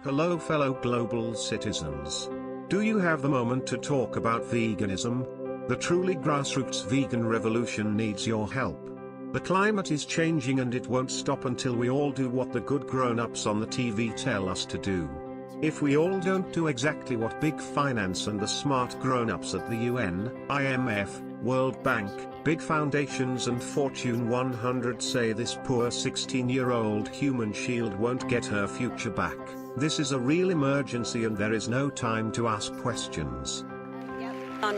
Hello fellow global citizens. Do you have the moment to talk about veganism? The truly grassroots vegan revolution needs your help. The climate is changing and it won't stop until we all do what the good grown-ups on the TV tell us to do. If we all don't do exactly what big finance and the smart grown-ups at the UN, IMF, World Bank, big foundations and Fortune 100 say, this poor 16-year-old human shield won't get her future back. This is a real emergency and there is no time to ask questions.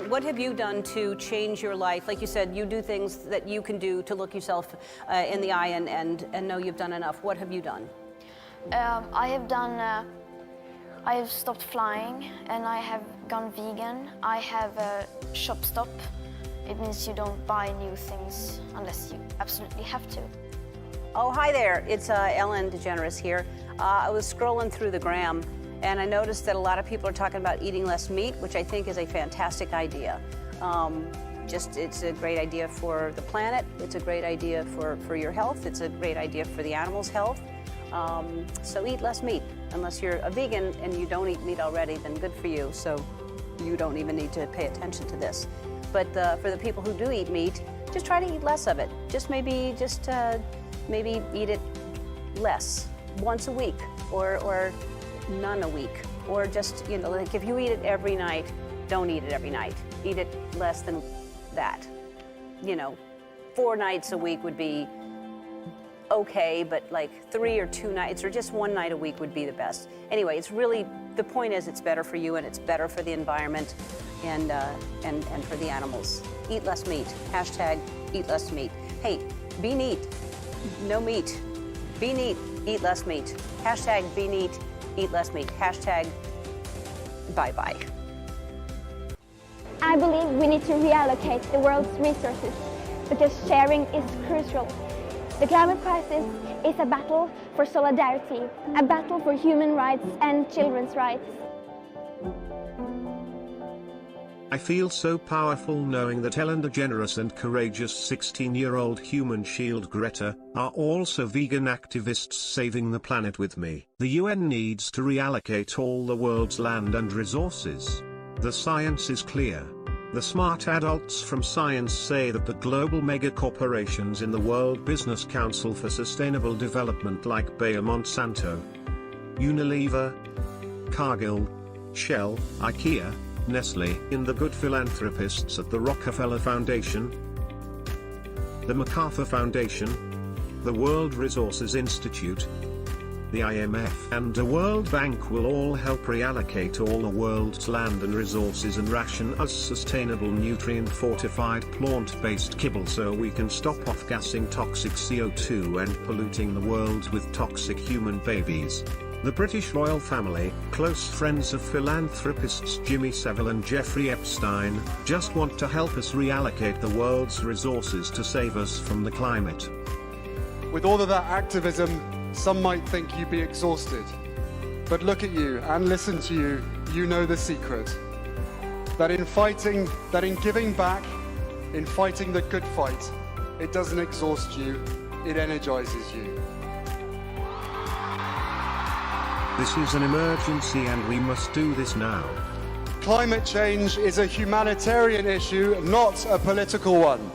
What have you done to change your life? Like you said, you do things that you can do to look yourself in the eye and know you've done enough. What have you done? I have stopped flying and I have gone vegan. I have a shop stop. It means you don't buy new things unless you absolutely have to. Oh, hi there. It's Ellen DeGeneres here. I was scrolling through the gram and I noticed that a lot of people are talking about eating less meat, which I think is a fantastic idea. It's a great idea for the planet. It's a great idea for your health. It's a great idea for the animals' health. So eat less meat. Unless you're a vegan and you don't eat meat already, then good for you. So you don't even need to pay attention to this. But for the people who do eat meat, just try to eat less of it. Maybe eat it less, once a week, or none a week, or just, like if you eat it every night, don't eat it every night. Eat it less than that. 4 nights a week would be okay, but like 3 or 2 nights, or just 1 night a week would be the best. Anyway, the point is it's better for you and it's better for the environment and for the animals. Eat less meat. Hashtag eat less meat. Hey, be neat. No meat. Be neat. Eat less meat. Hashtag be neat. Eat less meat. Hashtag bye-bye. I believe we need to reallocate the world's resources because sharing is crucial. The climate crisis is a battle for solidarity, a battle for human rights and children's rights. I feel so powerful knowing that Ellen DeGeneres and courageous 16-year-old human shield Greta are also vegan activists saving the planet with me. The UN needs to reallocate all the world's land and resources. The science is clear. The smart adults from science say that the global mega-corporations in the World Business Council for Sustainable Development like Bayer Monsanto, Unilever, Cargill, Shell, IKEA, Nestle, in the good philanthropists at the Rockefeller Foundation, the MacArthur Foundation, the World Resources Institute, the IMF and the World Bank will all help reallocate all the world's land and resources and ration us sustainable nutrient-fortified plant-based kibble so we can stop off-gassing toxic CO2 and polluting the world with toxic human babies. The British royal family, close friends of philanthropists Jimmy Savile and Jeffrey Epstein, just want to help us reallocate the world's resources to save us from the climate. With all of that activism, some might think you'd be exhausted. But look at you and listen to you, you know the secret. That in giving back, in fighting the good fight, it doesn't exhaust you, it energizes you. This is an emergency and we must do this now. Climate change is a humanitarian issue, not a political one.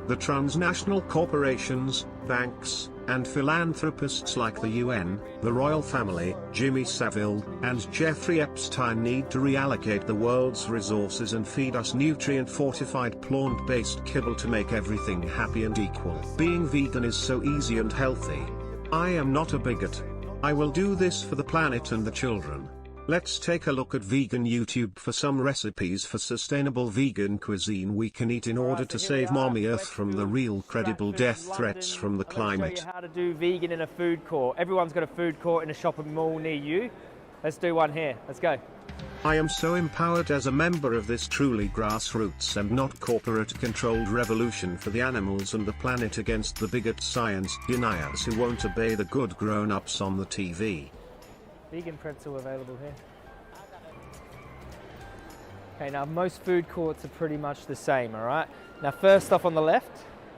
The transnational corporations, banks, and philanthropists like the UN, the royal family, Jimmy Savile, and Jeffrey Epstein need to reallocate the world's resources and feed us nutrient-fortified plant-based kibble to make everything happy and equal. Being vegan is so easy and healthy. I am not a bigot. I will do this for the planet and the children. Let's take a look at vegan YouTube for some recipes for sustainable vegan cuisine we can eat in order to save Mommy Earth from the real credible death threats from the climate. How to do vegan in a food court. Everyone's got a food court in a shopping mall near you. Let's do one here. Let's go. I am so empowered as a member of this truly grassroots and not corporate-controlled revolution for the animals and the planet against the bigot science deniers who won't obey the good grown-ups on the TV. Vegan pretzel available here. Okay, now most food courts are pretty much the same, alright? Now first off on the left,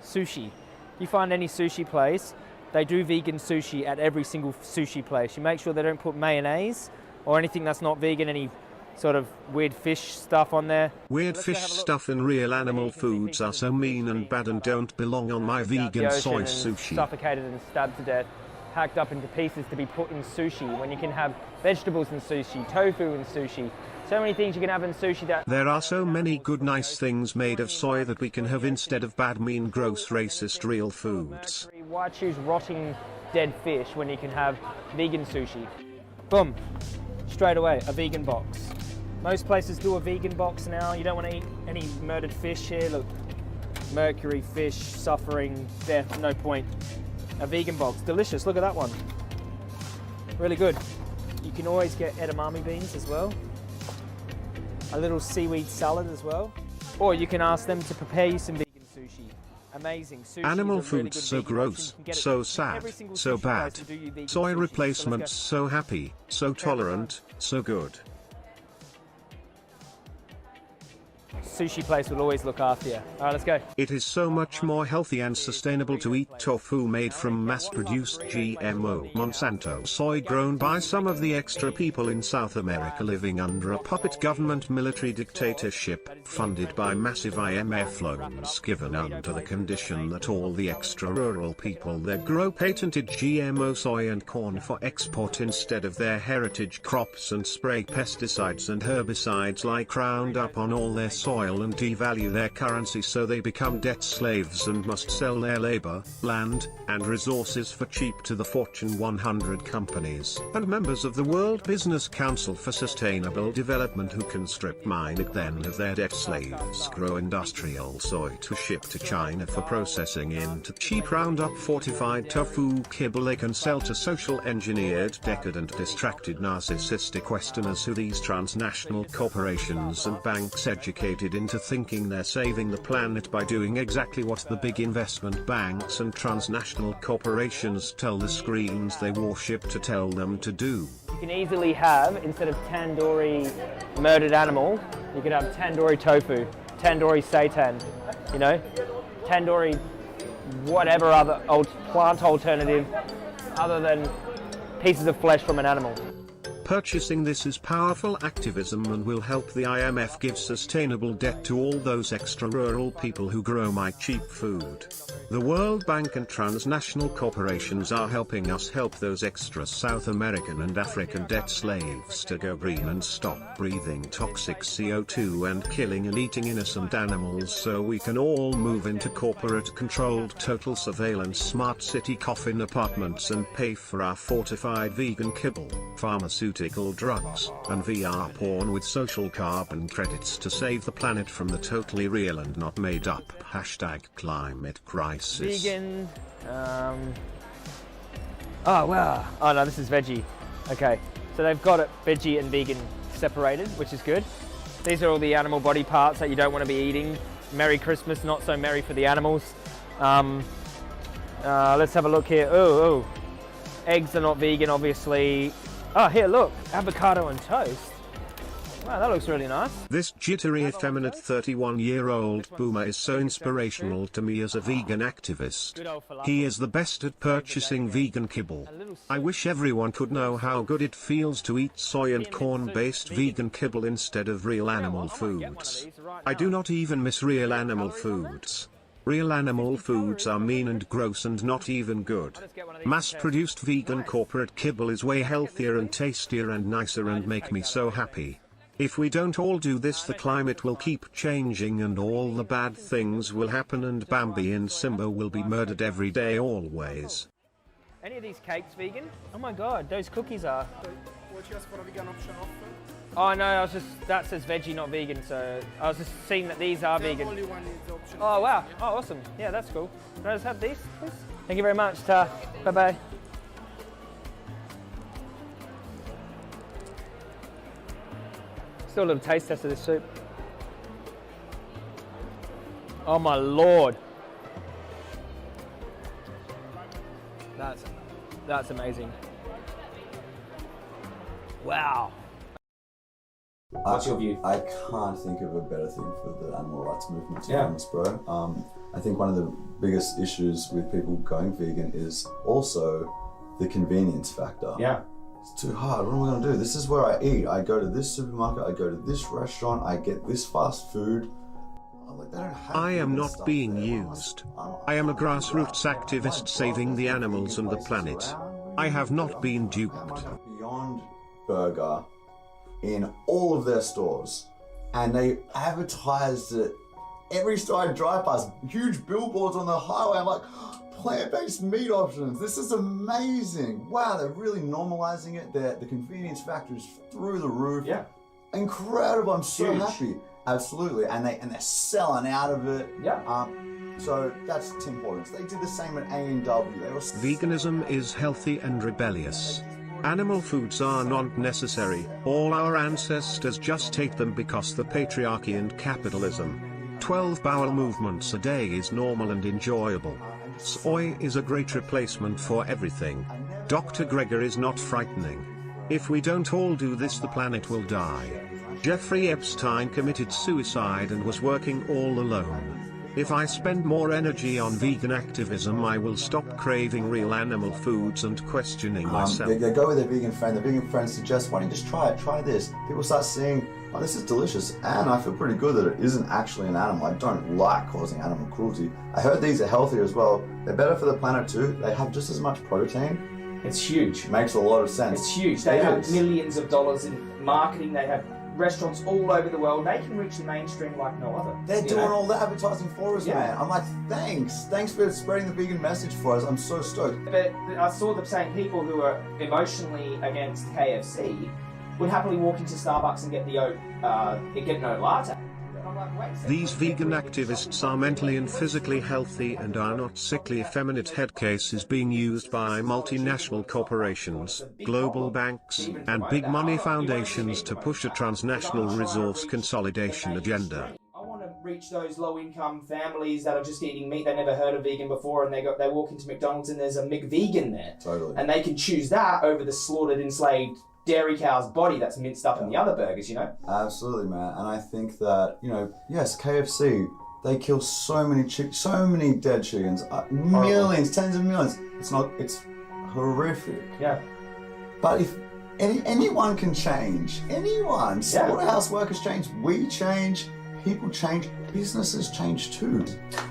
sushi. You find any sushi place, they do vegan sushi at every single sushi place. You make sure they don't put mayonnaise or anything that's not vegan, any sort of weird fish stuff on there. Weird fish stuff and real animal foods are so mean and bad and don't belong on my vegan soy sushi. Suffocated and stabbed to death, hacked up into pieces to be put in sushi, when you can have vegetables in sushi, tofu in sushi, so many things you can have in sushi that... There are so many good nice things made of soy that we can have instead of bad, mean, gross, racist real foods. Why choose rotting dead fish when you can have vegan sushi? Boom, straight away, a vegan box. Most places do a vegan box now. You don't want to eat any murdered fish here. Look, mercury, fish, suffering, death, no point. A vegan box, delicious, look at that one. Really good. You can always get edamame beans as well. A little seaweed salad as well. Or you can ask them to prepare you some vegan sushi. Amazing. Sushi Animal is a really foods good so vegan gross, option. You can get it so at sad, every single so sushi bad. place to do you vegan Soy sushi. So replacements let's so happy, so tolerant, so good. Sushi place will always look after you. All right, let's go. It is so much more healthy and sustainable to eat tofu made from mass-produced GMO Monsanto soy grown by some of the extra people in South America living under a puppet government military dictatorship, funded by massive IMF loans given under the condition that all the extra rural people there grow patented GMO soy and corn for export instead of their heritage crops and spray pesticides and herbicides like Roundup on all their soil and devalue their currency, so they become debt slaves and must sell their labor, land, and resources for cheap to the Fortune 100 companies and members of the World Business Council for Sustainable Development, who can strip mine it then of their debt slaves, grow industrial soy to ship to China for processing into cheap Roundup fortified tofu kibble they can sell to social engineered, decadent, distracted, narcissistic Westerners who these transnational corporations and banks educated into thinking they're saving the planet by doing exactly what the big investment banks and transnational corporations tell the screens they worship to tell them to do. You can easily have, instead of tandoori murdered animal, you could have tandoori tofu, tandoori seitan, you know, tandoori whatever other plant alternative other than pieces of flesh from an animal. Purchasing this is powerful activism and will help the IMF give sustainable debt to all those extra rural people who grow my cheap food. The World Bank and transnational corporations are helping us help those extra South American and African debt slaves to go green and stop breathing toxic CO2 and killing and eating innocent animals, so we can all move into corporate-controlled total surveillance smart city coffin apartments and pay for our fortified vegan kibble, pharmaceutical drugs, and VR porn with social carbon credits to save the planet from the totally real and not made up #climate crisis. Vegan, oh wow, oh no, this is veggie. Okay, so they've got it veggie and vegan separated, which is good. These are all the animal body parts that you don't want to be eating. Merry Christmas, not so merry for the animals. Let's have a look here. Oh, eggs are not vegan, obviously. Oh, here, look, avocado and toast. Wow, that looks really nice. This jittery, effeminate 31-year-old boomer is so inspirational to me as a vegan activist. He is the best at purchasing vegan kibble. I wish everyone could know how good it feels to eat soy and corn-based vegan kibble instead of real animal foods. I do not even miss real animal foods. Real animal foods are mean and gross and not even good. Mass-produced vegan corporate kibble is way healthier and tastier and nicer and make me so happy. If we don't all do this, the climate will keep changing and all the bad things will happen and Bambi and Simba will be murdered every day always. Any of these cakes vegan? Oh my god, those cookies are. What you ask for a vegan option offer? Oh no, that says veggie, not vegan, so I was just seeing that these are vegan. Only one is option. Oh wow, oh awesome, yeah, that's cool. Can I just have these, please? Thank you very much, Ta. Bye-bye. Still a little taste test of this soup. Oh my lord. That's amazing. Wow. What's your view? I can't think of a better thing for the animal rights movement, to be Yeah. honest, bro. I think one of the biggest issues with people going vegan is also the convenience factor. Yeah. It's too hard. What am I going to do? This is where I eat. I go to this supermarket, I go to this restaurant, I get this fast food. Like, they don't have I am vegan not stuff being there. used. I am a grassroots activist saving the animals and the planet. I have not been duped. Beyond Burger in all of their stores, and they advertised it every store I drive past, huge billboards on the highway. I'm like, plant-based meat options, this is amazing. Wow, they're really normalizing it. The convenience factor is through the roof. Yeah. Incredible, I'm so Huge. happy. Absolutely, and they're selling out of it. Yeah. So that's Tim Hortons. They did the same at A&W. They were Veganism is healthy and rebellious. Animal foods are not necessary. All our ancestors just ate them because the patriarchy and capitalism. 12 bowel movements a day is normal and enjoyable. Soy is a great replacement for everything. Dr. Greger is not frightening. If we don't all do this, the planet will die. Jeffrey Epstein committed suicide and was working all alone. If I spend more energy on vegan activism, I will stop craving real animal foods and questioning myself. They go with their vegan friend. The vegan friend suggests, why don't you just try it? Try this. People start seeing, oh, this is delicious, and I feel pretty good that it isn't actually an animal. I don't like causing animal cruelty. I heard these are healthier as well. They're better for the planet too. They have just as much protein. It's huge. Makes a lot of sense. It's huge. They It have is. millions of dollars in marketing. They have restaurants all over the world. They can reach the mainstream like no other. They're you doing know? all the advertising for us, Yeah. man. I'm like, thanks. Thanks for spreading the vegan message for us. I'm so stoked. But I saw them saying people who are emotionally against KFC would happily walk into Starbucks and get the oat latte. I'm like, wait a second. These vegan activists are mentally and physically healthy and are not sickly. Effeminate head case is being used by multinational corporations, global banks, and big money foundations to push a transnational resource consolidation agenda. I want to reach those low-income families that are just eating meat. They never heard of vegan before, and they walk into McDonald's and there's a McVegan there. Totally. And they can choose that over the slaughtered, enslaved dairy cow's body that's minced up in the other burgers, you know? Absolutely, man. And I think that, yes, KFC, they kill so many dead chickens, millions, tens of millions. It's horrific. Yeah. But if anyone can change, anyone, slaughterhouse workers change, we change, people change, businesses change too.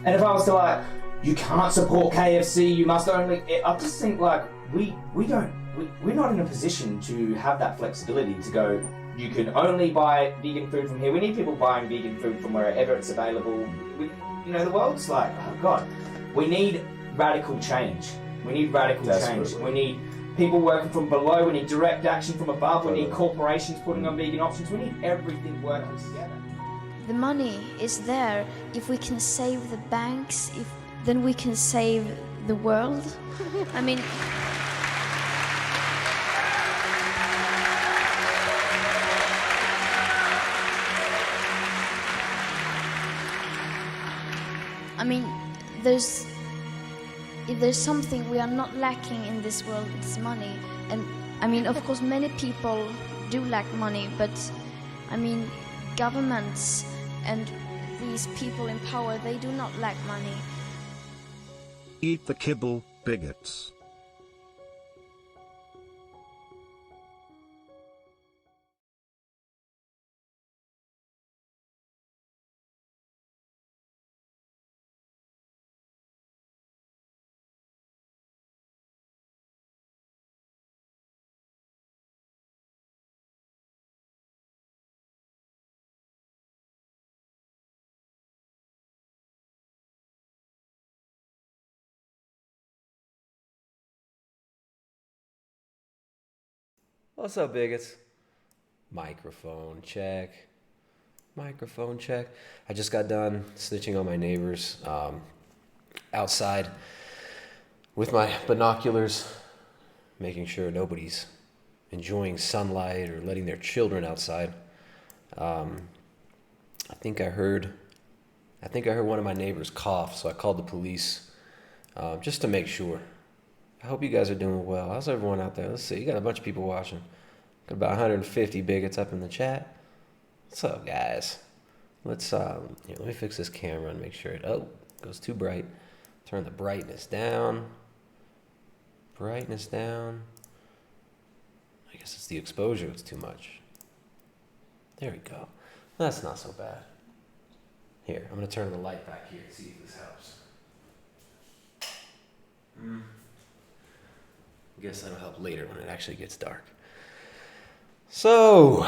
And if I was to you can't support KFC, you must only, I just think we're not in a position to have that flexibility to go, you can only buy vegan food from here. We need people buying vegan food from wherever it's available. The world's like, oh God, we need radical change. We need radical change. We need people working from below. We need direct action from above. We need corporations putting on vegan options. We need everything working together. The money is there. If we can save the banks, then we can save the world. I mean, if there's something we are not lacking in this world, it's money. And of course, many people do lack money, but governments and these people in power, they do not lack money. Eat the kibble, bigots. What's up, bigots? Microphone check. Microphone check. I just got done snitching on my neighbors outside with my binoculars, making sure nobody's enjoying sunlight or letting their children outside. I think I heard one of my neighbors cough, so I called the police just to make sure. I hope you guys are doing well. How's everyone out there? Let's see. You got a bunch of people watching. Got about 150 bigots up in the chat. What's up, guys? Let's here, let me fix this camera and make sure it goes too bright. Turn the brightness down. Brightness down. I guess it's the exposure, it's too much. There we go. That's not so bad. Here, I'm gonna turn the light back here and see if this helps. I guess that'll help later when it actually gets dark. So,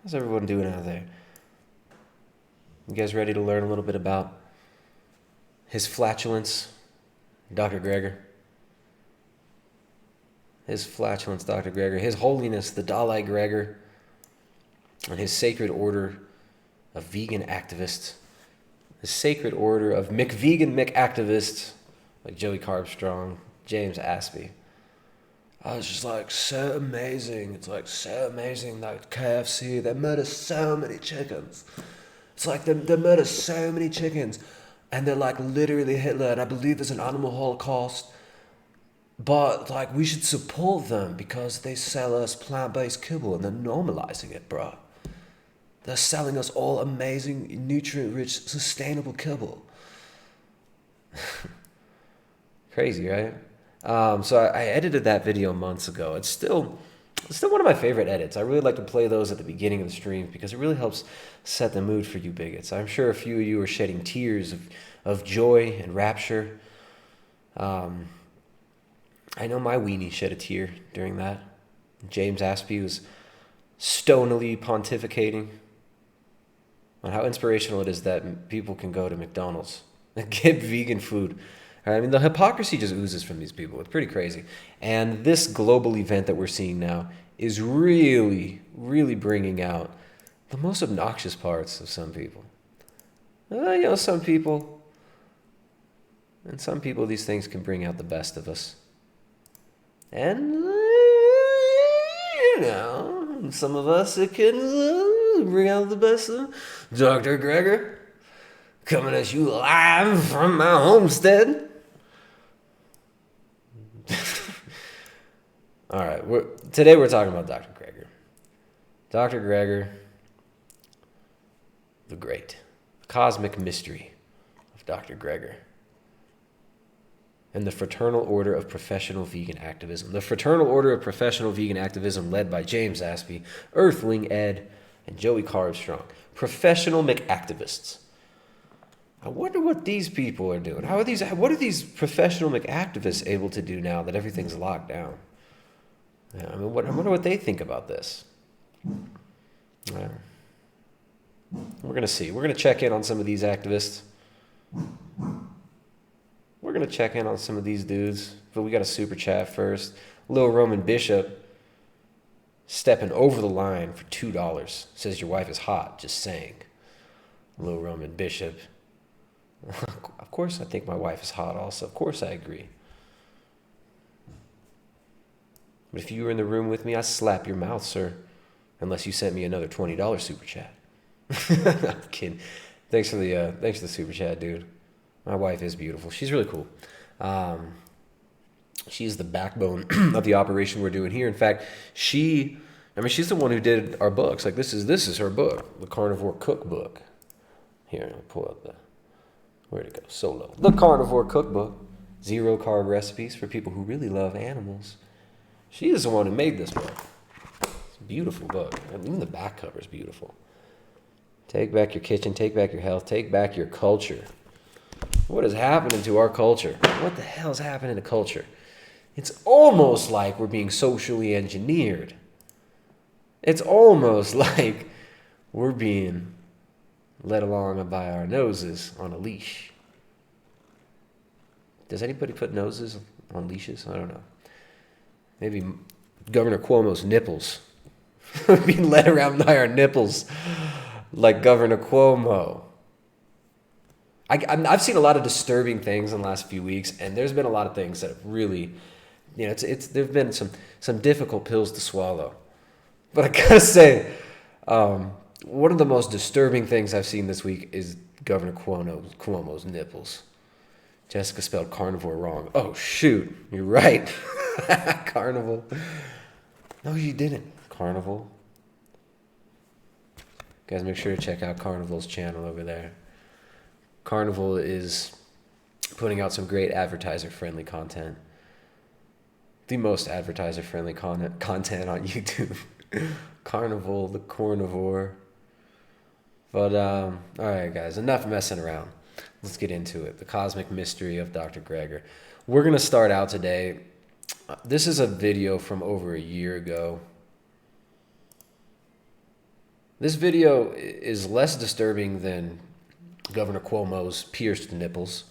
how's everyone doing out there? You guys ready to learn a little bit about his flatulence, Dr. Gregor? His flatulence, Dr. Gregor. His holiness, the Dalai Gregor, and his sacred order of vegan activists. His sacred order of McVegan McActivists, like Joey Carbstrong, James Aspie. I was just like, so amazing. It's like so amazing that KFC, they murder so many chickens. It's like they murder so many chickens. And they're like literally Hitler, and I believe there's an animal holocaust. But like we should support them because they sell us plant-based kibble and they're normalizing it, bro. They're selling us all amazing, nutrient-rich, sustainable kibble. Crazy, right? So I edited that video months ago. It's still one of my favorite edits. I really like to play those at the beginning of the streams because it really helps set the mood for you bigots. I'm sure a few of you are shedding tears of joy and rapture. I know my weenie shed a tear during that. James Aspie was stonily pontificating on how inspirational it is that people can go to McDonald's and get vegan food. I mean, the hypocrisy just oozes from these people. It's pretty crazy. And this global event that we're seeing now is really, really bringing out the most obnoxious parts of some people. Some people, these things can bring out the best of us. And, some of us, it can bring out the best of Dr. Gregor, coming at you live from my homestead. All right, today we're talking about Dr. Gregor. Dr. Gregor, the great, the cosmic mystery of Dr. Gregor. And the Fraternal Order of Professional Vegan Activism. The Fraternal Order of Professional Vegan Activism led by James Aspie, Earthling Ed, and Joey Carbstrong. Professional McActivists. I wonder what these people are doing. What are these professional McActivists able to do now that everything's locked down? Yeah, I wonder what they think about this. We're going to see. We're going to check in on some of these activists. We're going to check in on some of these dudes, but we got a super chat first. Lil Roman Bishop stepping over the line for $2. Says your wife is hot, just saying. Lil Roman Bishop. Of course I think my wife is hot also. Of course I agree. But if you were in the room with me, I'd slap your mouth, sir. Unless you sent me another $20 super chat. I'm kidding. Thanks for the super chat, dude. My wife is beautiful. She's really cool. She's the backbone of the operation we're doing here. In fact, she's the one who did our books. Like this is her book, the Carnivore Cookbook. Here, I'll pull up where'd it go? Solo. The Carnivore Cookbook. 0 carb recipes for people who really love animals. She is the one who made this book. It's a beautiful book. Even the back cover is beautiful. Take back your kitchen. Take back your health. Take back your culture. What is happening to our culture? What the hell is happening to culture? It's almost like we're being socially engineered. It's almost like we're being led along by our noses on a leash. Does anybody put noses on leashes? I don't know. Maybe Governor Cuomo's nipples. Being led around by our nipples like Governor Cuomo. I've seen a lot of disturbing things in the last few weeks, and there's been a lot of things that have really, there've been some difficult pills to swallow. But I gotta say, one of the most disturbing things I've seen this week is Governor Cuomo's nipples. Jessica spelled carnivore wrong. Oh shoot, you're right. Carnival. No, you didn't. Carnival. Guys, make sure to check out Carnival's channel over there. Carnival is putting out some great advertiser-friendly content. The most advertiser-friendly content on YouTube. Carnival, the carnivore. But, all right, guys, enough messing around. Let's get into it. The cosmic mystery of Dr. Greger. We're going to start out today. This is a video from over a year ago. This video is less disturbing than Governor Cuomo's pierced nipples.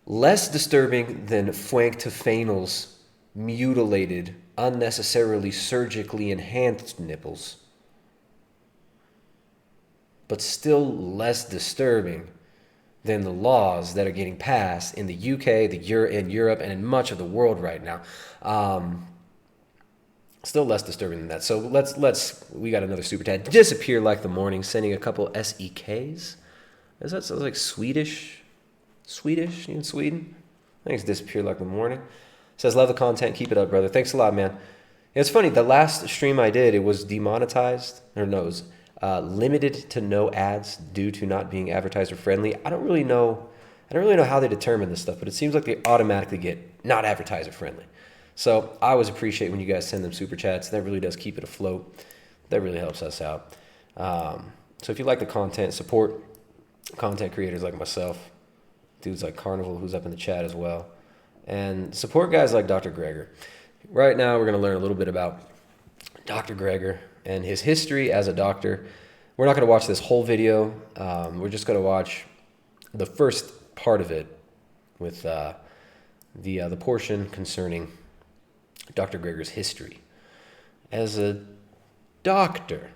Less disturbing than Frank Tufanel's mutilated, unnecessarily surgically enhanced nipples. But still less disturbing than the laws that are getting passed in the UK, in Europe, and in much of the world right now. Still less disturbing than that. So we got another super chat. Disappear like the morning, sending a couple SEKs. Is that sounds like Swedish? Swedish in Sweden? I think it's disappear like the morning. Says, love the content, keep it up, brother. Thanks a lot, man. It's funny, the last stream I did, it was demonetized, or no, it was limited to no ads due to not being advertiser friendly. I don't really know how they determine this stuff, but it seems like they automatically get not advertiser friendly. So I always appreciate when you guys send them super chats. That really does keep it afloat. That really helps us out. So if you like the content, support content creators like myself, dudes like Carnival, who's up in the chat as well, and support guys like Dr. Greger. Right now, we're going to learn a little bit about Dr. Greger and his history as a doctor. We're not going to watch this whole video. We're just going to watch the first part of it with the portion concerning Dr. Greger's history as a doctor.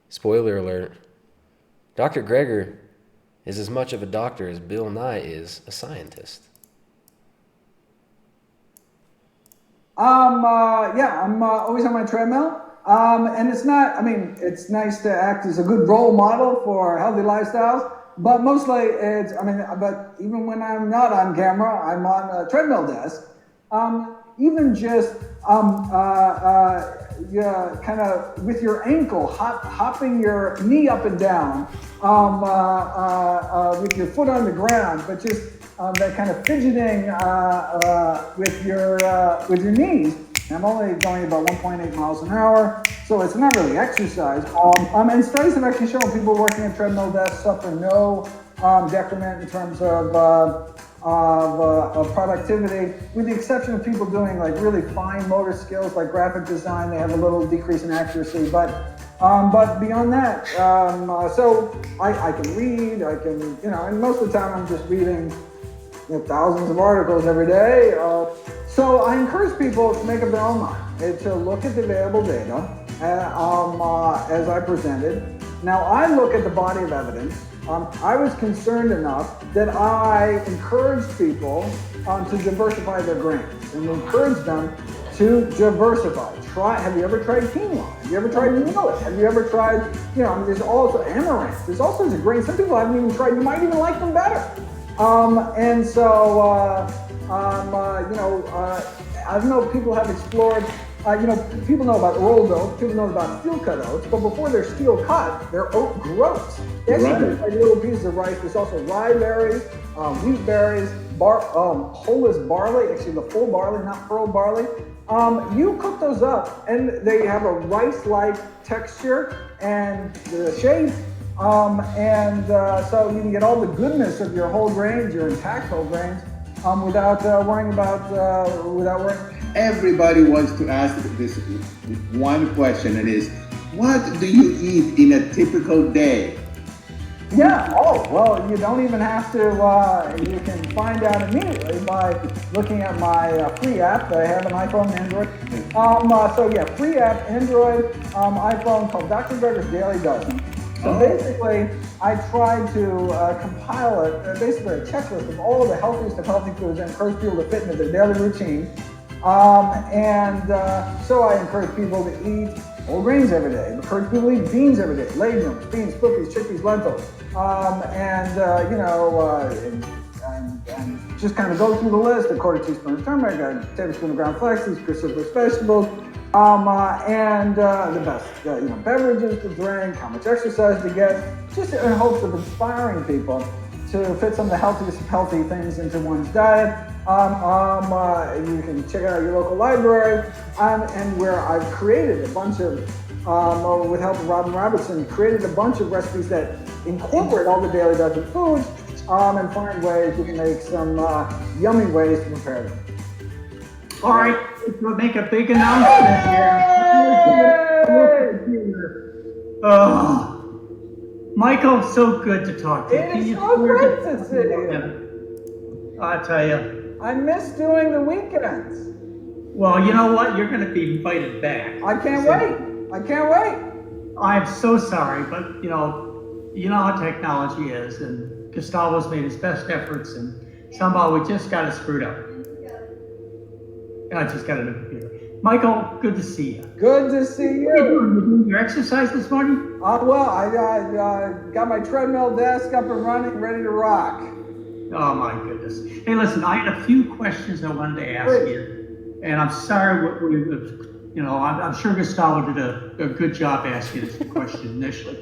Spoiler alert, Dr. Greger is as much of a doctor as Bill Nye is a scientist. I'm always on my treadmill. And it's not, it's nice to act as a good role model for healthy lifestyles, but mostly but even when I'm not on camera, I'm on a treadmill desk. Even just kind of with your ankle, hopping your knee up and down, with your foot on the ground, but just that kind of fidgeting with your knees. I'm only going about 1.8 miles an hour, so it's not really exercise. And studies have actually shown people working at treadmill desks suffer no decrement in terms of productivity, with the exception of people doing like really fine motor skills like graphic design. They have a little decrease in accuracy, but beyond that, so I can read, and most of the time I'm just reading thousands of articles every day. So I encourage people to make up their own mind, to look at the available data as I presented. Now I look at the body of evidence. I was concerned enough that I encouraged people to diversify their grains and encourage them to diversify. Have you ever tried quinoa? Have you ever tried millet? Have you ever tried, there's also amaranth. There's all sorts of grains. Some people haven't even tried. You might even like them better. And so, I know people have explored, people know about rolled oats, people know about steel cut oats, but before they're steel cut, they're oat groats. They actually look like little pieces of rice. There's also rye berries, wheat berries, wholeist barley, actually the full barley, not pearl barley. You cook those up and they have a rice-like texture and shape. So you can get all the goodness of your whole grains, your intact whole grains, without worrying about, Everybody wants to ask this one question, and is, what do you eat in a typical day? Yeah, well, you don't even have to, you can find out immediately by looking at my free app. I have an iPhone and Android. Free app, Android, iPhone, called Dr. Greger's Daily Dozen. So basically, I tried to compile basically a checklist of all of the healthiest of healthy foods and encourage people to fit into their daily routine. So I encourage people to eat whole grains every day. I encourage people to eat beans every day, legumes, beans, flippers, chickpeas, lentils, and just kind of go through the list. A quarter teaspoon of turmeric, a tablespoon of ground flax seeds, cruciferous vegetables, and the best beverages to drink, how much exercise to get, just in hopes of inspiring people to fit some of the healthiest of healthy things into one's diet. You can check out your local library, and where I've created a bunch of, with help of Robin Robertson, created a bunch of recipes that incorporate all the daily dozen foods, and find ways you can make some yummy ways to prepare them. All right, we'll make a big announcement here. Oh, Michael, so good to talk to you. It is so great to see you. I tell you. I miss doing the weekends. Well, you know what? You're going to be invited back. I can't wait. I can't wait. I'm so sorry, but you know how technology is, and Gustavo's made his best efforts, and somehow we just got it screwed up. I just got a new computer. Michael, good to see you. Good to see you. What are you doing? Your exercise this morning? Well, I got my treadmill desk up and running, ready to rock. Oh my goodness. Hey, listen, I had a few questions I wanted to ask you, and I'm sorry I'm sure Gustavo did a good job asking this question initially.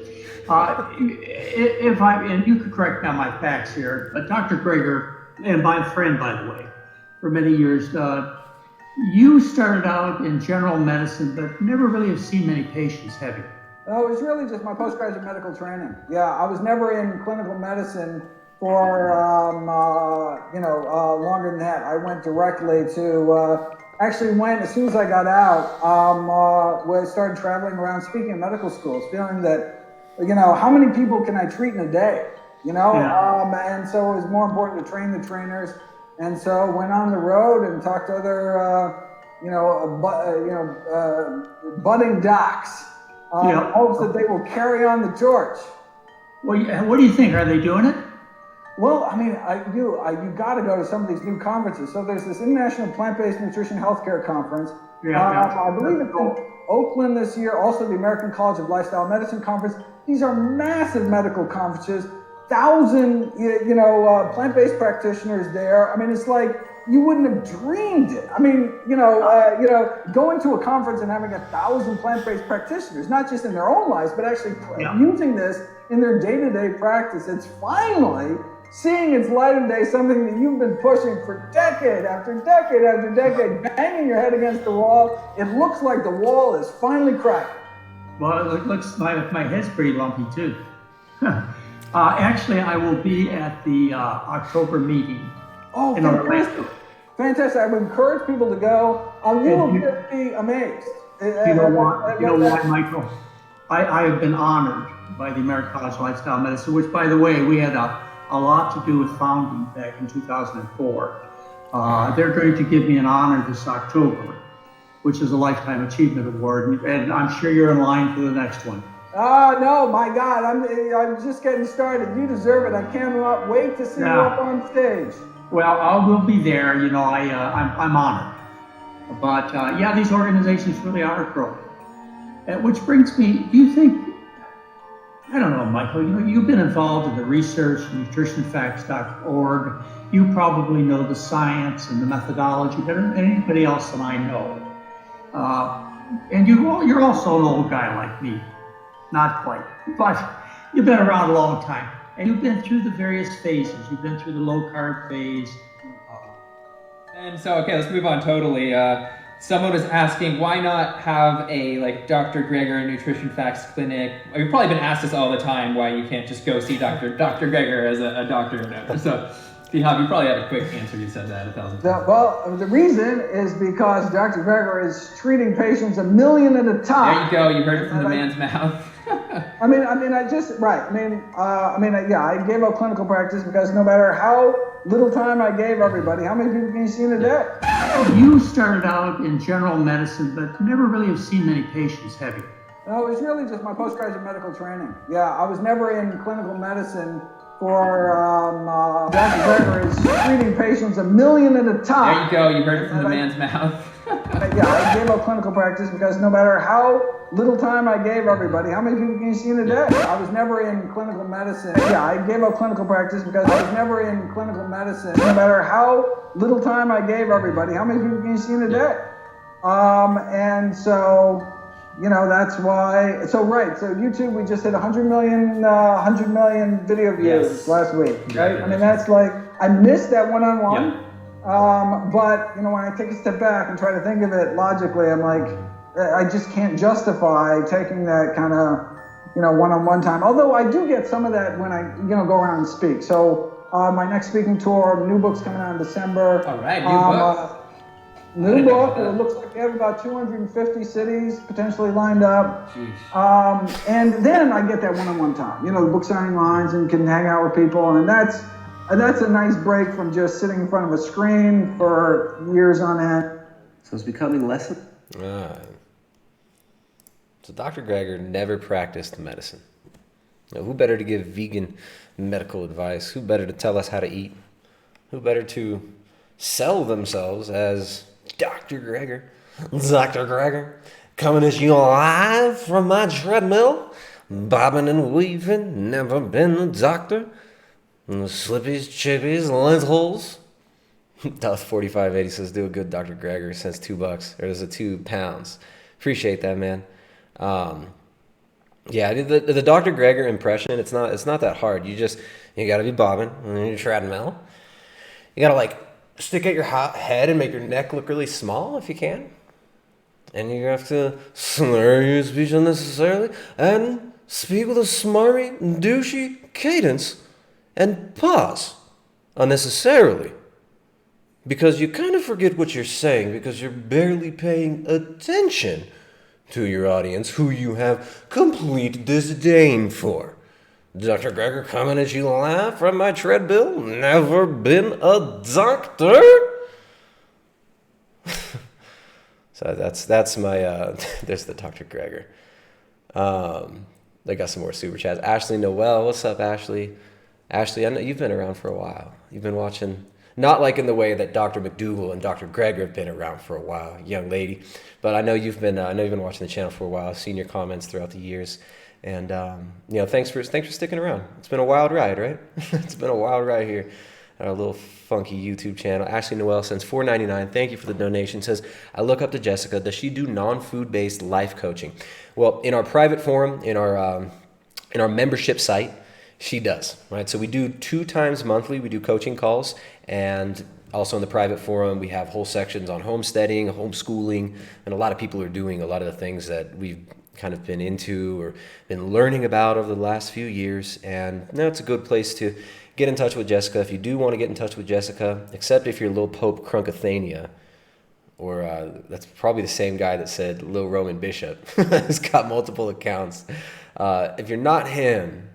And you could correct me on my facts here, but Dr. Greger, and my friend, by the way, for many years, you started out in general medicine, but never really have seen many patients, have you? No, it was really just my postgraduate medical training. Yeah, I was never in clinical medicine for, longer than that. I went directly to, as soon as I got out, I started traveling around speaking in medical schools, feeling that, how many people can I treat in a day? And so it was more important to train the trainers. And so went on the road and talked to other, budding docs, in hopes that they will carry on the torch. Well, what do you think? Are they doing it? Well, you got to go to some of these new conferences. So there's this International Plant-Based Nutrition Healthcare Conference. I believe it's in Oakland this year. Also, the American College of Lifestyle Medicine Conference. These are massive medical conferences. 1,000, plant-based practitioners there. I mean, it's like you wouldn't have dreamed it. I mean, going to a conference and having 1,000 plant-based practitioners, not just in their own lives, but actually using this in their day-to-day practice. It's finally seeing its light of day, something that you've been pushing for decade after decade after decade, banging your head against the wall. It looks like the wall is finally cracked. Well, it looks like my head's pretty lumpy too. Actually, I will be at the October meeting. Oh, fantastic. Fantastic. I would encourage people to go. You will just be amazed. You know what, Michael? I have been honored by the American College of Lifestyle Medicine, which, by the way, we had a lot to do with founding back in 2004. They're going to give me an honor this October, which is a Lifetime Achievement Award, and I'm sure you're in line for the next one. No, my God, I'm just getting started. You deserve it. I cannot wait to see you up on stage. Well, I will be there. I'm honored. But these organizations really are growing. Which brings me, do you think, I don't know, Michael, you've been involved in the research, nutritionfacts.org. You probably know the science and the methodology better than anybody else that I know. And you're also an old guy like me. Not quite, but you've been around a long time, and you've been through the various phases. You've been through the low-carb phase. And so, okay, let's move on totally. Someone was asking, why not have a Dr. Greger Nutrition Facts clinic? We've probably been asked this all the time, why you can't just go see Dr. Greger as a doctor. So, you probably have a quick answer. You said that 1,000 times. Well, the reason is because Dr. Greger is treating patients 1 million at a time. There you go. You heard it from the man's mouth. I gave up clinical practice because no matter how little time I gave everybody, how many people can you see in a day? You started out in general medicine, but never really have seen many patients, have you? No, it was really just my postgraduate medical training. Yeah, I was never in clinical medicine for, Dr. Greger is treating patients 1 million at a time. There you go. You heard it from the man's mouth. I gave up clinical practice because no matter how little time I gave everybody, how many people can you see in a day? I was never in clinical medicine. I gave up clinical practice because I was never in clinical medicine. No matter how little time I gave everybody, how many people can you see in a day? And so, you know, that's why. So right. So YouTube, we just hit 100 million video views last week, right? I mean, that's like, I missed that one-on-one. But you know, when I take a step back and try to think of it logically, I'm like, I just can't justify taking that kind of, you know, one-on-one time. Although I do get some of that when I, you know, go around and speak. So my next speaking tour, new book's coming out in December. All right, new book. New book. It looks like we have about 250 cities potentially lined up. And then I get that one-on-one time. You know, the book signing lines and can hang out with people, and that's a nice break from just sitting in front of a screen for years on end. So it's becoming less. So Dr. Greger never practiced medicine. Now, who better to give vegan medical advice? Who better to tell us how to eat? Who better to sell themselves as Dr. Greger? Dr. Greger, coming at you live from my treadmill, bobbing and weaving, never been a doctor. Slippies, chippies, lentils. Doth 4580 says, do a good Dr. Greger, sends $2, or is it £2? Appreciate that, man. Yeah, the Dr. Greger impression, it's not that hard. You gotta be bobbing on your treadmill. You gotta like stick out your head and make your neck look really small if you can. And you have to slur your speech unnecessarily and speak with a smarmy, douchey cadence and pause unnecessarily. Because you kind of forget what you're saying because you're barely paying attention to your audience, who you have complete disdain for. Dr. Greger coming at you live from my treadmill, never been a doctor. So that's my, there's the Dr. Greger. They got some more super chats. Ashley Noel, what's up, Ashley? Ashley, I know you've been around for a while. You've been watching, not like in the way that Dr. McDougall and Dr. Greger have been around for a while, young lady. But I know you've been watching the channel for a while. I've seen your comments throughout the years, and you know, thanks for sticking around. It's been a wild ride, right? It's been a wild ride here at our little funky YouTube channel. Ashley Noel sends $4.99. Thank you for the donation. Says, I look up to Jessica. Does she do non-food based life coaching? Well, in our private forum, in our membership site, she does, right? So we do 2 times monthly. We do coaching calls, and also in the private forum, we have whole sections on homesteading, homeschooling, and a lot of people are doing a lot of the things that we've kind of been into or been learning about over the last few years. And now it's a good place to get in touch with Jessica if you do want to get in touch with Jessica, except if you're Lil Pope Crunkathania, or that's probably the same guy that said Lil Roman Bishop. He's got multiple accounts. If you're not him,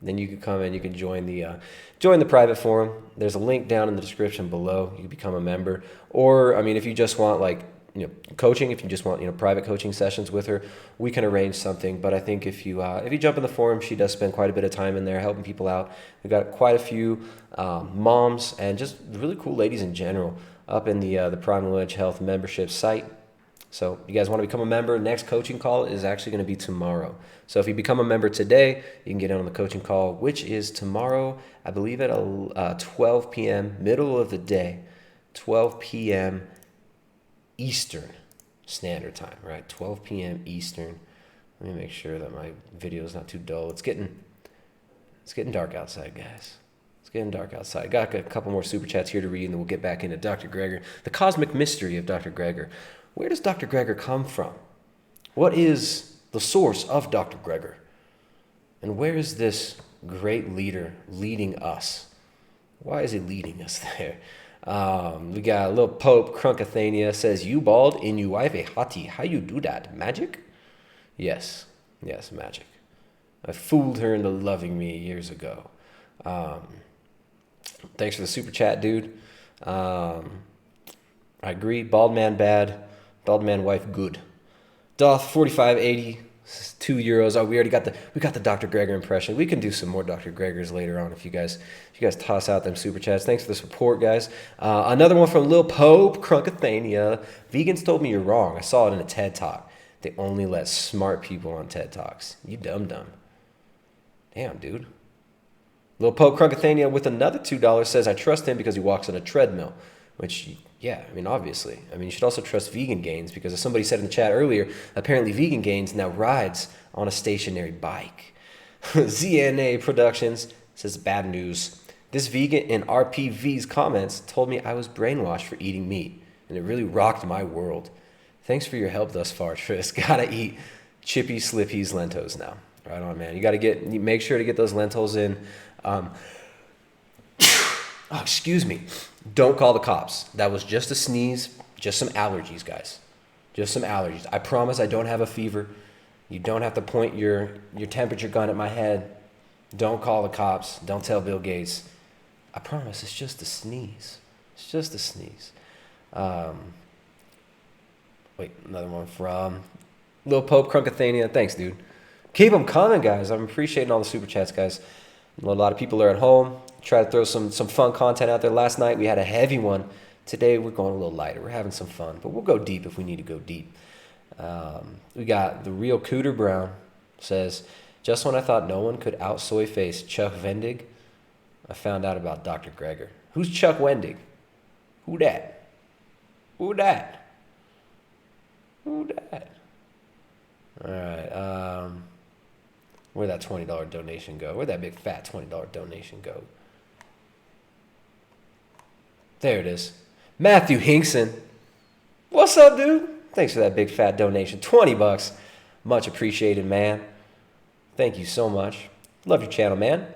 then you can come in, you can join the private forum. There's a link down in the description below. You can become a member. Or, I mean, if you just want coaching, if you just want, private coaching sessions with her, we can arrange something. But I think if you jump in the forum, she does spend quite a bit of time in there helping people out. We've got quite a few moms and just really cool ladies in general up in the Primal Edge Health membership site. So you guys want to become a member, next coaching call is actually going to be tomorrow. So if you become a member today, you can get on the coaching call, which is tomorrow, I believe at 12 p.m., middle of the day, 12 p.m. Eastern Standard Time, right? 12 p.m. Eastern. Let me make sure that my video is not too dull. It's getting dark outside, guys. It's getting dark outside. Got a couple more super chats here to read, and then we'll get back into Dr. Greger, the cosmic mystery of Dr. Greger. Where does Dr. Greger come from? What is the source of Dr. Greger? And where is this great leader leading us? Why is he leading us there? We got a little Pope Crunkathania says, you bald and you wife a hottie. How you do that? Magic? Yes, magic. I fooled her into loving me years ago. Thanks for the super chat, dude. I agree. Bald man bad. Bald man wife good. Doth 4580, €2. Oh, we got the Dr. Greger impression. We can do some more Dr. Gregers later on if you guys toss out them super chats. Thanks for the support, guys. Another one from Lil Pope Crunkathania. Vegans told me you're wrong. I saw it in a TED Talk. They only let smart people on TED Talks. You dumb. Damn, dude. Lil Pope Crunkathania with another $2 says, I trust him because he walks on a treadmill, which Yeah, I mean, obviously. I mean, you should also trust Vegan Gains, because as somebody said in the chat earlier, apparently Vegan Gains now rides on a stationary bike. ZNA Productions says, bad news. This vegan in RPV's comments told me I was brainwashed for eating meat, and it really rocked my world. Thanks for your help thus far, Tris. Gotta eat Chippy Slippy's lentils now. Right on, man. You make sure to get those lentils in. Oh, excuse me. Don't call the cops. That was just a sneeze, just some allergies, guys. Just some allergies. I promise I don't have a fever. You don't have to point your temperature gun at my head. Don't call the cops. Don't tell Bill Gates. I promise it's just a sneeze. It's just a sneeze. Wait, another one from Lil Pope Crunkathania. Thanks, dude. Keep them coming, guys. I'm appreciating all the super chats, guys. A lot of people are at home. Try to throw some fun content out there. Last night we had a heavy one. Today we're going a little lighter. We're having some fun, but we'll go deep if we need to go deep. We got the real Cooter Brown says, just when I thought no one could out soy face Chuck Vendig, I found out about Dr. Greger. Who's Chuck Wendig? Who that? Who that? Who that? All right. Where'd that $20 donation go? Where'd that big fat $20 donation go? There it is. Matthew Hinkson. What's up, dude? Thanks for that big fat donation. $20. Much appreciated, man. Thank you so much. Love your channel, man.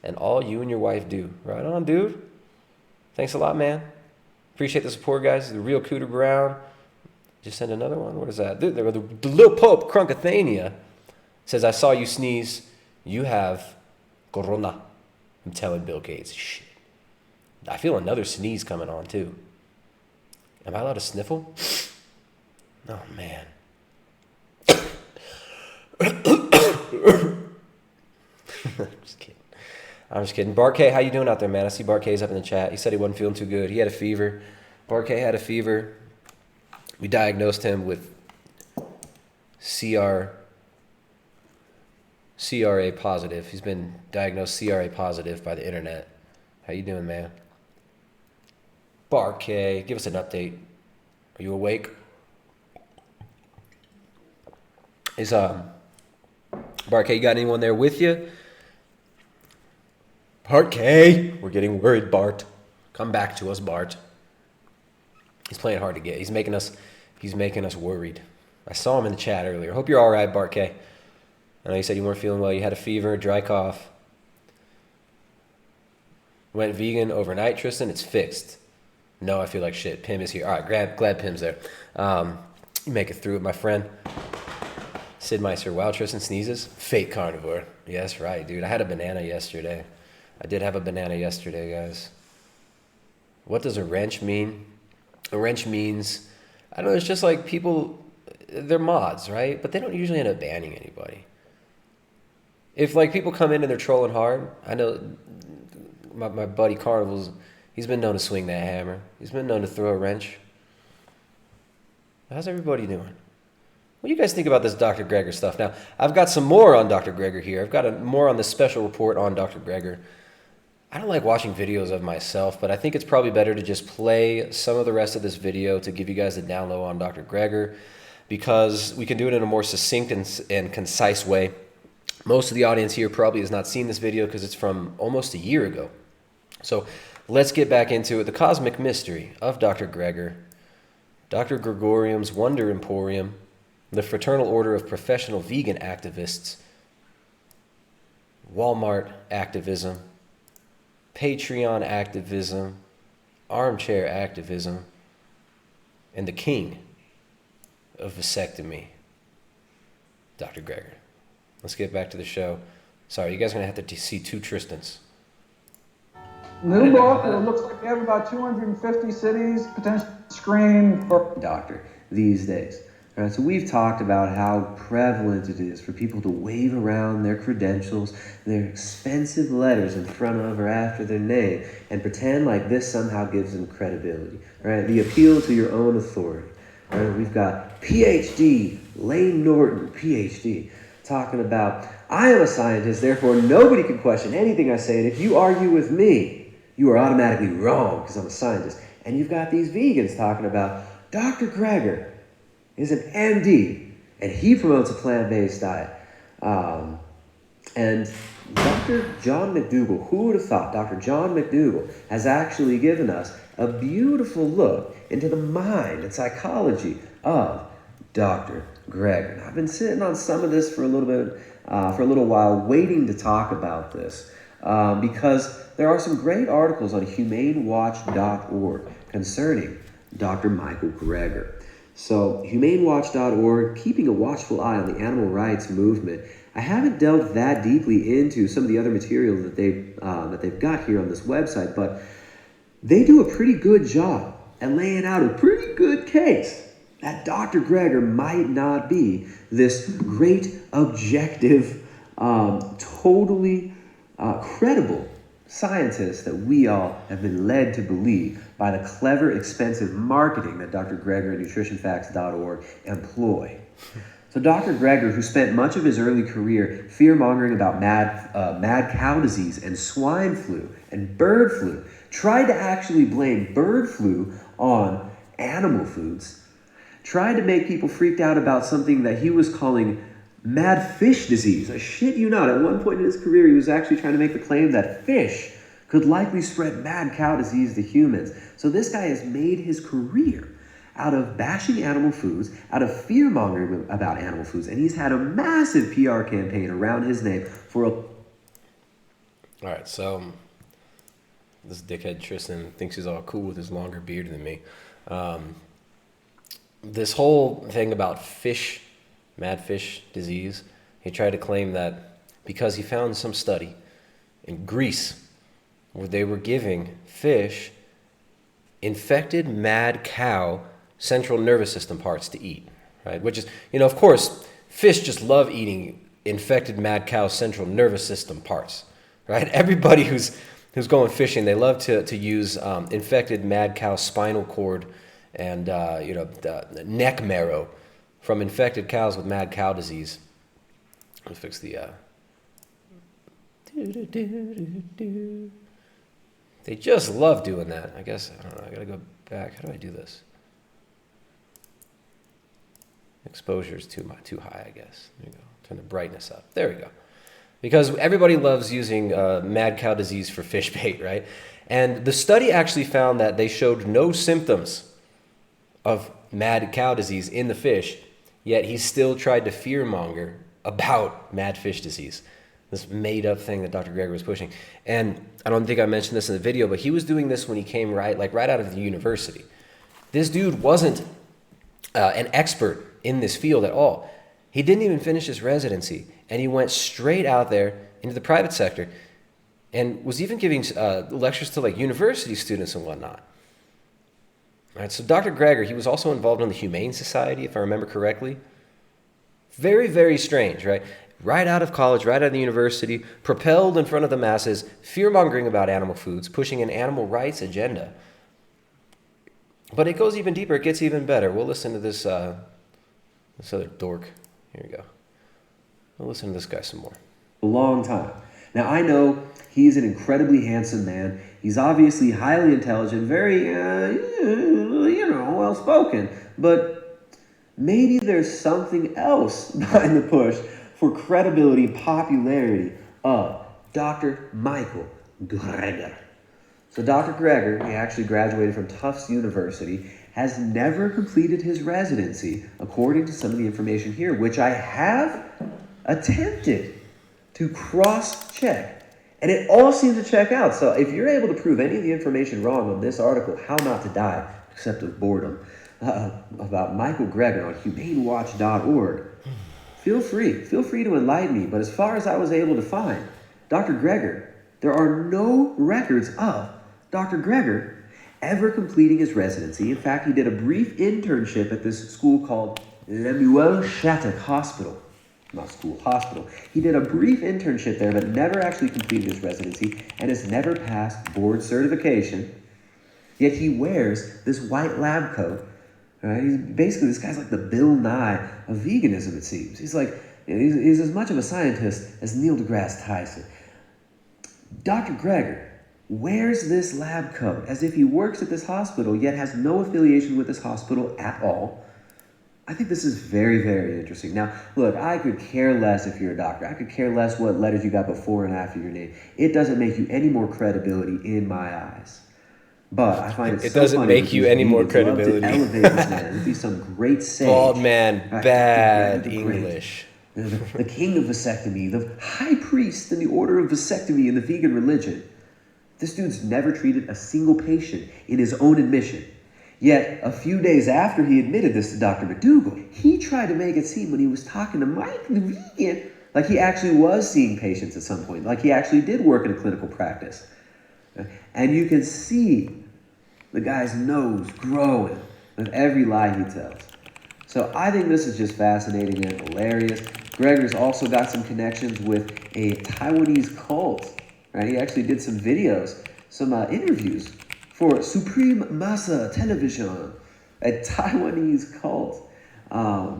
And all you and your wife do. Right on, dude. Thanks a lot, man. Appreciate the support, guys. The real Cooter Brown. Just send another one. What is that? The Lil Pope Crunkathania says, I saw you sneeze. You have corona. I'm telling Bill Gates. Shit. I feel another sneeze coming on, too. Am I allowed to sniffle? Oh, man. I'm just kidding. Bart K, how you doing out there, man? I see Bart K's up in the chat. He said he wasn't feeling too good. He had a fever. Bart K had a fever. We diagnosed him with CRA positive. He's been diagnosed CRA positive by the internet. How you doing, man? Bart K, give us an update. Are you awake? Is Bart K, you got anyone there with you? Bart K, we're getting worried, Bart. Come back to us, Bart. He's playing hard to get. He's making us worried. I saw him in the chat earlier. Hope you're all right, Bart K. I know you said you weren't feeling well. You had a fever, dry cough. Went vegan overnight, Tristan. It's fixed. No, I feel like shit. Pim is here. All right, glad Pim's there. You make it through it, my friend. Sid Meister. Wow, Tristan sneezes. Fake carnivore. Yes, right, dude. I had a banana yesterday. I did have a banana yesterday, guys. What does a wrench mean? A wrench means, I don't know, it's just like people, they're mods, right? But they don't usually end up banning anybody. If like people come in and they're trolling hard, I know my buddy Carnival's, he's been known to swing that hammer. He's been known to throw a wrench. How's everybody doing? What do you guys think about this Dr. Greger stuff? Now, I've got some more on Dr. Greger here. I've got more on this special report on Dr. Greger. I don't like watching videos of myself, but I think it's probably better to just play some of the rest of this video to give you guys a down low on Dr. Greger, because we can do it in a more succinct and concise way. Most of the audience here probably has not seen this video because it's from almost a year ago. So let's get back into it. The cosmic mystery of Dr. Greger, Dr. Gregorium's Wonder Emporium, the Fraternal Order of Professional Vegan Activists, Walmart activism, Patreon activism, armchair activism, and the king of vasectomy, Dr. Greger. Let's get back to the show. Sorry, you guys are going to have to see two Tristans. New book, it looks like we have about 250 cities, potential screen for doctor these days. All right, so we've talked about how prevalent it is for people to wave around their credentials, their expensive letters in front of or after their name, and pretend like this somehow gives them credibility. All right, the appeal to your own authority. All right, we've got PhD, Lane Norton, PhD, talking about, I am a scientist, therefore nobody can question anything I say, and if you argue with me, you are automatically wrong because I'm a scientist. And you've got these vegans talking about Dr. Greger is an MD, and he promotes a plant-based diet. And Dr. John McDougall, who would have thought Dr. John McDougall has actually given us a beautiful look into the mind and psychology of Dr. Greger. And I've been sitting on some of this for a little while, waiting to talk about this, because there are some great articles on humanewatch.org concerning Dr. Michael Greger. So, humanewatch.org, keeping a watchful eye on the animal rights movement. I haven't delved that deeply into some of the other material that they've got here on this website, but they do a pretty good job at laying out a pretty good case that Dr. Greger might not be this great, objective, totally credible scientist that we all have been led to believe by the clever, expensive marketing that Dr. Greger and nutritionfacts.org employ. So Dr. Greger, who spent much of his early career fear-mongering about mad cow disease and swine flu and bird flu, tried to actually blame bird flu on animal foods, tried to make people freaked out about something that he was calling mad fish disease. I shit you not, at one point in his career, he was actually trying to make the claim that fish could likely spread mad cow disease to humans. So this guy has made his career out of bashing animal foods, out of fear-mongering about animal foods, and he's had a massive PR campaign around his name for a... Alright, so this dickhead Tristan thinks he's all cool with his longer beard than me. This whole thing about fish, mad fish disease, he tried to claim that because he found some study in Greece where they were giving fish infected mad cow central nervous system parts to eat, right? Which is, of course, fish just love eating infected mad cow central nervous system parts, right? Everybody who's going fishing, they love to use infected mad cow spinal cord and the neck marrow from infected cows with mad cow disease. Let me fix the. They just love doing that. I guess I don't know. I gotta go back. How do I do this? Exposure is too high, I guess. There you go. Turn the brightness up. There we go. Because everybody loves using mad cow disease for fish bait, right? And the study actually found that they showed no symptoms of mad cow disease in the fish, yet he still tried to fearmonger about mad fish disease. This made-up thing that Dr. Greger was pushing. And I don't think I mentioned this in the video, but he was doing this when he came right out of the university. This dude wasn't an expert in this field at all. He didn't even finish his residency, and he went straight out there into the private sector and was even giving lectures to university students and whatnot. All right, so Dr. Greger, he was also involved in the Humane Society, if I remember correctly. Very, very strange, right? Right out of college, right out of the university, propelled in front of the masses, fear-mongering about animal foods, pushing an animal rights agenda. But it goes even deeper. It gets even better. We'll listen to this other dork. Here we go. We'll listen to this guy some more. A long time. Now, I know he's an incredibly handsome man. He's obviously highly intelligent, very, well-spoken. But maybe there's something else behind the push for credibility and popularity of Dr. Michael Greger. So Dr. Greger, he actually graduated from Tufts University, has never completed his residency, according to some of the information here, which I have attempted to cross-check. And it all seems to check out. So if you're able to prove any of the information wrong on this article, How Not to Die, except of boredom, about Michael Greger on humanewatch.org, feel free to enlighten me. But as far as I was able to find, Dr. Greger, there are no records of Dr. Greger ever completing his residency. In fact, he did a brief internship at this school called Lemuel Shattuck Hospital. Hospital. He did a brief internship there, but never actually completed his residency and has never passed board certification. Yet he wears this white lab coat. Right? This guy's like the Bill Nye of veganism, it seems. He's as much of a scientist as Neil deGrasse Tyson. Dr. Greger, wears this lab coat as if he works at this hospital, yet has no affiliation with this hospital at all. I think this is very, very interesting. Now, look, I could care less if you're a doctor. I could care less what letters you got before and after your name. It doesn't make you any more credibility in my eyes. But I find it so doesn't funny make you any more credibility. To elevate this man. It'd be some great sage. Bald man, Right? bad The English. the king of vasectomy, the high priest in the order of vasectomy in the vegan religion. This dude's never treated a single patient in his own admission. Yet, a few days after he admitted this to Dr. McDougall, he tried to make it seem when he was talking to Mike, the vegan, like he actually was seeing patients at some point, like he actually did work in a clinical practice. And you can see the guy's nose growing with every lie he tells. So I think this is just fascinating and hilarious. Gregor's also got some connections with a Taiwanese cult. Right? He actually did some videos, some interviews for Supreme Masa Television, a Taiwanese cult.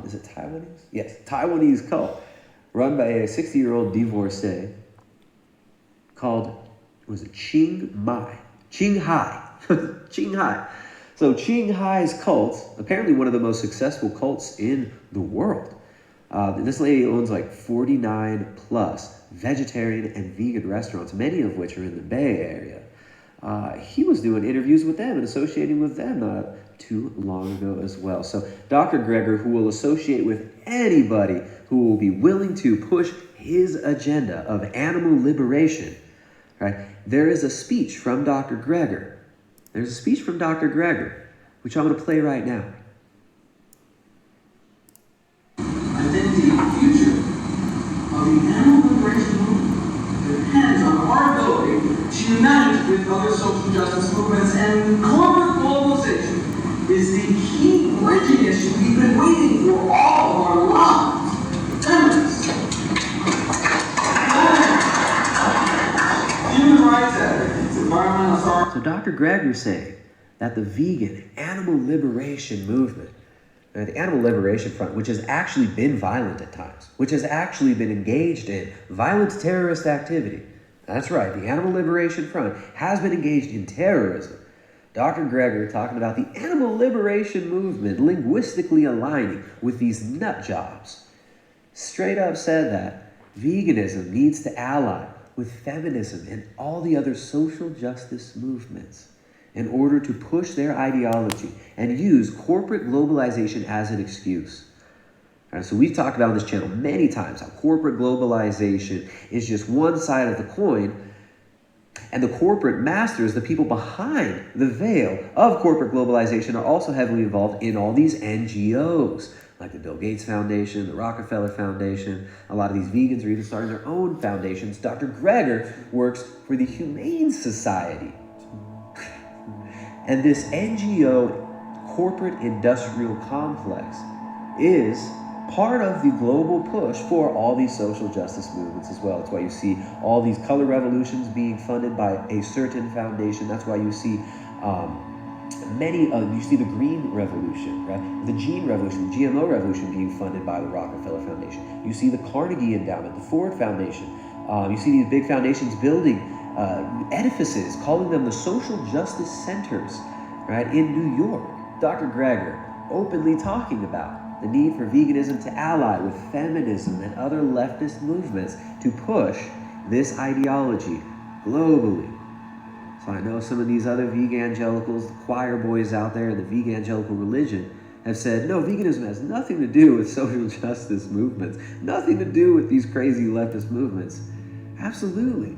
Is it Taiwanese? Yes, Taiwanese cult run by a 60-year-old divorcee called, was it Qinghai? Qinghai. So Qinghai's cult, apparently one of the most successful cults in the world. This lady owns like 49 plus vegetarian and vegan restaurants, many of which are in the Bay Area. He was doing interviews with them and associating with them not too long ago as well. So Dr. Gregor, who will associate with anybody who will be willing to push his agenda of animal liberation, right? There is a speech from Dr. Gregor. There's a speech from Dr. Gregor, which I'm going to play right now. I think the future of the animal liberation movement depends on our ability to unite with other social justice movements, and corporate globalization is the key bridging issue we've been waiting for all of our lives. Feminists, human rights advocates, environmental authorities. So Dr. Gregor's saying that the vegan animal liberation movement, the Animal Liberation Front, which has actually been violent at times, which has actually been engaged in violent terrorist activity. That's right, the Animal Liberation Front has been engaged in terrorism. Dr. Gregor talking about the animal liberation movement linguistically aligning with these nut jobs. Straight up said that veganism needs to ally with feminism and all the other social justice movements in order to push their ideology and use corporate globalization as an excuse. All right, so we've talked about on this channel many times how corporate globalization is just one side of the coin, and the corporate masters, the people behind the veil of corporate globalization, are also heavily involved in all these NGOs, like the Bill Gates Foundation, the Rockefeller Foundation. A lot of these vegans are even starting their own foundations. Dr. Gregor works for the Humane Society. And this NGO corporate industrial complex is part of the global push for all these social justice movements as well. That's why you see all these color revolutions being funded by a certain foundation. That's why you see you see the green revolution, right? The gene revolution, the GMO revolution being funded by the Rockefeller Foundation. You see the Carnegie Endowment, the Ford Foundation. You see these big foundations building edifices, calling them the social justice centers, right, in New York. Dr. Gregor openly talking about the need for veganism to ally with feminism and other leftist movements to push this ideology globally. So I know some of these other veganevangelicals, the choir boys out there in the veganevangelical religion, have said, no, veganism has nothing to do with social justice movements, nothing to do with these crazy leftist movements. Absolutely.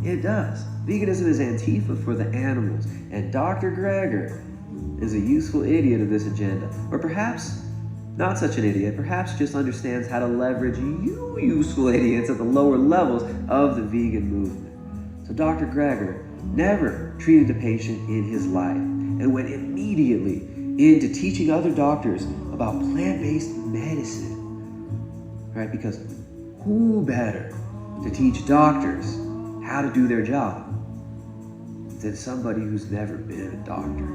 It does. Veganism is Antifa for the animals, and Dr. Gregor is a useful idiot of this agenda. Or perhaps not such an idiot, perhaps just understands how to leverage you useful idiots at the lower levels of the vegan movement. So Dr. Gregor never treated a patient in his life and went immediately into teaching other doctors about plant-based medicine. Right? Because who better to teach doctors how to do their job than somebody who's never been a doctor?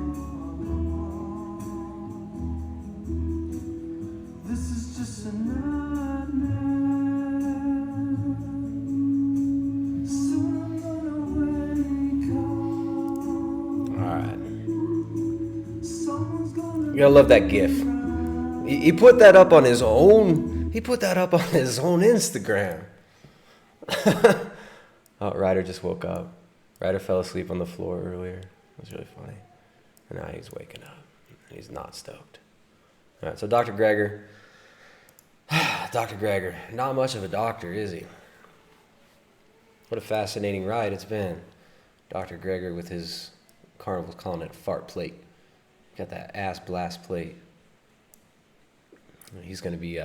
This is just a nightmare. Soon I'm gonna wake up. gotta love that GIF. He put that up on his own. He put that up on his own Instagram. Oh, Ryder just woke up. Ryder fell asleep on the floor earlier. It was really funny. And now he's waking up. He's not stoked. All right, so Dr. Greger. Dr. Greger, not much of a doctor, is he? What a fascinating ride it's been. Dr. Greger with his, Carnival's calling it fart plate. Got that ass blast plate. He's going to be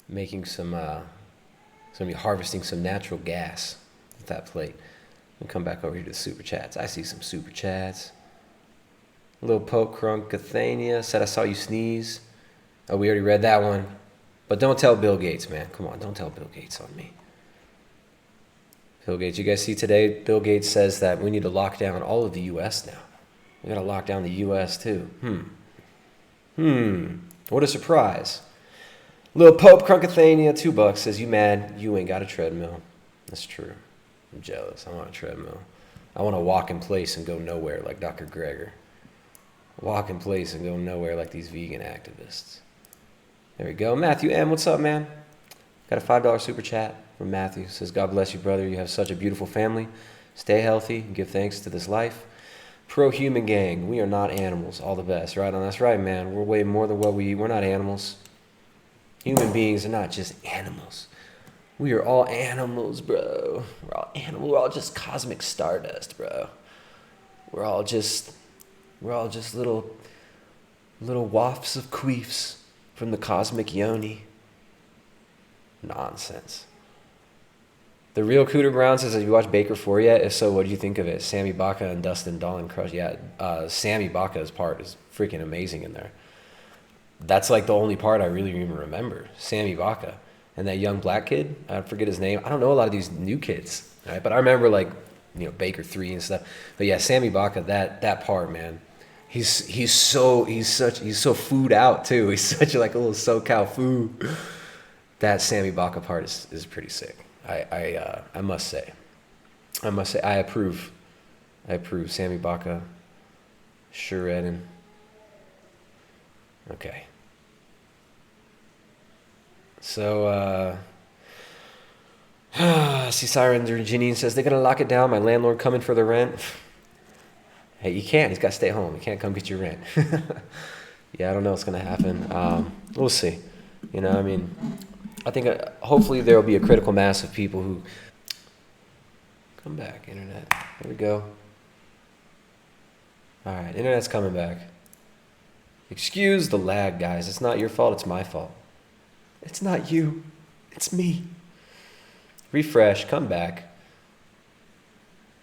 making some, he's going to be harvesting some natural gas with that plate. And come back over here to the super chats. I see some super chats. Little Pope Crunk Cathania said, I saw you sneeze. Oh, we already read that one. But don't tell Bill Gates, man. Come on, don't tell Bill Gates on me. Bill Gates, you guys see today, Bill Gates says that we need to lock down all of the U.S. now. We got to lock down the U.S. too. What a surprise. Little Pope Crunkathania, $2 says, you mad? You ain't got a treadmill. That's true. I'm jealous. I want a treadmill. I want to walk in place and go nowhere like Dr. Greger. Walk in place and go nowhere like these vegan activists. There we go. Matthew M., what's up, man? Got a $5 super chat from Matthew. Says, God bless you, brother. You have such a beautiful family. Stay healthy and give thanks to this life. Pro-human gang. We are not animals. All the best. Right on. That's right, man. We're way more than what we eat. We're not animals. Human beings are not just animals. We are all animals, bro. We're all animals. We're all just cosmic stardust, bro. We're all just little wafts of queefs from the cosmic yoni. Nonsense. The real Cooter Brown says, have you watched Baker 4 yet? If so, what do you think of it? Sammy Baca and Dustin Dolan Crush. Yeah, Sammy Baca's part is freaking amazing in there. That's like the only part I really even remember. Sammy Baca. And that young black kid, I forget his name. I don't know a lot of these new kids, right? But I remember Baker 3 and stuff. But yeah, Sammy Baca, that part, man. He's so food out too. He's such like a little SoCal food. That Sammy Baca part is pretty sick. I must say I approve. Sammy Baca, Shuredin. Okay. So see Siren Janine says they're gonna lock it down. My landlord coming for the rent. Hey, you can't. He's got to stay home. He can't come get your rent. Yeah, I don't know what's going to happen. We'll see. I think hopefully there will be a critical mass of people who... Come back, Internet. There we go. All right, Internet's coming back. Excuse the lag, guys. It's not your fault. It's my fault. It's not you. It's me. Refresh. Come back.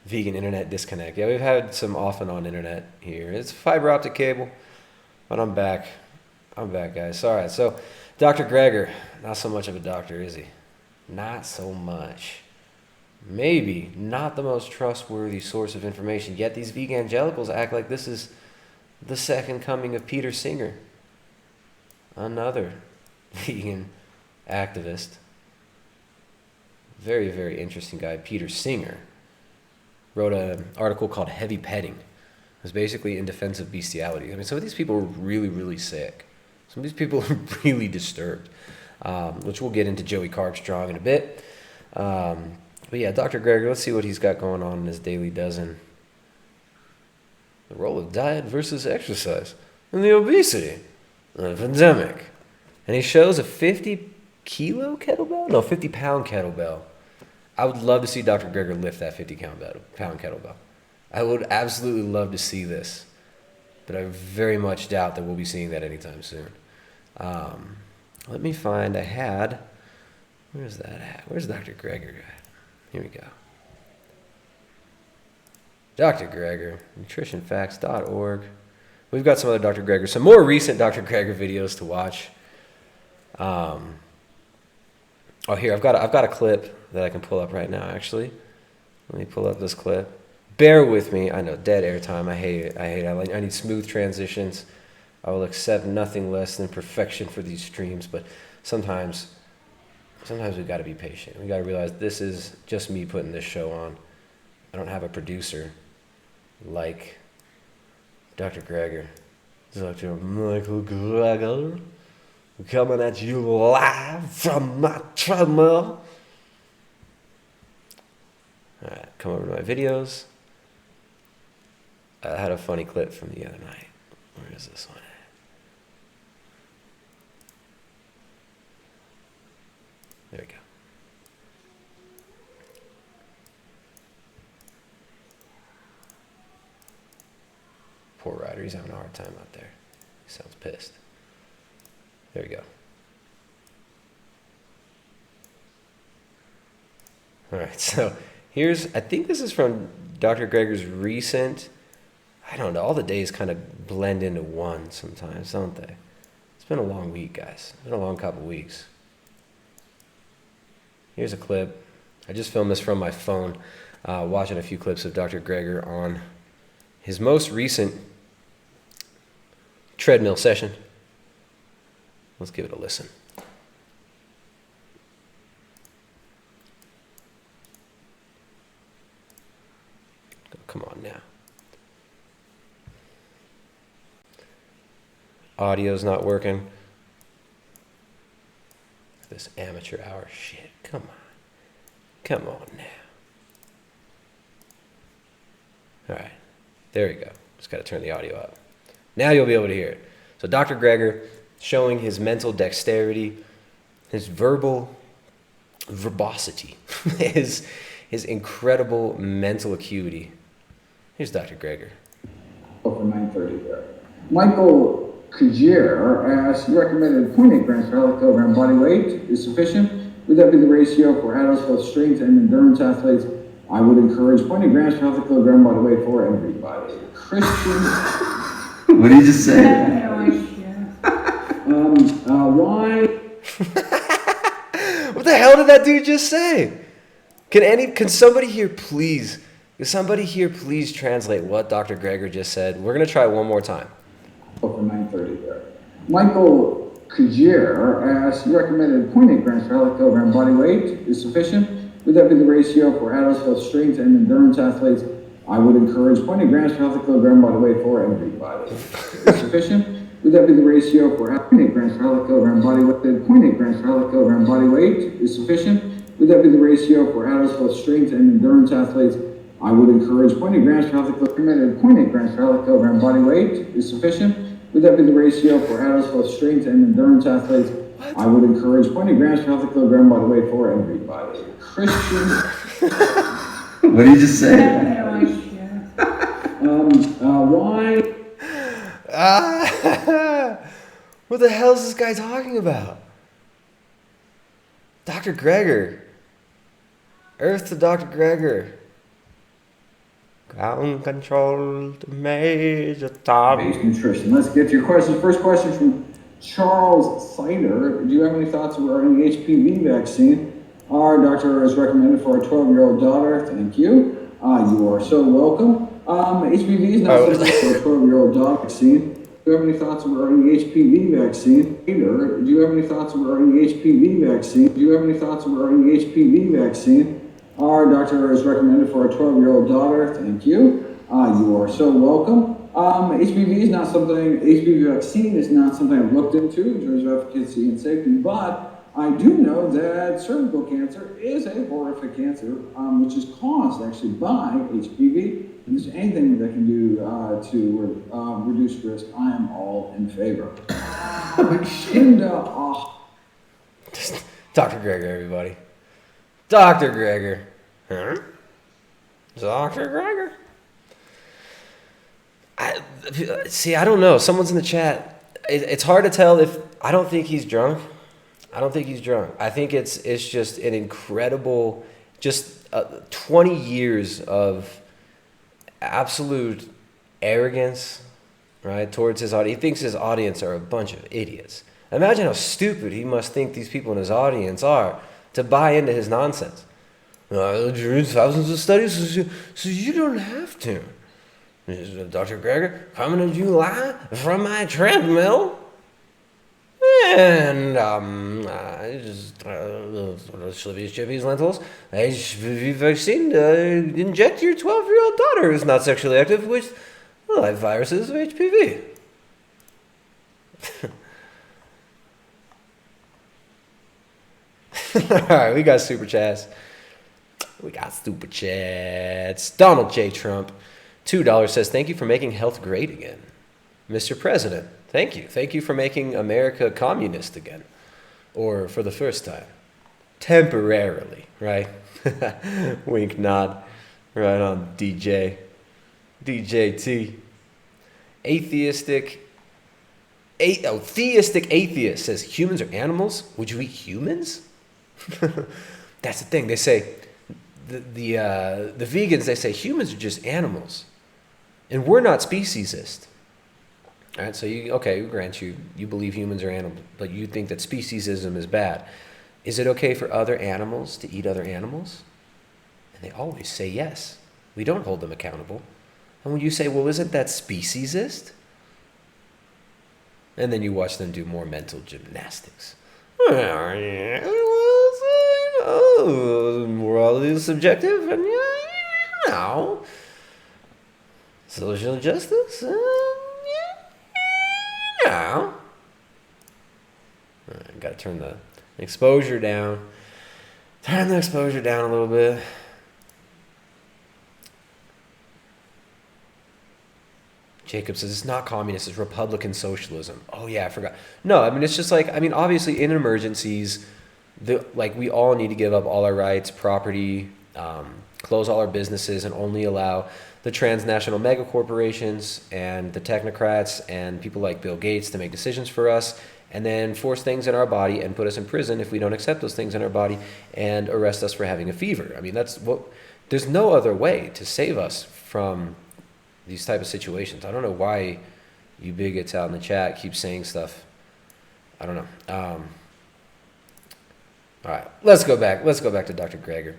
Vegan internet disconnect. Yeah, we've had some off and on internet here. It's fiber optic cable, but I'm back. I'm back, guys. All right, so Dr. Greger, not so much of a doctor, is he? Not so much. Maybe not the most trustworthy source of information, yet these veganegelicals act like this is the second coming of Peter Singer, another vegan activist. Very, very interesting guy, Peter Singer. Wrote an article called Heavy Petting. It was basically in defense of bestiality. I mean, some of these people are really, really sick. Some of these people are really disturbed, which we'll get into Joey Carb Strong in a bit. But yeah, Dr. Greger, let's see what he's got going on in his daily dozen. The role of diet versus exercise in the obesity epidemic. And he shows a 50-kilo kettlebell? No, 50-pound kettlebell. I would love to see Dr. Greger lift that 50-pound kettlebell. I would absolutely love to see this. But I very much doubt that we'll be seeing that anytime soon. Let me find, where's that at? Where's Dr. Greger at? Here we go. Dr. Greger, nutritionfacts.org. We've got some other Dr. Greger, some more recent Dr. Greger videos to watch. Here, I've got a clip that I can pull up right now, actually. Let me pull up this clip. Bear with me. I know, dead airtime. I hate it. I need smooth transitions. I will accept nothing less than perfection for these streams, but sometimes we've got to be patient. We've got to realize this is just me putting this show on. I don't have a producer like Dr. Greger. Dr. Michael Greger, coming at you live from my treadmill. Alright, come over to my videos. I had a funny clip from the other night. Where is this one at? There we go. Poor Ryder, he's having a hard time out there. He sounds pissed. There we go. Alright, so here's, I think this is from Dr. Greger's recent, I don't know, all the days kind of blend into one sometimes, don't they? It's been a long week, guys. It's been a long couple weeks. Here's a clip. I just filmed this from my phone, watching a few clips of Dr. Greger on his most recent treadmill session. Let's give it a listen. Come on now. Audio's not working. This amateur hour shit. Come on. Come on now. Alright. There we go. Just got to turn the audio up. Now you'll be able to hear it. So Dr. Greger showing his mental dexterity, his verbosity, his incredible mental acuity. Here's Dr. Greger. For 9:30 there. Michael Kajier asks, you recommended 0.8 grams per kilogram body weight is sufficient. Would that be the ratio for adults, both strength and endurance athletes? I would encourage 0.8 grams per kilogram body weight for everybody. Christian. What did you just say? Why? What the hell did that dude just say? Can somebody here please translate what Dr. Greger just said? We're gonna try one more time. For 9:30 there. Michael Kajier asks, you recommended 0.8 grams per kilogram body weight is sufficient. Would that be the ratio for adults, both strength and endurance athletes? I would encourage 0.8 grams per kilogram body weight for everybody. Is sufficient? Would that be the ratio for 0.8 grams per kilogram body weight? 0.8 grams per kilogram body weight is sufficient. Would that be the ratio for adults, both strength and endurance athletes? I would encourage 0.8 grams per kilogram. 0.8 grams per kilogram body weight is sufficient. Would that be the ratio for adults, both strength and endurance athletes? I would encourage 0.8 grams per kilogram body weight for everybody. Christian. What did you just say? Why? What the hell is this guy talking about? Dr. Greger. Earth to Dr. Greger. Ground control to Major Tom. Base nutrition. Let's get to your questions. First question from Charles Sider. Do you have any thoughts regarding the HPV vaccine? Our doctor has recommended for a 12-year-old daughter. Thank you. You are so welcome. HPV is not something for a 12-year-old daughter vaccine. Do you have any thoughts regarding the HPV vaccine? Do you have any thoughts regarding the HPV vaccine? Do you have any thoughts regarding the HPV vaccine? Our doctor has recommended for a 12-year-old daughter. Thank you. You are so welcome. HPV vaccine is not something I've looked into in terms of efficacy and safety, but I do know that cervical cancer is a horrific cancer, which is caused actually by HPV. If there's anything that can do to reduce risk, I am all in favor. Dr. Greger, everybody. Dr. Greger. Huh? Dr. Greger. I don't know. Someone's in the chat. It's hard to tell if... I don't think he's drunk. I think it's just an incredible... Just 20 years of absolute arrogance, right, towards his audience. He thinks his audience are a bunch of idiots. Imagine how stupid he must think these people in his audience are to buy into his nonsense. There's thousands of studies, so you don't have to. Dr. Greger, coming to you live from my treadmill. And Schlivvies, chippies, lentils, HPV vaccine inject your 12-year-old daughter who's not sexually active with live viruses of HPV. Alright, we got super chats. We got super chats. Donald J. Trump, $2 says, thank you for making health great again. Mr. President, thank you. Thank you for making America communist again. Or for the first time. Temporarily, right? Wink nod. Right on, DJ. DJT. Theistic atheist says, humans are animals? Would you eat humans? That's the thing. They say, the vegans, they say humans are just animals. And we're not speciesist. All right, so we grant you believe humans are animals, but you think that speciesism is bad. Is it okay for other animals to eat other animals? And they always say yes. We don't hold them accountable. And when you say, well, isn't that speciesist? And then you watch them do more mental gymnastics. Morality is subjective, and social justice, got to turn the exposure down. Turn the exposure down a little bit. Jacob says, it's not communist, it's Republican socialism. Oh yeah, I forgot. No, I mean, it's just like, obviously in emergencies, we all need to give up all our rights, property, close all our businesses, and only allow the transnational mega corporations and the technocrats and people like Bill Gates to make decisions for us, and then force things in our body and put us in prison if we don't accept those things in our body, and arrest us for having a fever. I mean, there's no other way to save us from these type of situations. I don't know why you bigots out in the chat keep saying stuff. I don't know. All right, let's go back to Dr. Greger.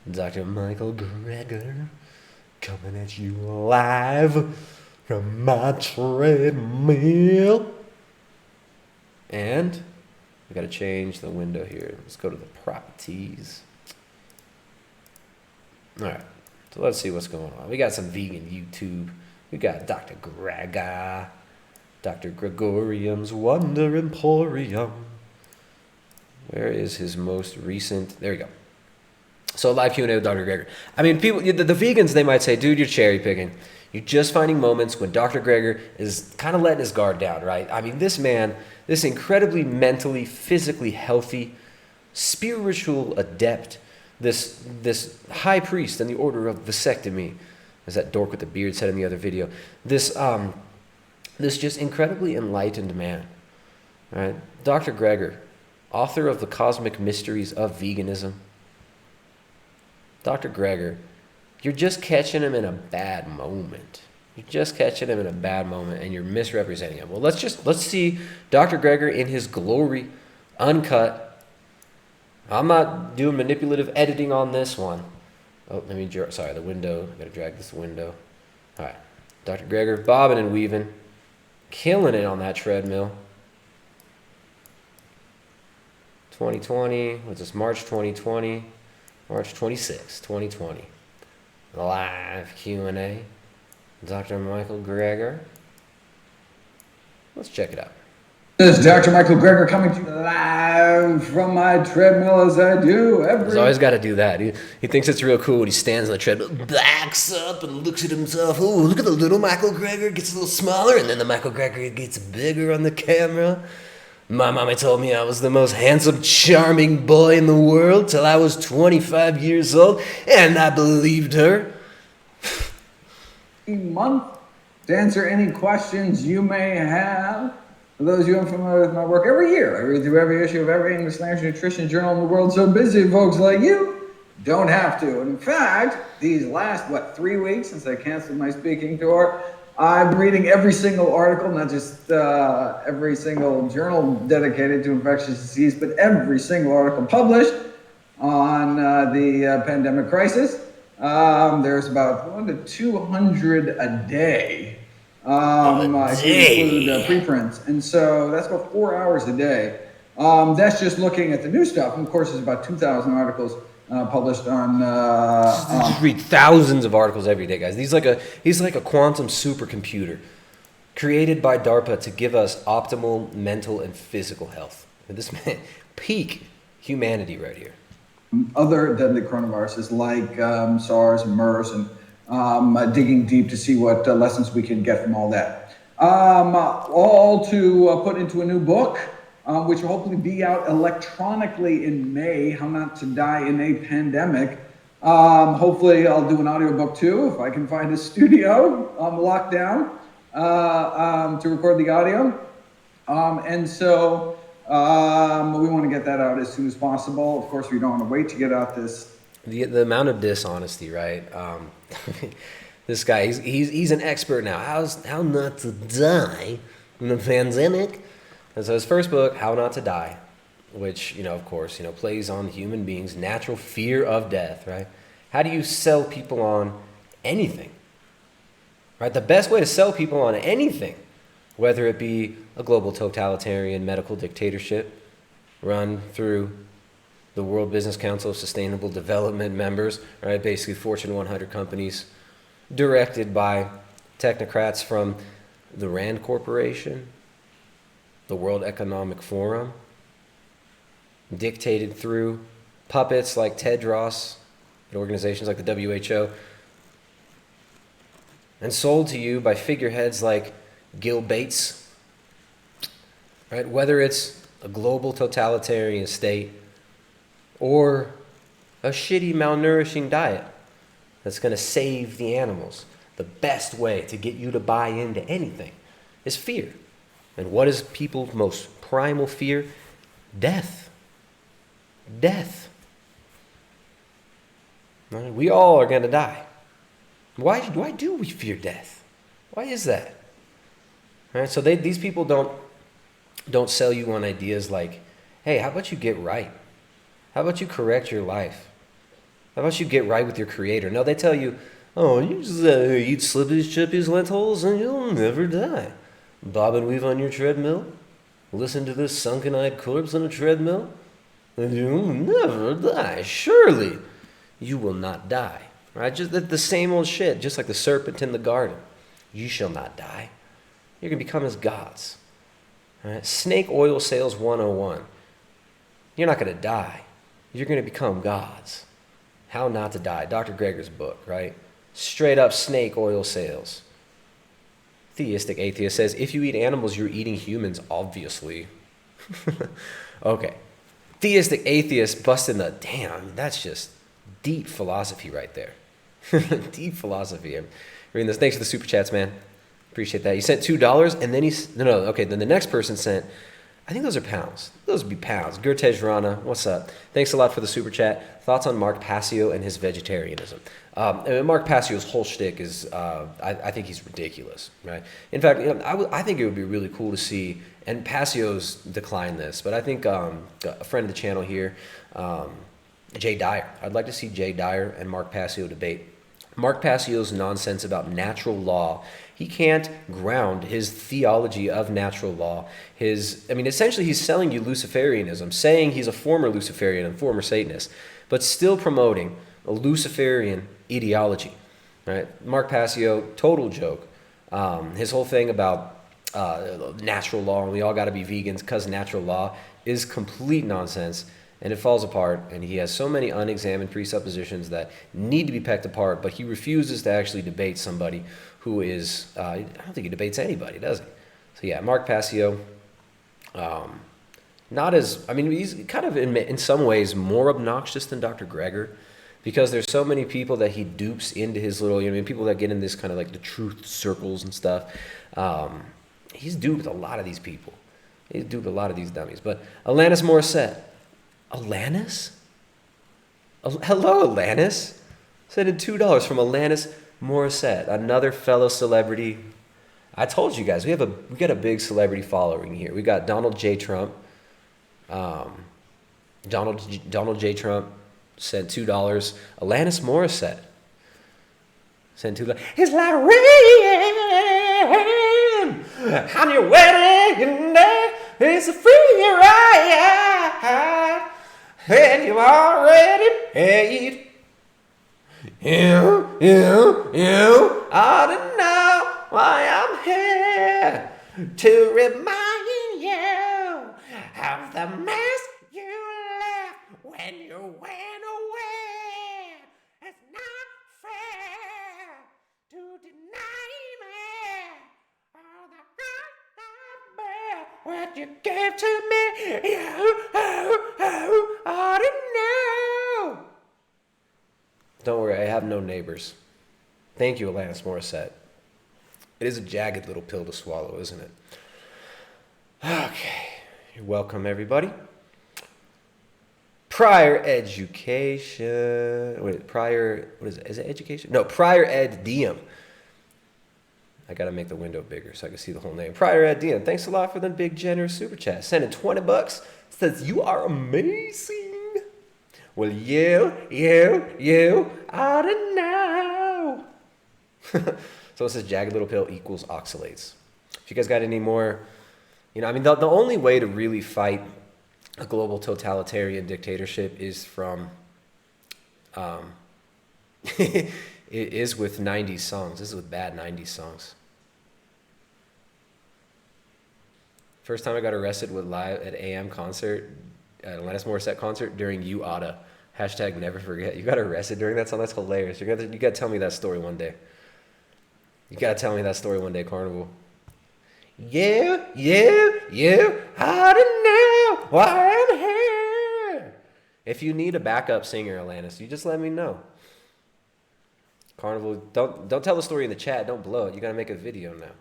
Dr. Michael Greger, coming at you live from my treadmill. And we got to change the window here. Let's go to the properties. All right. So let's see what's going on. We got some vegan YouTube. We got Dr. Greger, Dr. Gregorium's Wonder Emporium. Where is his most recent? There we go. So live Q&A with Dr. Greger. I mean, people, the vegans, they might say, dude, you're cherry picking. You're just finding moments when Dr. Greger is kind of letting his guard down, right? I mean, this man, this incredibly mentally, physically healthy, spiritual adept, this high priest in the order of vasectomy, as that dork with the beard said in the other video, this just incredibly enlightened man, right? Dr. Greger, author of The Cosmic Mysteries of Veganism. Dr. Greger, you're just catching him in a bad moment. You're just catching him in a bad moment, and you're misrepresenting him. Well, let's see Dr. Greger in his glory, uncut. I'm not doing manipulative editing on this one. Oh, the window. I gotta drag this window. All right, Dr. Greger, bobbing and weaving, killing it on that treadmill. 2020, what's this, March 2020, March 26, 2020. Live Q&A, Dr. Michael Greger. Let's check it out. This is Dr. Michael Greger coming to you live from my treadmill as I do every... He's always got to do that. He thinks it's real cool when he stands on the treadmill, backs up and looks at himself. Oh, look at the little Michael Greger, gets a little smaller, and then the Michael Greger gets bigger on the camera. My mommy told me I was the most handsome, charming boy in the world till I was 25 years old, and I believed her. Month to answer any questions you may have. For those of you unfamiliar with my work, every year I read through every issue of every English language nutrition journal in the world, so busy folks like you don't have to. In fact, these last, 3 weeks since I canceled my speaking tour, I'm reading every single article, not just every single journal dedicated to infectious disease, but every single article published on the pandemic crisis. There's about 100 to 200 a day. If you include preprints. And so that's about 4 hours a day. That's just looking at the new stuff. And of course, there's about 2,000 articles published on... You read thousands of articles every day, guys. He's like a quantum supercomputer. created by DARPA to give us optimal mental and physical health. And this man, peak humanity right here. Other deadly coronaviruses like SARS and MERS, and digging deep to see what lessons we can get from all that. All to put into a new book, which will hopefully be out electronically in May, How Not to Die in a Pandemic. Hopefully I'll do an audiobook too, if I can find a studio locked down to record the audio. And so we want to get that out as soon as possible. Of course, we don't want to wait to get out this. The amount of dishonesty, right? This guy, he's an expert now. How not to die in a pandemic. And so his first book, How Not to Die, which, of course, plays on human beings' natural fear of death, right? How do you sell people on anything? Right? The best way to sell people on anything, whether it be a global totalitarian medical dictatorship run through the World Business Council of Sustainable Development members, right? Basically Fortune 100 companies directed by technocrats from the Rand Corporation, the World Economic Forum, dictated through puppets like Tedros and organizations like the WHO, and sold to you by figureheads like Gil Bates, right? Whether it's a global totalitarian state or a shitty malnourishing diet that's going to save the animals, the best way to get you to buy into anything is fear. And what is people's most primal fear? Death. Death. Right? We all are going to die. Why do we fear death? Why is that? Right? So these people don't sell you on ideas like, hey, how about you get right? How about you correct your life? How about you get right with your creator? No, they tell you, oh, you just eat Slippy's, Chippy's, lentils, and you'll never die. Bob and weave on your treadmill. Listen to this sunken-eyed corpse on a treadmill, and you'll never die. Surely you will not die. Right? Just the same old shit, just like the serpent in the garden. You shall not die. You're going to become as gods. Right? Snake oil sales 101. You're not going to die. You're going to become gods. How Not to Die. Dr. Greger's book, right? Straight up snake oil sales. Theistic atheist says, if you eat animals, you're eating humans, obviously. Okay. Theistic atheist busting the, damn, that's just deep philosophy right there. Deep philosophy. I'm reading this. Thanks for the super chats, man. Appreciate that. He sent $2, and then okay, then the next person sent, I think those are pounds. Those would be pounds. Gurtej Rana, what's up? Thanks a lot for the super chat. Thoughts on Mark Passio and his vegetarianism? Mark Passio's whole shtick is, I think he's ridiculous, right? In fact, I think it would be really cool to see, and Passio's declined this, but I think a friend of the channel here, Jay Dyer. I'd like to see Jay Dyer and Mark Passio debate. Mark Passio's nonsense about natural law. He can't ground his theology of natural law. Essentially he's selling you Luciferianism, saying he's a former Luciferian and former Satanist, but still promoting a Luciferian ideology. Right? Mark Passio, total joke. His whole thing about natural law, and we all got to be vegans because natural law, is complete nonsense. And it falls apart, and he has so many unexamined presuppositions that need to be pecked apart, but he refuses to actually debate somebody who is, I don't think he debates anybody, does he? So yeah, Mark Passio, he's kind of in some ways more obnoxious than Dr. Greger, because there's so many people that he dupes into his little, people that get in this kind of like the truth circles and stuff. He's duped a lot of these people. He's duped a lot of these dummies. But Alanis Morissette. Alanis? Hello, Alanis. Sent in $2 from Alanis Morissette, another fellow celebrity. I told you guys, we got a big celebrity following here. We got Donald J. Trump. Donald J. Trump sent $2. Alanis Morissette sent $2. It's like rain on your wedding day. It's a free ride. And you already paid. You, I don't know why I'm here. to remind you of the mess you left when you went away. It's not fair to deny me all the what you gave to me. You ought to know. Don't worry, I have no neighbors. Thank you, Alanis Morissette. It is a jagged little pill to swallow, isn't it? Okay, you're welcome, everybody. Prior education. Wait, prior, what is it? Is it education? No, prior ed diem. I gotta make the window bigger so I can see the whole name. Prior ed diem. Thanks a lot for the big generous super chat. Sending $20. Says you are amazing. Well, you ought to know. So it says jagged little pill equals oxalates. If you guys got any more, I mean, the only way to really fight a global totalitarian dictatorship is from, it is with 90s songs. This is with bad 90s songs. First time I got arrested with live at AM concert, at Alanis Morissette concert during You Oughta. Hashtag never forget. You got arrested during that song? That's hilarious. You got to tell me that story one day. You got to tell me that story one day, Carnival. You ought to know why I'm here. If you need a backup singer, Alanis, you just let me know. Carnival, don't tell the story in the chat. Don't blow it. You got to make a video now.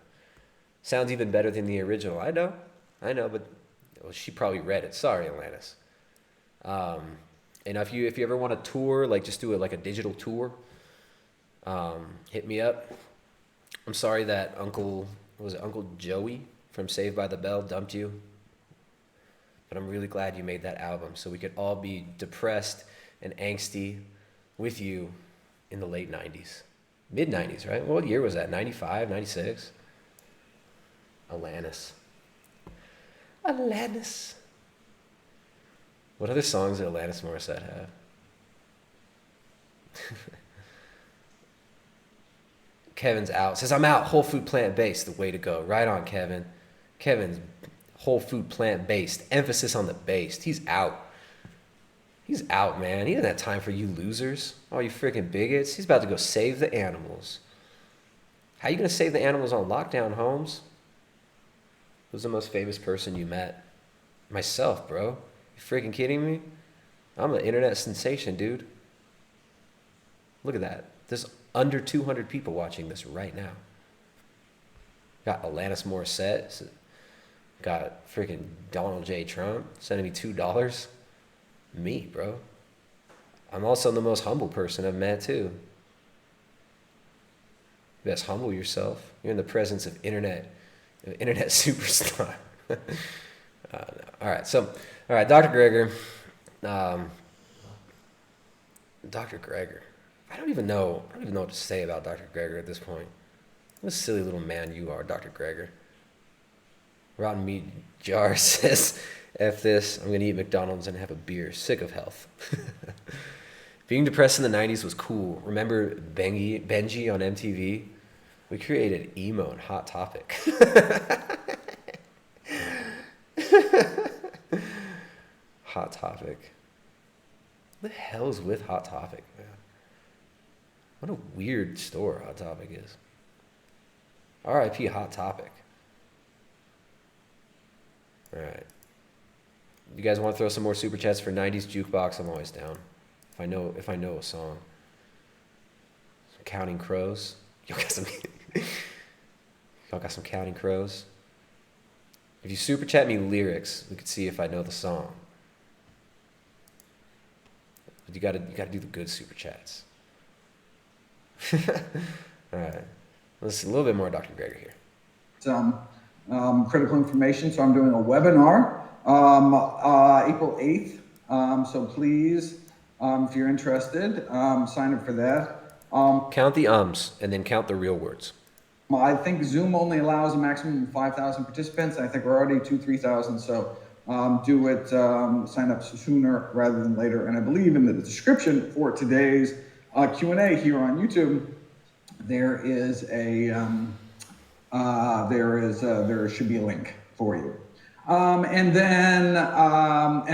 Sounds even better than the original. I know, but she probably read it. Sorry, Alanis. And if you ever want to tour, like just do a digital tour, hit me up. I'm sorry that Uncle Joey from Saved by the Bell dumped you, but I'm really glad you made that album so we could all be depressed and angsty with you in the late 90s. Mid 90s, right? What year was that? 95, 96? Alanis. What other songs did Alanis Morissette have? Kevin's out. Says, I'm out. Whole food plant-based. The way to go. Right on, Kevin. Kevin's whole food plant-based. Emphasis on the based. He's out. He's out, man. He doesn't have time for you losers. All you freaking bigots. He's about to go save the animals. How you going to save the animals on lockdown, Holmes? Who's the most famous person you met? Myself, bro. You freaking kidding me? I'm an internet sensation, dude. Look at that. There's under 200 people watching this right now. Got Alanis Morissette. Got freaking Donald J. Trump sending me $2. Me, bro. I'm also the most humble person I've met, too. You best humble yourself. You're in the presence of internet superstar. No. All right, Dr. Greger. Dr. Greger. I don't even know what to say about Dr. Greger at this point. What a silly little man you are, Dr. Greger. Rotten Meat Jar says, F this, I'm going to eat McDonald's and have a beer. Sick of health. Being depressed in the 90s was cool. Remember Benji on MTV? We created emo and Hot Topic. Hot Topic. What the hell is with Hot Topic, man? What a weird store Hot Topic is. R.I.P. Hot Topic. All right. You guys want to throw some more super chats for 90s Jukebox? I'm always down. If I know a song. Counting Crows. Y'all got some Counting Crows. If you super chat me lyrics, we could see if I know the song. But you gotta do the good super chats. All right. Let's see a little bit more Dr. Greger here. Critical information. So I'm doing a webinar April 8th. So please, if you're interested, sign up for that. Count the ums and then count the real words. I think Zoom only allows a maximum of 5,000 participants. I think we're already 3,000. So do it, sign up sooner rather than later. And I believe in the description for today's Q&A here on YouTube, there is a there should be a link for you. And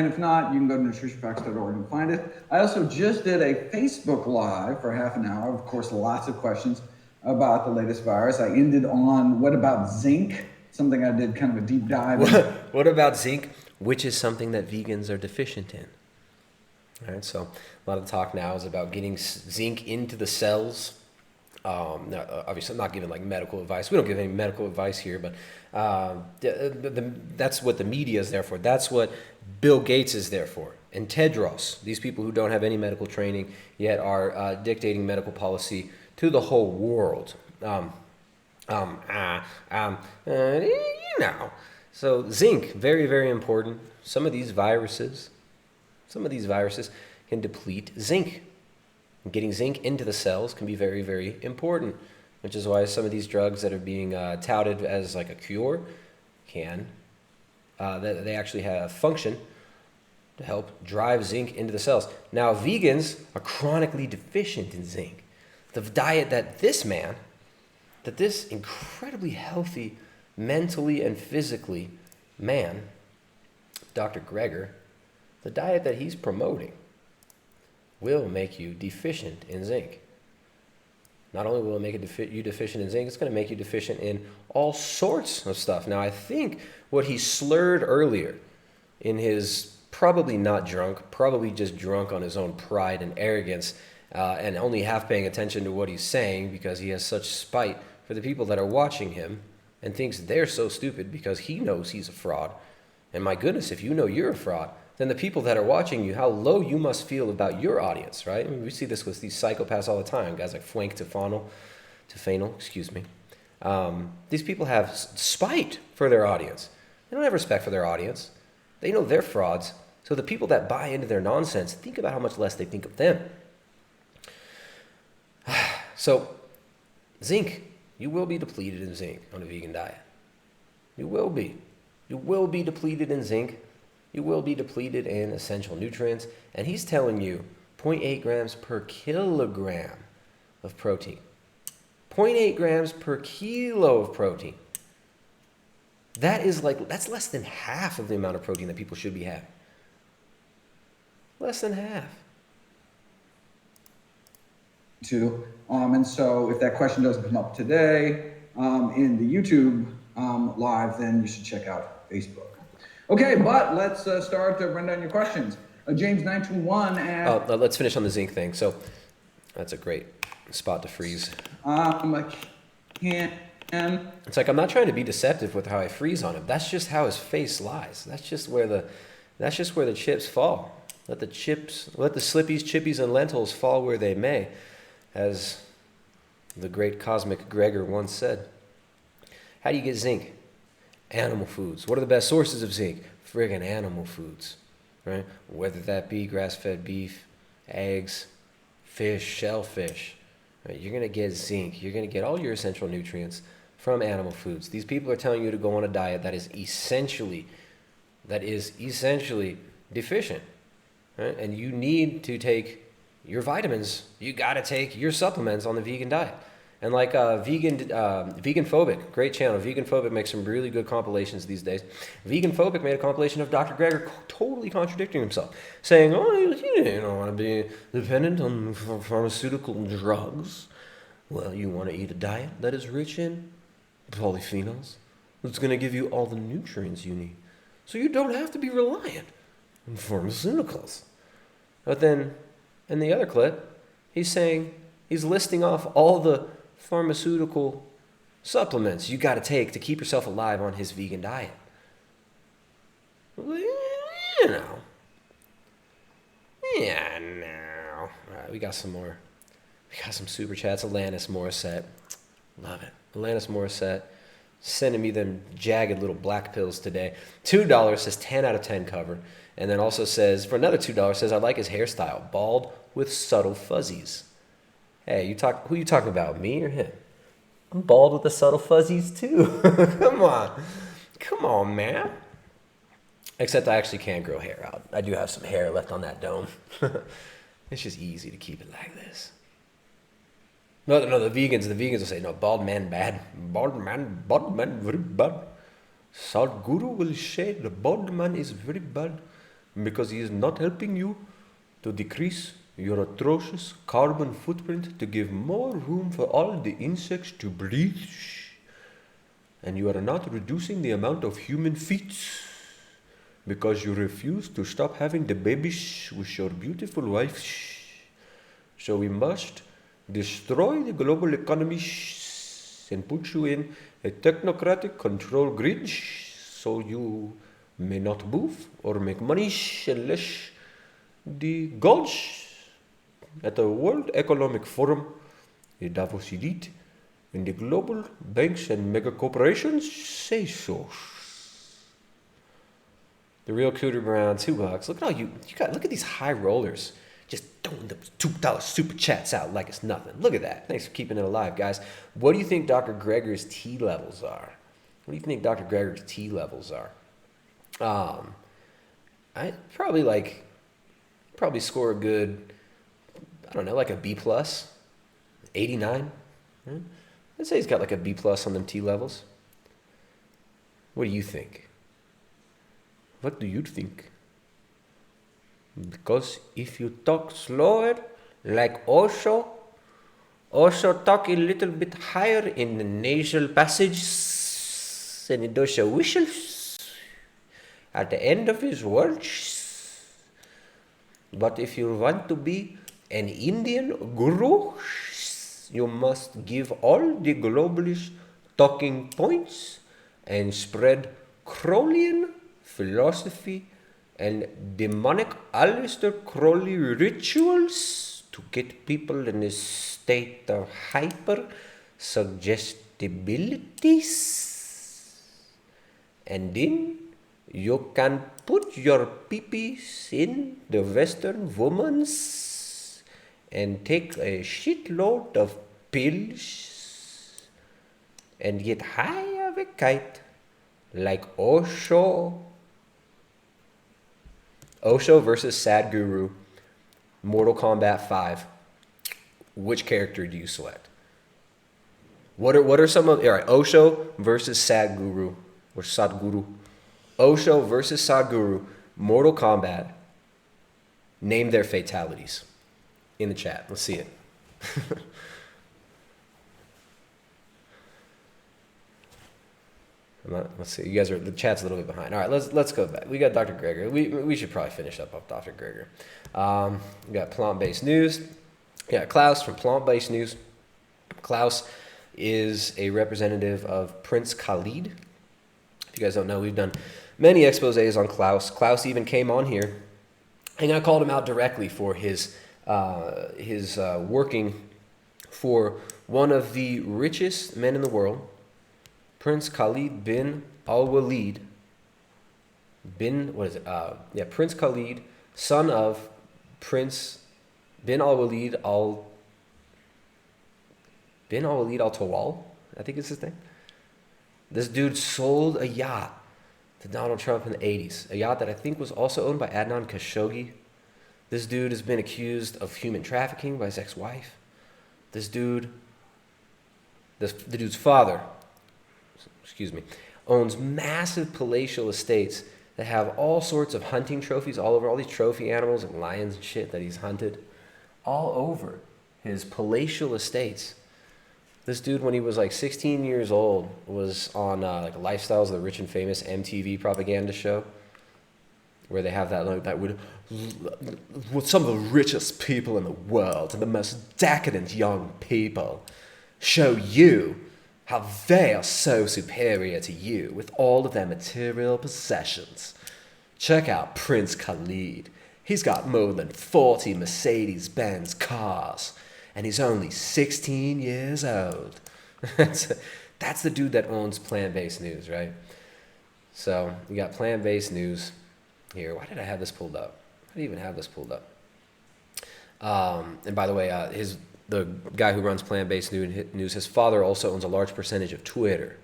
if not, you can go to nutritionfacts.org and find it. I also just did a Facebook Live for half an hour. Of course, lots of questions about the latest virus. I ended on what about zinc? Something I did kind of a deep dive in. What about zinc, which is something that vegans are deficient in? All right, so a lot of the talk now is about getting zinc into the cells. Now, obviously, I'm not giving like medical advice. We don't give any medical advice here, but that's what the media is there for. That's what Bill Gates is there for. And Tedros, these people who don't have any medical training yet are dictating medical policy to the whole world. So zinc, very, very important. Some of these viruses can deplete zinc. Getting zinc into the cells can be very, very important, which is why some of these drugs that are being touted as like a cure they actually have function to help drive zinc into the cells. Now, vegans are chronically deficient in zinc. The diet that this incredibly healthy, mentally and physically man, Dr. Greger, the diet that he's promoting will make you deficient in zinc. Not only will it make you deficient in zinc, it's going to make you deficient in all sorts of stuff. Now, I think what he slurred earlier in his probably not drunk, probably just drunk on his own pride and arrogance, and only half paying attention to what he's saying because he has such spite for the people that are watching him and thinks they're so stupid because he knows he's a fraud. And my goodness, if you know you're a fraud, then the people that are watching you, how low you must feel about your audience, right? I mean, we see this with these psychopaths all the time, guys like Tefano, excuse me. These people have spite for their audience. They don't have respect for their audience. They know they're frauds. So the people that buy into their nonsense, think about how much less they think of them. So, zinc. You will be depleted in zinc on a vegan diet. You will be. You will be depleted in zinc. You will be depleted in essential nutrients. And he's telling you 0.8 grams per kilogram of protein. 0.8 grams per kilo of protein. That's less than half of the amount of protein that people should be having. Less than half. And so if that question doesn't come up today in the YouTube live, then you should check out Facebook. Okay, but let's start to run down your questions. James 921 asked... let's finish on the zinc thing. So that's a great spot to freeze. It's like I'm not trying to be deceptive with how I freeze on him. That's just how his face lies. That's just where the chips fall. Let the slippies, chippies, and lentils fall where they may, as the great cosmic Greger once said. How do you get zinc? Animal foods. What are the best sources of zinc? Friggin' animal foods, right? Whether that be grass-fed beef, eggs, fish, shellfish, right? You're gonna get zinc. You're gonna get all your essential nutrients from animal foods. These people are telling you to go on a diet that is essentially deficient, right? And you need to take your vitamins. You gotta take your supplements on the vegan diet. And like Veganphobic, great channel. Veganphobic makes some really good compilations these days. Veganphobic made a compilation of Dr. Greger totally contradicting himself, saying, you don't want to be dependent on pharmaceutical drugs. Well, you want to eat a diet that is rich in polyphenols. That's going to give you all the nutrients you need. So you don't have to be reliant on pharmaceuticals. But then, in the other clip, he's listing off all the pharmaceutical supplements you got to take to keep yourself alive on his vegan diet. Yeah, no. All right, we got some super chats. Alanis Morissette. Love it. Alanis Morissette sending me them jagged little black pills today. $2 says 10 out of 10 cover. And then also says, for another $2, says, I like his hairstyle. Bald with subtle fuzzies. Hey, who you talking about, me or him? I'm bald with the subtle fuzzies too. Come on, man. Except I actually can grow hair out. I do have some hair left on that dome. It's just easy to keep it like this. No, the vegans will say, no, bald man bad. Bald man very bad. Sadhguru will say the bald man is very bad because he is not helping you to decrease your atrocious carbon footprint to give more room for all the insects to breathe. And you are not reducing the amount of human feet because you refuse to stop having the babies with your beautiful wife. So we must destroy the global economy and put you in a technocratic control grid so you may not move or make money unless the gods at the World Economic Forum, the Davos Elite, and the global banks and mega corporations say so. The real Cooter Brown, $2. Look at all you got. Look at these high rollers. Just throwing those $2 super chats out like it's nothing. Look at that. Thanks for keeping it alive, guys. What do you think Dr. Greger's T levels are? What do you think Dr. Greger's T levels are? I probably score a good, I don't know, like a B plus, 89. I'd say he's got like a B plus on them T levels. What do you think? What do you think? Because if you talk slower, like Osho talk a little bit higher in the nasal passages, and he does a whistle at the end of his words. But if you want to be an Indian guru, you must give all the globalist talking points and spread Crowleyan philosophy and demonic Aleister Crowley rituals to get people in a state of hyper suggestibilities. And then you can put your peepees in the Western woman's and take a shitload of pills and get high of a kite like Osho. Osho versus Sadhguru, Mortal Kombat 5. Which character do you select? What are some of, all right, Osho versus Sadhguru, or Sadhguru. Osho versus Sadhguru, Mortal Kombat. Name their fatalities in the chat. Let's see it. Let's see. You guys are, the chat's a little bit behind. All right, let's go back. We got Dr. Greger. We should probably finish up off Dr. Greger. We got plant-based news. We got Klaus from plant-based news. Klaus is a representative of Prince Khalid. If you guys don't know, we've done many exposés on Klaus. Klaus even came on here, and I called him out directly for his working for one of the richest men in the world, Prince Khalid bin al-Walid. Prince Khalid, son of Prince bin al-Walid al-Tawal, I think is his name. This dude sold a yacht to Donald Trump in the 80s. A yacht that I think was also owned by Adnan Khashoggi. This dude has been accused of human trafficking by his ex-wife. The dude's father, owns massive palatial estates that have all sorts of hunting trophies all over, all these trophy animals and lions and shit that he's hunted all over his palatial estates. This dude, when he was like 16 years old, was on like Lifestyles of the Rich and Famous MTV propaganda show, where they have that with some of the richest people in the world and the most decadent young people show you how they are so superior to you with all of their material possessions. Check out Prince Khalid. He's got more than 40 Mercedes-Benz cars, and he's only 16 years old. That's the dude that owns Plant-Based News, right? So we got Plant-Based News here. Why did I have this pulled up? I didn't even have this pulled up. And by the way, the guy who runs Plant-Based News, his father also owns a large percentage of Twitter.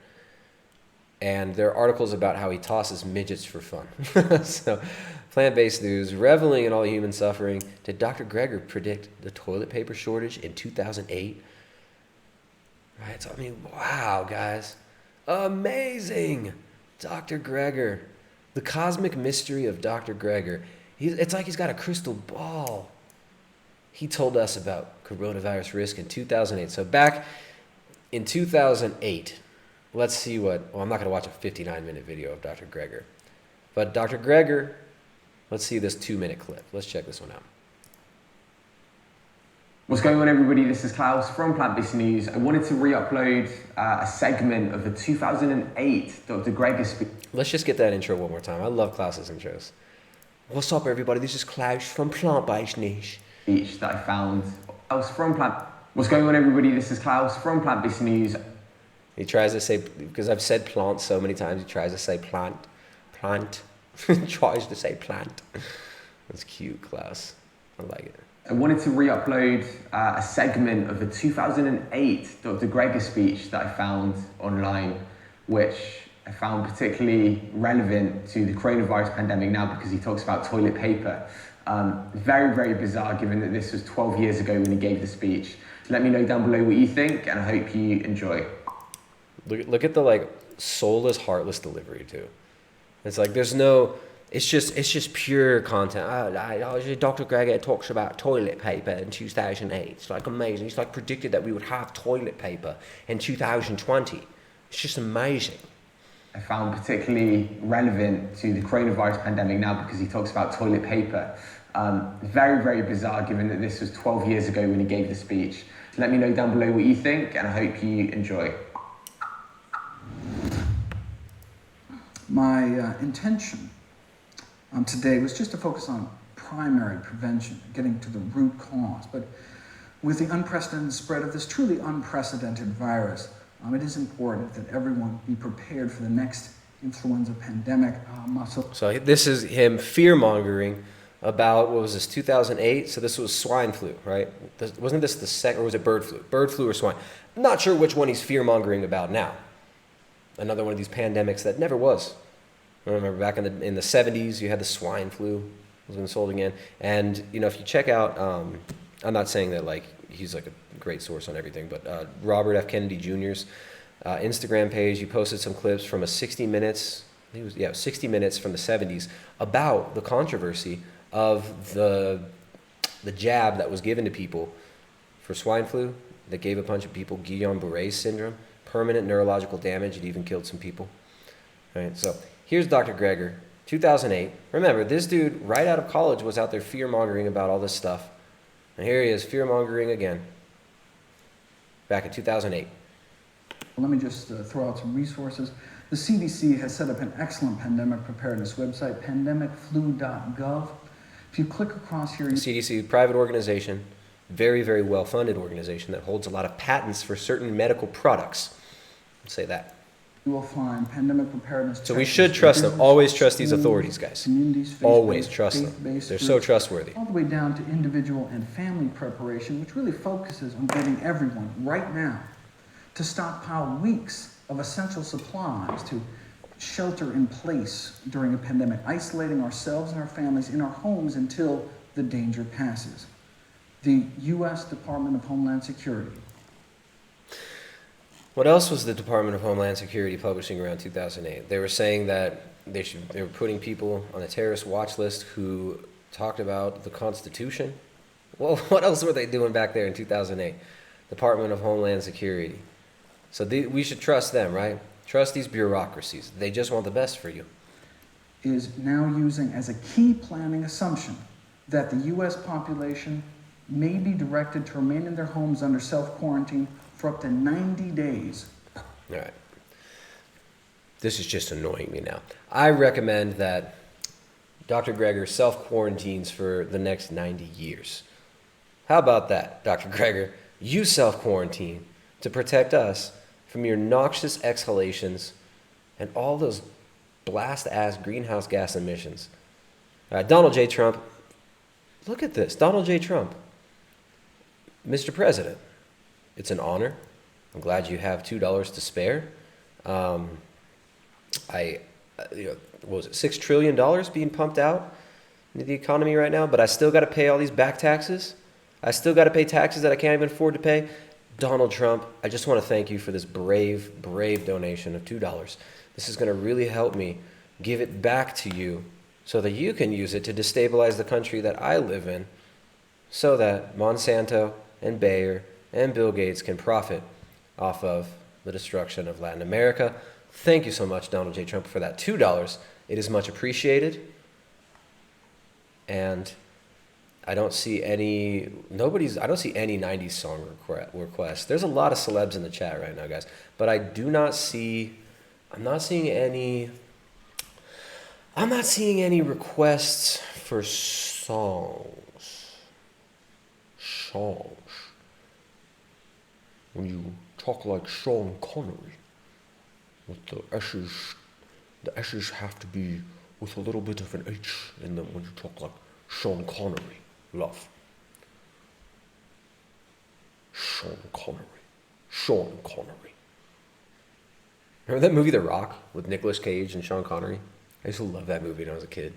And there are articles about how he tosses midgets for fun. So, Plant-Based News, reveling in all human suffering. Did Dr. Greger predict the toilet paper shortage in 2008? Right? So, I mean, wow, guys. Amazing. Dr. Greger. The cosmic mystery of Dr. Greger. It's like he's got a crystal ball. He told us about coronavirus risk in 2008. So back in 2008, let's see well, I'm not going to watch a 59-minute video of Dr. Greger. But Dr. Greger, let's see this 2-minute clip. Let's check this one out. What's going on, everybody? This is Klaus from Plant-Based News. I wanted to re-upload a segment of the 2008 Dr. Greger speech. Let's just get that intro one more time. I love Klaus's intros. What's up, everybody? This is Klaus from Plant-Based News. Speech that I found. What's going on, everybody? This is Klaus from Plant-Based News. He tries to say, because I've said plant so many times, he tries to say plant. Tries to say plant. That's cute, Klaus. I like it. I wanted to re-upload a segment of the 2008 Dr. Greger speech that I found online, which I found particularly relevant to the coronavirus pandemic now because he talks about toilet paper. Very, very bizarre given that this was 12 years ago when he gave the speech. So let me know down below what you think, and I hope you enjoy. Look at the like soulless, heartless delivery too. It's like there's no. It's just pure content. Dr. Greger talks about toilet paper in 2008. It's like amazing. He's like predicted that we would have toilet paper in 2020. It's just amazing. I found particularly relevant to the coronavirus pandemic now because he talks about toilet paper. Very, very bizarre given that this was 12 years ago when he gave the speech. So let me know down below what you think, and I hope you enjoy. My intention today was just to focus on primary prevention, getting to the root cause. But with the unprecedented spread of this truly unprecedented virus, it is important that everyone be prepared for the next influenza pandemic. So this is him fear-mongering about, what was this, 2008? So this was swine flu, right? Wasn't this the second, or was it bird flu? Bird flu or swine? I'm not sure which one he's fear-mongering about now. Another one of these pandemics that never was. I remember back in the 70s, you had the swine flu was unfolding in. And, you know, if you check out, I'm not saying that, like, he's, like, a great source on everything, but Robert F. Kennedy Jr.'s Instagram page, he posted some clips from a 60 minutes, 60 minutes from the 70s about the controversy of the jab that was given to people for swine flu that gave a bunch of people Guillain-Barré syndrome, permanent neurological damage. It even killed some people. All right, so here's Dr. Greger, 2008. Remember, this dude right out of college was out there fear-mongering about all this stuff. And here he is, fear-mongering again, back in 2008. Let me just throw out some resources. The CDC has set up an excellent pandemic preparedness website, pandemicflu.gov. If you click across here... CDC, private organization, very, very well-funded organization that holds a lot of patents for certain medical products. I'll say that. You will find pandemic preparedness. So we should trust them. Always trust these authorities, guys. Always trust them. They're so trustworthy. All the way down to individual and family preparation, which really focuses on getting everyone right now to stockpile weeks of essential supplies to shelter in place during a pandemic, isolating ourselves and our families in our homes until the danger passes. The U.S. Department of Homeland Security. What else was the Department of Homeland Security publishing around 2008? They were saying that they were putting people on a terrorist watch list who talked about the Constitution. Well, what else were they doing back there in 2008? Department of Homeland Security. So we should trust them, right? Trust these bureaucracies. They just want the best for you. Is now using as a key planning assumption that the U.S. population may be directed to remain in their homes under self-quarantine for up to 90 days. All right. This is just annoying me now. I recommend that Dr. Greger self-quarantines for the next 90 years. How about that, Dr. Greger? You self-quarantine to protect us from your noxious exhalations and all those blast-ass greenhouse gas emissions. Donald J. Trump, look at this. Donald J. Trump. Mr. President, it's an honor. I'm glad you have $2 to spare. What was it, $6 trillion being pumped out into the economy right now, but I still got to pay all these back taxes. I still got to pay taxes that I can't even afford to pay. Donald Trump, I just want to thank you for this brave, brave donation of $2. This is going to really help me give it back to you so that you can use it to destabilize the country that I live in, so that Monsanto and Bayer and Bill Gates can profit off of the destruction of Latin America. Thank you so much, Donald J. Trump, for that $2. It is much appreciated. And I don't see any 90s song requests. There's a lot of celebs in the chat right now, guys, but I'm not seeing any requests for songs. When you talk like Sean Connery, with the S's have to be with a little bit of an H in them when you talk like Sean Connery. Love. Sean Connery. Remember that movie The Rock with Nicolas Cage and Sean Connery? I used to love that movie when I was a kid.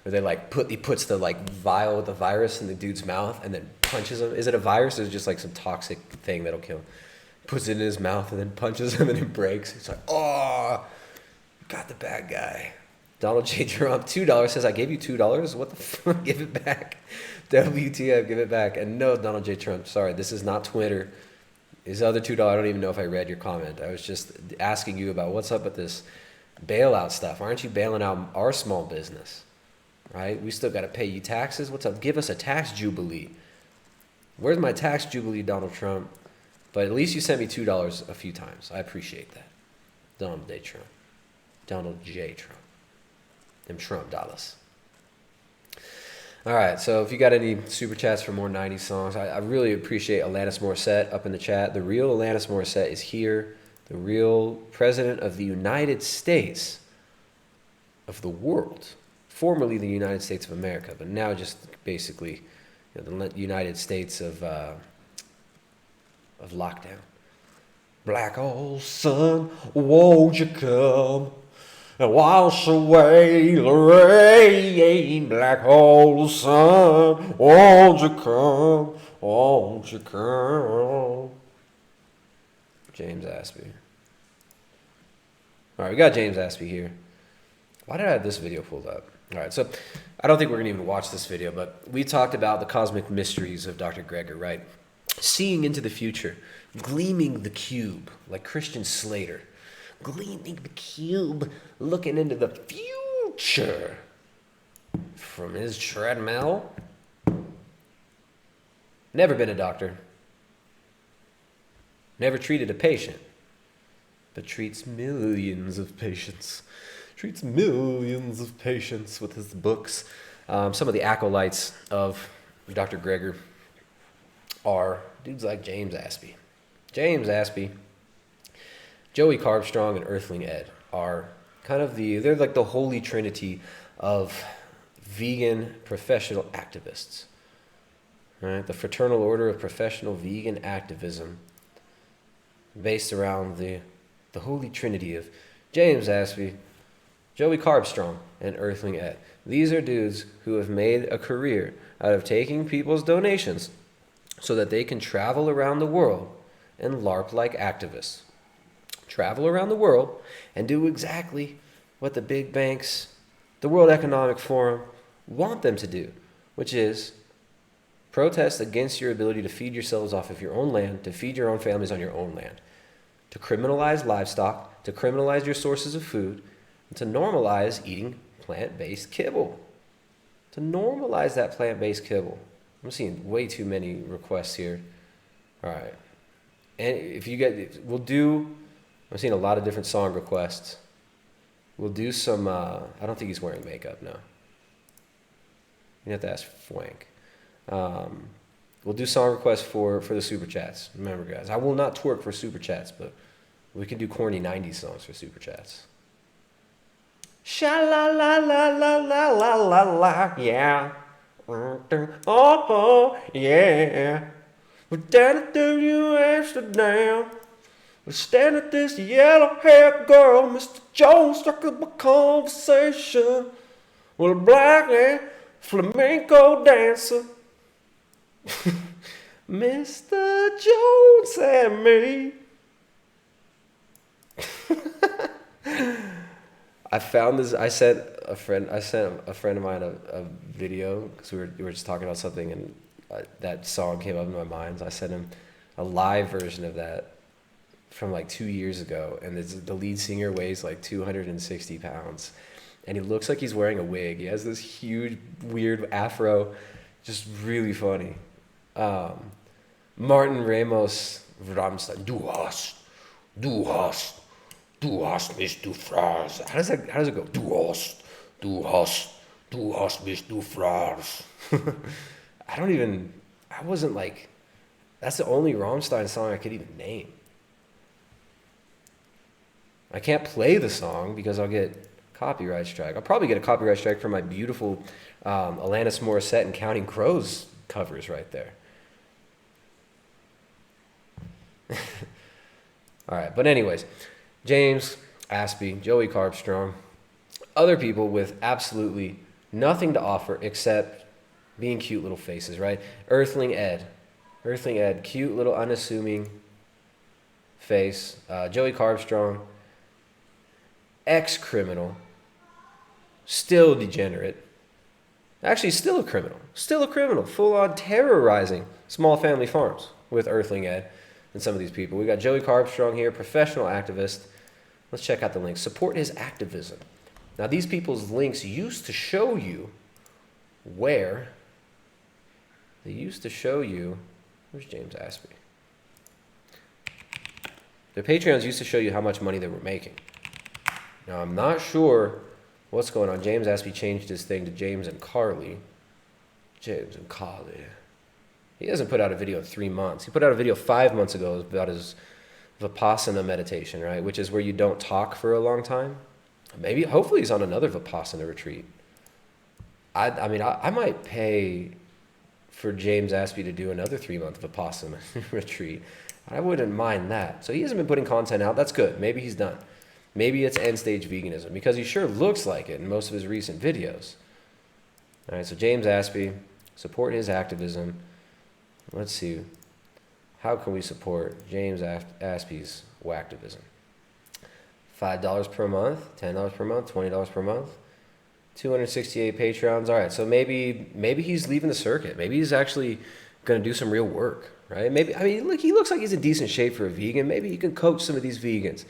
Where he puts the vial with the virus in the dude's mouth and then punches him. Is it a virus or is it just like some toxic thing that'll kill him? Puts it in his mouth and then punches him and it breaks. It's like, oh, got the bad guy. Donald J. Trump, $2 says, I gave you $2? What the fuck? Give it back. WTF, give it back. And no, Donald J. Trump, sorry, this is not Twitter. His other $2, I don't even know if I read your comment. I was just asking you about what's up with this bailout stuff. Aren't you bailing out our small business? Right? We still got to pay you taxes. What's up? Give us a tax jubilee. Where's my tax jubilee, Donald Trump? But at least you sent me $2 a few times. I appreciate that. Donald J. Trump. Donald J. Trump. Them Trump dollars. All right, so if you got any super chats for more 90s songs, I really appreciate Alanis Morissette up in the chat. The real Alanis Morissette is here. The real president of the United States of the world. Formerly the United States of America, but now just basically the United States of lockdown. Black old sun, won't you come and wash away the rain? Black hole sun, won't you come, won't you come? James Aspie. All right, we got James Aspie here. Why did I have this video pulled up? All right, so I don't think we're going to even watch this video, but we talked about the cosmic mysteries of Dr. Greger, right? Seeing into the future, gleaming the cube, like Christian Slater. Gleaming the cube, looking into the future from his treadmill. Never been a doctor. Never treated a patient, but treats millions of patients. Treats millions of patients with his books. Some of the acolytes of Dr. Greger are dudes like James Aspie. James Aspie, Joey Carbstrong, and Earthling Ed are kind of they're like the holy trinity of vegan professional activists. Right? The Fraternal Order of Professional Vegan Activism, based around the holy trinity of James Aspie, Joey Carbstrong, and Earthling Ed. These are dudes who have made a career out of taking people's donations so that they can travel around the world and LARP like activists. Travel around the world and do exactly what the big banks, the World Economic Forum, want them to do, which is protest against your ability to feed yourselves off of your own land, to feed your own families on your own land, to criminalize livestock, to criminalize your sources of food, and to normalize eating plant-based kibble. To normalize that plant-based kibble. I'm seeing way too many requests here. All right. And if you get, I'm seeing a lot of different song requests. We'll do some, I don't think he's wearing makeup, no. You have to ask Fwank. We'll do song requests for the super chats. Remember, guys, I will not twerk for super chats, but we can do corny 90s songs for super chats. Sha la la la la la la la la, yeah. Oh, yeah. We're down at the Amsterdam. We're standing at this yellow-haired girl, Mr. Jones, struck up a conversation with a black and flamenco dancer. Mr. Jones and me. I found this. I sent a friend of mine a video because we were just talking about something, and that song came up in my mind. So I sent him a live version of that from like 2 years ago, and the lead singer weighs like 260 pounds, and he looks like he's wearing a wig. He has this huge, weird afro, just really funny. Martin Ramos, Rammstein, du hast, mich, du Fraß. How does it go? Du hast mich, du Fraß. I wasn't like, that's the only Rammstein song I could even name. I can't play the song because I'll get copyright strike. I'll probably get a copyright strike for my beautiful Alanis Morissette and Counting Crows covers right there. All right, but anyways, James Aspie, Joey Carbstrong, other people with absolutely nothing to offer except being cute little faces, right? Earthling Ed, cute little unassuming face. Joey Carbstrong, ex-criminal, still degenerate, actually still a criminal, full-on terrorizing small family farms with Earthling Ed and some of these people. We got Joey Carbstrong here, professional activist. Let's check out the links. Support his activism. Now, these people's links used to show you where. They used to show you. Where's James Aspie? Their Patreons used to show you how much money they were making. Now, I'm not sure what's going on. James Aspie changed his thing to James and Carly. James and Carly. He hasn't put out a video in 3 months. He put out a video 5 months ago about his Vipassana meditation, right? Which is where you don't talk for a long time. Hopefully he's on another Vipassana retreat. I might pay for James Aspie to do another 3-month Vipassana retreat. I wouldn't mind that. So he hasn't been putting content out. That's good. Maybe he's done. Maybe it's end stage veganism because he sure looks like it in most of his recent videos. All right, so James Aspie, support his activism. Let's see. How can we support James Aspie's whacktivism? $5 per month, $10 per month, $20 per month, 268 Patreons. All right, so maybe he's leaving the circuit. Maybe he's actually going to do some real work, right? Look, he looks like he's in decent shape for a vegan. Maybe you can coach some of these vegans.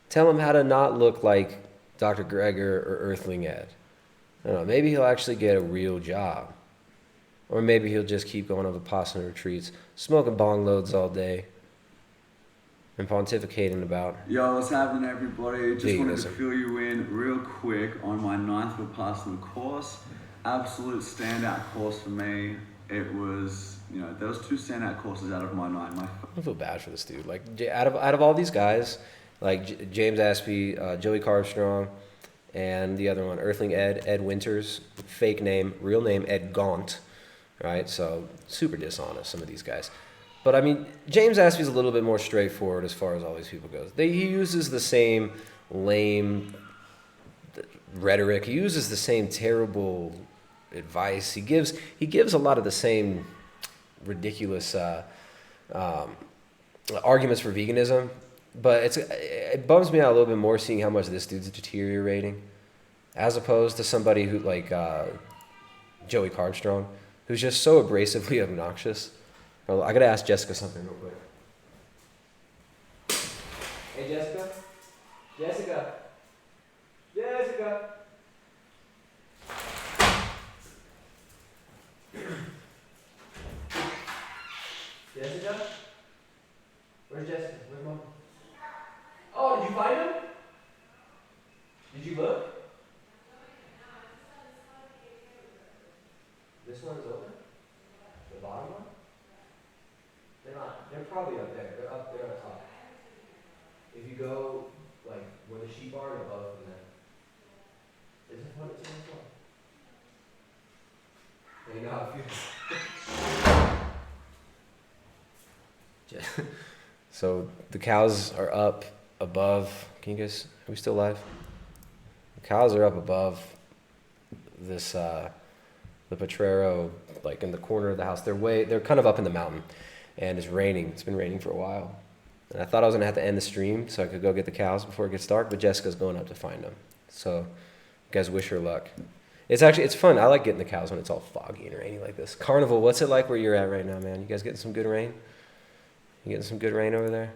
Tell him how to not look like Dr. Greger or Earthling Ed. I don't know, maybe he'll actually get a real job. Or maybe he'll just keep going on Vipassana retreats, smoking bong loads all day, and pontificating about. Yo, what's happening, everybody? Just wanted to fill you in real quick on my 9th Vipassana course. Absolute standout course for me. It was, there was 2 standout courses out of my 9. I feel bad for this dude. Like, out of all these guys, like James Aspie, Joey Carbstrong, and the other one, Earthling Ed Winters, fake name, real name Ed Gaunt. Right, so super dishonest, some of these guys. But James Aspie's a little bit more straightforward as far as all these people goes. He uses the same lame rhetoric. He uses the same terrible advice. He gives a lot of the same ridiculous arguments for veganism. But it bums me out a little bit more seeing how much this dude's deteriorating, as opposed to somebody who like Joey Carbstrong, who's just so abrasively obnoxious. I gotta ask Jessica something real quick. Hey, Jessica? Jessica? Jessica? Where's Jessica? Where's Mom? Oh, did you find him? Did you look? This one's open? The bottom one? They're not. They're probably up there. They're up there on top. If you go, like, where the sheep are and above them there. Is it one? It's one. There you go. So the cows are up above. Can you guys? Are we still live? The cows are up above this. The Potrero, like in the corner of the house. They're kind of up in the mountain. and it's raining. It's been raining for a while. And I thought I was gonna have to end the stream so I could go get the cows before it gets dark, but Jessica's going up to find them. So you guys wish her luck. It's fun. I like getting the cows when it's all foggy and rainy like this. Carnival, what's it like where you're at right now, man? You guys getting some good rain? You getting some good rain over there?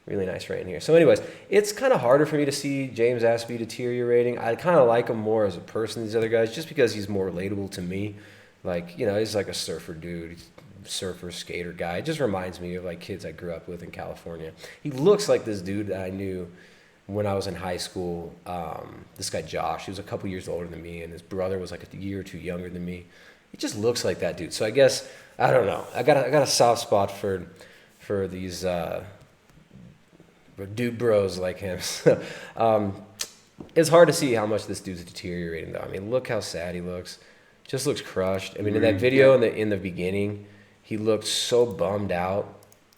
Really nice rain here. So anyways, it's kind of harder for me to see James Aspie deteriorating. I kind of like him more as a person than these other guys, just because he's more relatable to me. Like, you know, he's like a surfer dude. He's a surfer, skater guy. It just reminds me of like kids I grew up with in California. He looks like this dude that I knew when I was in high school. This guy Josh, he was a couple years older than me, and his brother was like a year or two younger than me. He just looks like that dude. So I guess, I don't know. I got a soft spot for these dude bros like him. It's hard to see how much this dude's deteriorating though. I mean, look how sad he looks. Just looks crushed. I mean, in that video in the beginning, he looked so bummed out.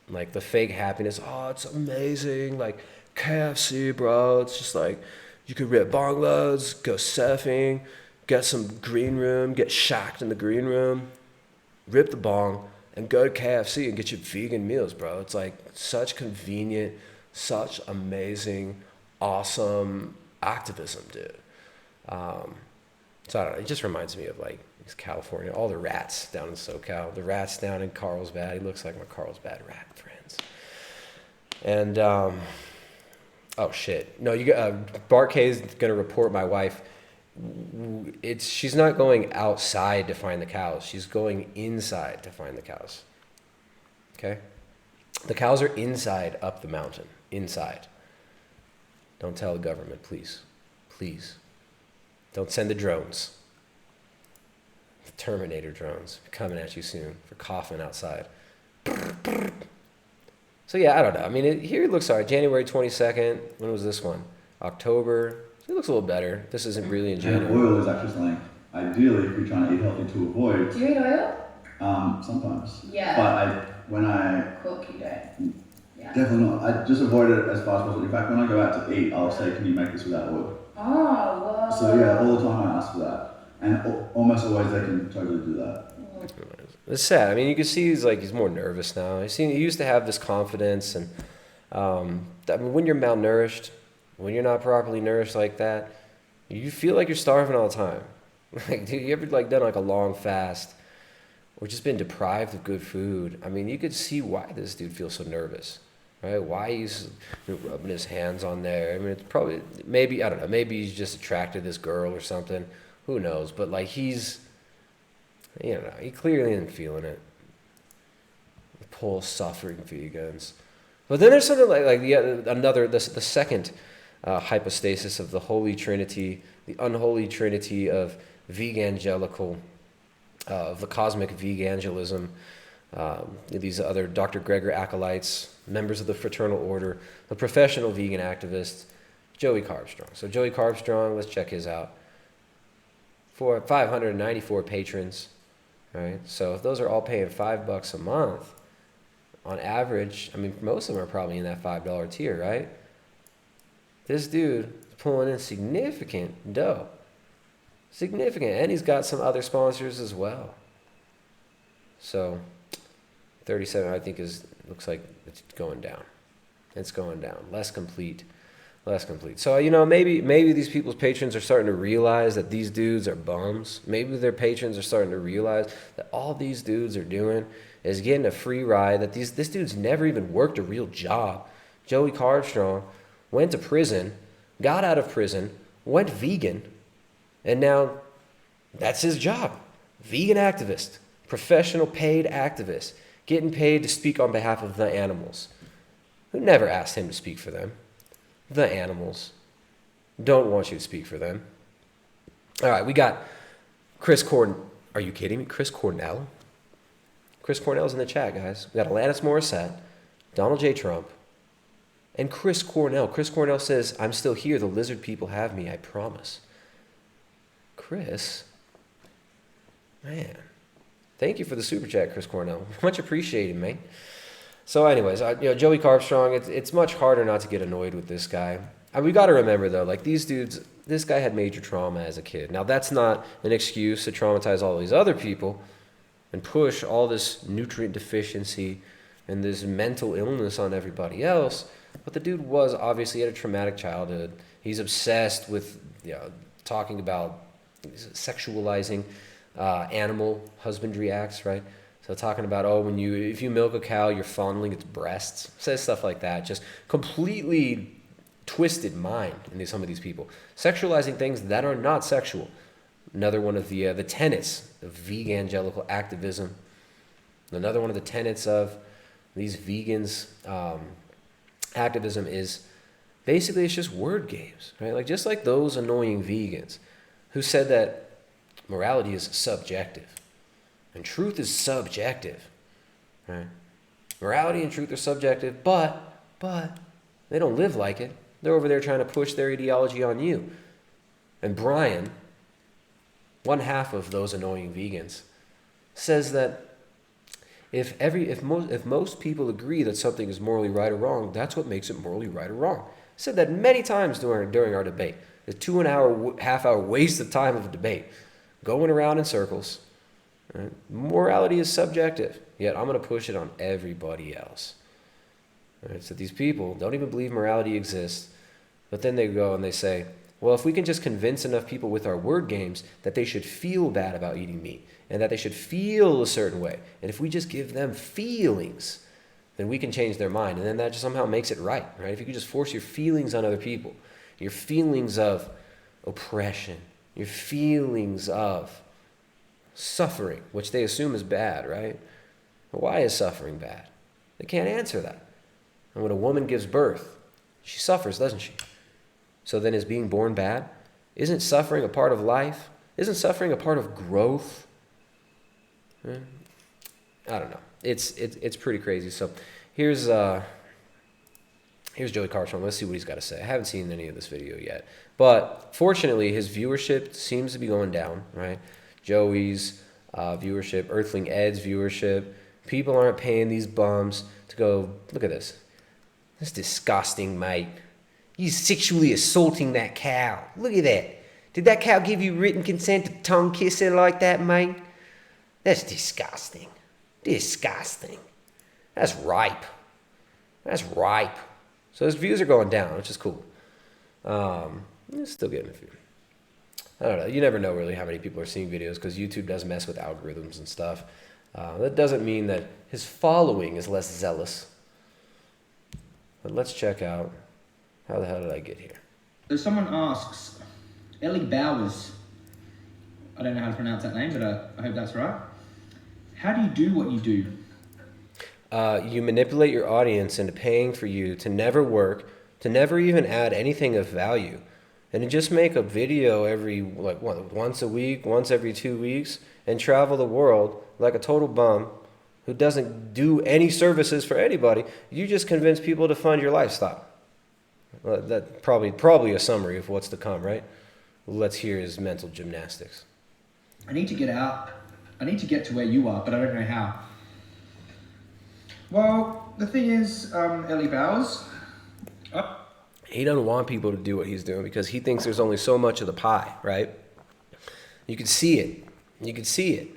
Like the fake happiness. Oh, it's amazing. Like KFC, bro. It's just like you could rip bong loads, go surfing, get some green room, get shacked in the green room, rip the bong, and go to KFC and get your vegan meals, bro. It's like such convenient, such amazing, awesome activism, dude. So I don't know, it just reminds me of like California, all the rats down in SoCal, the rats down in Carlsbad. He looks like my Carlsbad rat friends. And oh shit, no, Bart K is gonna report my wife. She's not going outside to find the cows. She's going inside to find the cows. Okay? The cows are inside up the mountain. Inside. Don't tell the government, please. Please. Don't send the drones. The Terminator drones coming at you soon for coughing outside. So yeah, I don't know. I mean, here it looks all right. January 22nd. When was this one? October. So it looks a little beter. This isn't really in January. And oil is actually something, ideally, if you're trying to eat healthy, to avoid. Do you eat oil? Sometimes. Yeah. But when I cook, you don't. Yeah. Definitely not. I just avoid it as far as possible. In fact, when I go out to eat, I'll say, "Can you make this without oil?" Oh, whoa. So yeah, all the time I ask for that, and almost always they can totally do that. It's sad. I mean, you can see he's more nervous now. He used to have this confidence, and I mean, when you're malnourished, when you're not properly nourished like that, you feel like you're starving all the time. Like, dude, you ever like done like a long fast, or just been deprived of good food? I mean, you could see why this dude feels so nervous, right? Why he's rubbing his hands on there. I mean, it's probably maybe I don't know. Maybe he's just attracted to this girl or something. Who knows? But like he's. You know, he clearly isn't feeling it. Poor suffering vegans. But then there's something like the second hypostasis of the Holy Trinity, the unholy Trinity of vegangelical, of the cosmic vegangelism. These other Dr. Greger acolytes, members of the Fraternal Order, the professional vegan activist, Joey Carbstrong. So Joey Carbstrong, let's check his out. For 594 patrons. Right, so if those are all paying $5 a month, on average, I mean, most of them are probably in that $5 tier, right? This dude is pulling in significant dough. Significant, and he's got some other sponsors as well. So, 37, I think, looks like it's going down. It's going down. Less complete. So, you know, maybe these people's patrons are starting to realize that these dudes are bums. Maybe their patrons are starting to realize that all these dudes are doing is getting a free ride, that this dude's never even worked a real job. Joey Carbstrong went to prison, got out of prison, went vegan, and now that's his job. Vegan activist, professional paid activist, getting paid to speak on behalf of the animals. Who never asked him to speak for them? The animals don't want you to speak for them. All right, we got Chris Are you kidding me? Chris Cornell? Chris Cornell's in the chat, guys. We got Alanis Morissette, Donald J. Trump, and Chris Cornell. Chris Cornell says, "I'm still here. The lizard people have me, I promise." Chris? Man. Thank you for the super chat, Chris Cornell. Much appreciated, mate. So anyways, Joey Carbstrong, it's much harder not to get annoyed with this guy. And we got to remember, though, like these dudes, this guy had major trauma as a kid. Now, that's not an excuse to traumatize all these other people and push all this nutrient deficiency, and this mental illness on everybody else. But the dude was obviously had a traumatic childhood. He's obsessed with talking about sexualizing animal husbandry acts, right? So talking about, if you milk a cow, you're fondling its breasts. Says stuff like that. Just completely twisted mind in some of these people. Sexualizing things that are not sexual. Another one of the tenets of vegan-evangelical activism. Another one of the tenets of these vegans' activism is basically it's just word games, right? Like just like those annoying vegans who said that morality is subjective and truth is subjective, right? Morality and truth are subjective, but they don't live like it. They're over there trying to push their ideology on you. And Brian, one half of those annoying vegans, says that if most people agree that something is morally right or wrong, that's what makes it morally right or wrong. I said that many times during our debate. The 2.5 hour waste of time of a debate, going around in circles. Right? Morality is subjective, yet I'm going to push it on everybody else. Right? So these people don't even believe morality exists, but then they go and they say, well, if we can just convince enough people with our word games that they should feel bad about eating meat and that they should feel a certain way, and if we just give them feelings, then we can change their mind, and then that just somehow makes it right? If you can just force your feelings on other people, your feelings of oppression, your feelings of suffering, which they assume is bad, right? Why is suffering bad? They can't answer that. And when a woman gives birth, she suffers, doesn't she? So then is being born bad? Isn't suffering a part of life? Isn't suffering a part of growth? I don't know. It's pretty crazy. So here's Joey Cartron. Let's see what he's got to say. I haven't seen any of this video yet. But fortunately, his viewership seems to be going down, right? Joey's viewership, Earthling Ed's viewership. People aren't paying these bums to go, look at this. That's disgusting, mate. You sexually assaulting that cow. Look at that. Did that cow give you written consent to tongue kiss her like that, mate? That's disgusting. Disgusting. That's ripe. That's ripe. So his views are going down, which is cool. Still getting a few. I don't know. You never know really how many people are seeing videos because YouTube does mess with algorithms and stuff. That doesn't mean that his following is less zealous. But let's check out. How the hell did I get here? So someone asks, Ellie Bowers, I don't know how to pronounce that name, but I hope that's right. How do you do what you do? You manipulate your audience into paying for you to never work, to never even add anything of value, and to just make a video once a week, once every 2 weeks, and travel the world like a total bum who doesn't do any services for anybody. You just convince people to fund your lifestyle. That probably a summary of what's to come, right? Let's hear his mental gymnastics. I need to get out. I need to get to where you are, but I don't know how. Well, the thing is, Ellie Bowers. He doesn't want people to do what he's doing because he thinks there's only so much of the pie, right? You can see it. You can see it.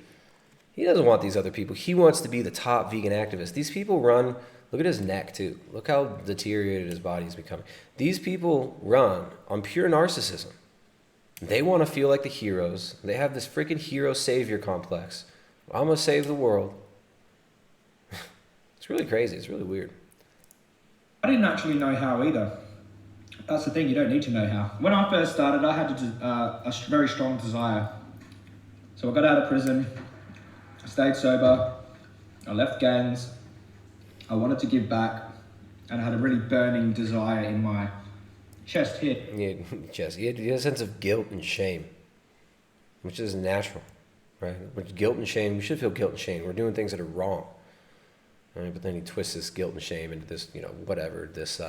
He doesn't want these other people. He wants to be the top vegan activist. These people run. Look at his neck, too. Look how deteriorated his body is becoming. These people run on pure narcissism. They want to feel like the heroes. They have this freaking hero-savior complex. I'm going to save the world. It's really crazy. It's really weird. I didn't actually know how either. That's the thing, you don't need to know how. When I first started, I had a very strong desire. So I got out of prison, I stayed sober, I left gangs, I wanted to give back, and I had a really burning desire in my chest here. Yeah, chest. You had a sense of guilt and shame, which is natural, right? But guilt and shame, we should feel guilt and shame. We're doing things that are wrong. Right? But then he twists this guilt and shame into this, this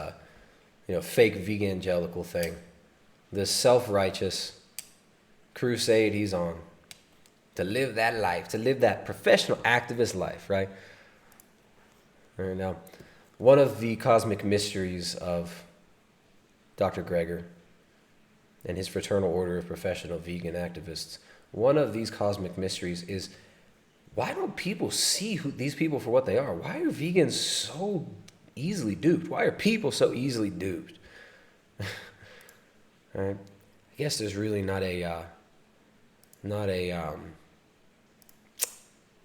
fake vegan-evangelical thing. This self-righteous crusade he's on to live that life, to live that professional activist life, right? All right, now, one of the cosmic mysteries of Dr. Greger and his fraternal order of professional vegan activists, one of these cosmic mysteries is why don't people see these people for what they are? Why are vegans so easily duped? Why are people so easily duped? Right? I guess there's really not a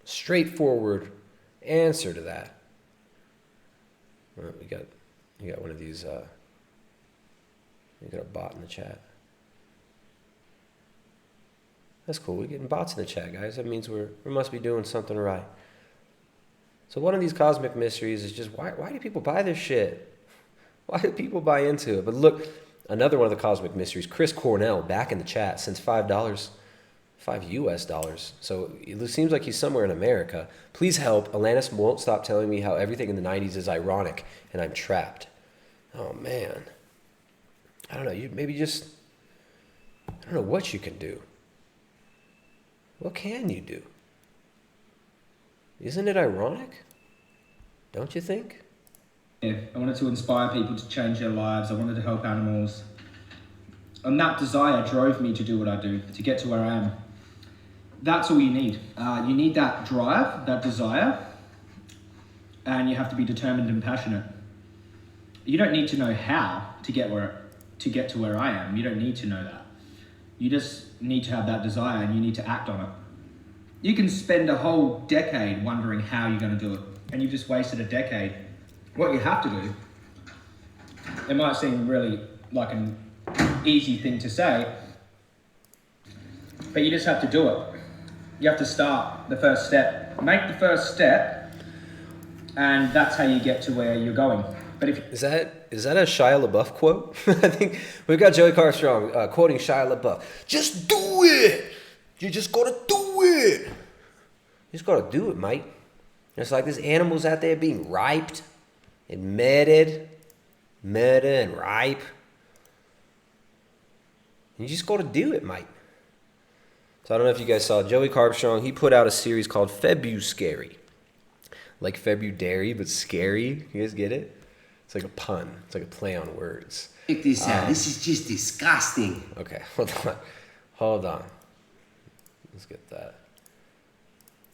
straightforward answer to that. Well, we got one of these. We got a bot in the chat. That's cool. We're getting bots in the chat, guys. That means we must be doing something right. So one of these cosmic mysteries is just why do people buy this shit? Why do people buy into it? But look, another one of the cosmic mysteries, Chris Cornell, back in the chat since $5 US. So it seems like he's somewhere in America. Please help. Alanis won't stop telling me how everything in the 90s is ironic and I'm trapped. Oh man. I don't know. I don't know what you can do. What can you do? Isn't it ironic? Don't you think? Yeah, I wanted to inspire people to change their lives. I wanted to help animals. And that desire drove me to do what I do, to get to where I am. That's all you need. You need that drive, that desire, and you have to be determined and passionate. You don't need to know how to get to where I am. You don't need to know that. You just need to have that desire and you need to act on it. You can spend a whole decade wondering how you're going to do it, and you've just wasted a decade. What you have to do, it might seem really like an easy thing to say, but you just have to do it. You have to start the first step. Make the first step, and that's how you get to where you're going. But if Is that a Shia LaBeouf quote? I think we've got Joey Carstrong quoting Shia LaBeouf. Just do it. You just gotta do it. You just gotta do it, mate. It's like there's animals out there being riped and murdered and ripe. You just gotta do it, mate. So I don't know if you guys saw Joey Carstrong. He put out a series called Febuscary, like February, but scary. You guys get it? It's like a pun. It's like a play on words. Check this out. This is just disgusting. Okay, hold on. Let's get that.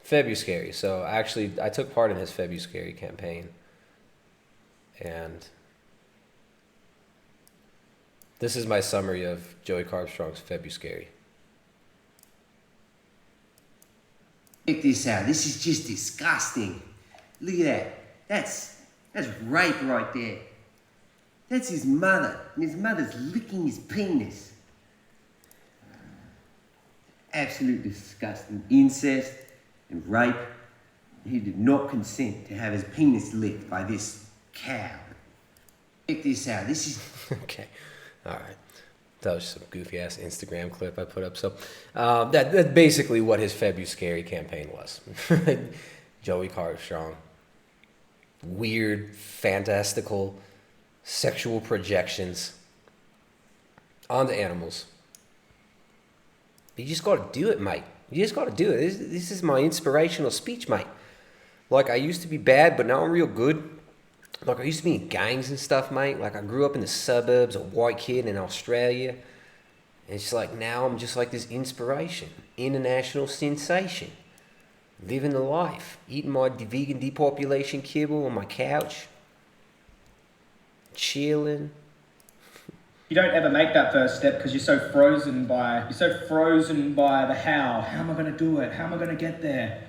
Febuscary. So actually, I took part in his Febuscary campaign, and this is my summary of Joey Carstrong's Febuscary. Check this out. This is just disgusting. Look at that. That's rape right there. That's his mother, and his mother's licking his penis. Absolute disgusting. Incest and rape. He did not consent to have his penis licked by this cow. Check this out. This is... Okay. All right. That was some goofy ass Instagram clip I put up. So that's basically what his Febuscary campaign was. Joey Carstrong. Weird, fantastical, sexual projections onto animals. But you just gotta do it, mate. You just gotta do it. This is my inspirational speech, mate. Like, I used to be bad, but now I'm real good. Like, I used to be in gangs and stuff, mate. Like, I grew up in the suburbs, a white kid in Australia. And it's like, now I'm just like this inspiration, international sensation. Living the life, eating my vegan depopulation kibble on my couch, chilling. you don't ever make that first step because you're so frozen by the how. How am I going to do it? How am I going to get there?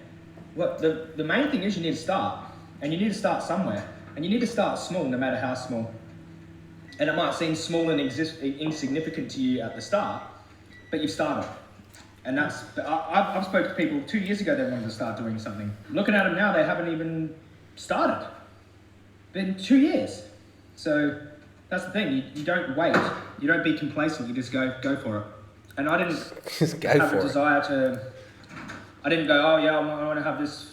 Well, the main thing is you need to start, and you need to start somewhere, and you need to start small, no matter how small. And it might seem small and insignificant to you at the start, but you've started. And that's, I've spoken to people 2 years ago that wanted to start doing something. Looking at them now, they haven't even started. Been 2 years. So that's the thing, you don't wait. You don't be complacent, you just go for it. And I didn't have a desire to, I didn't go, oh yeah, I want to have this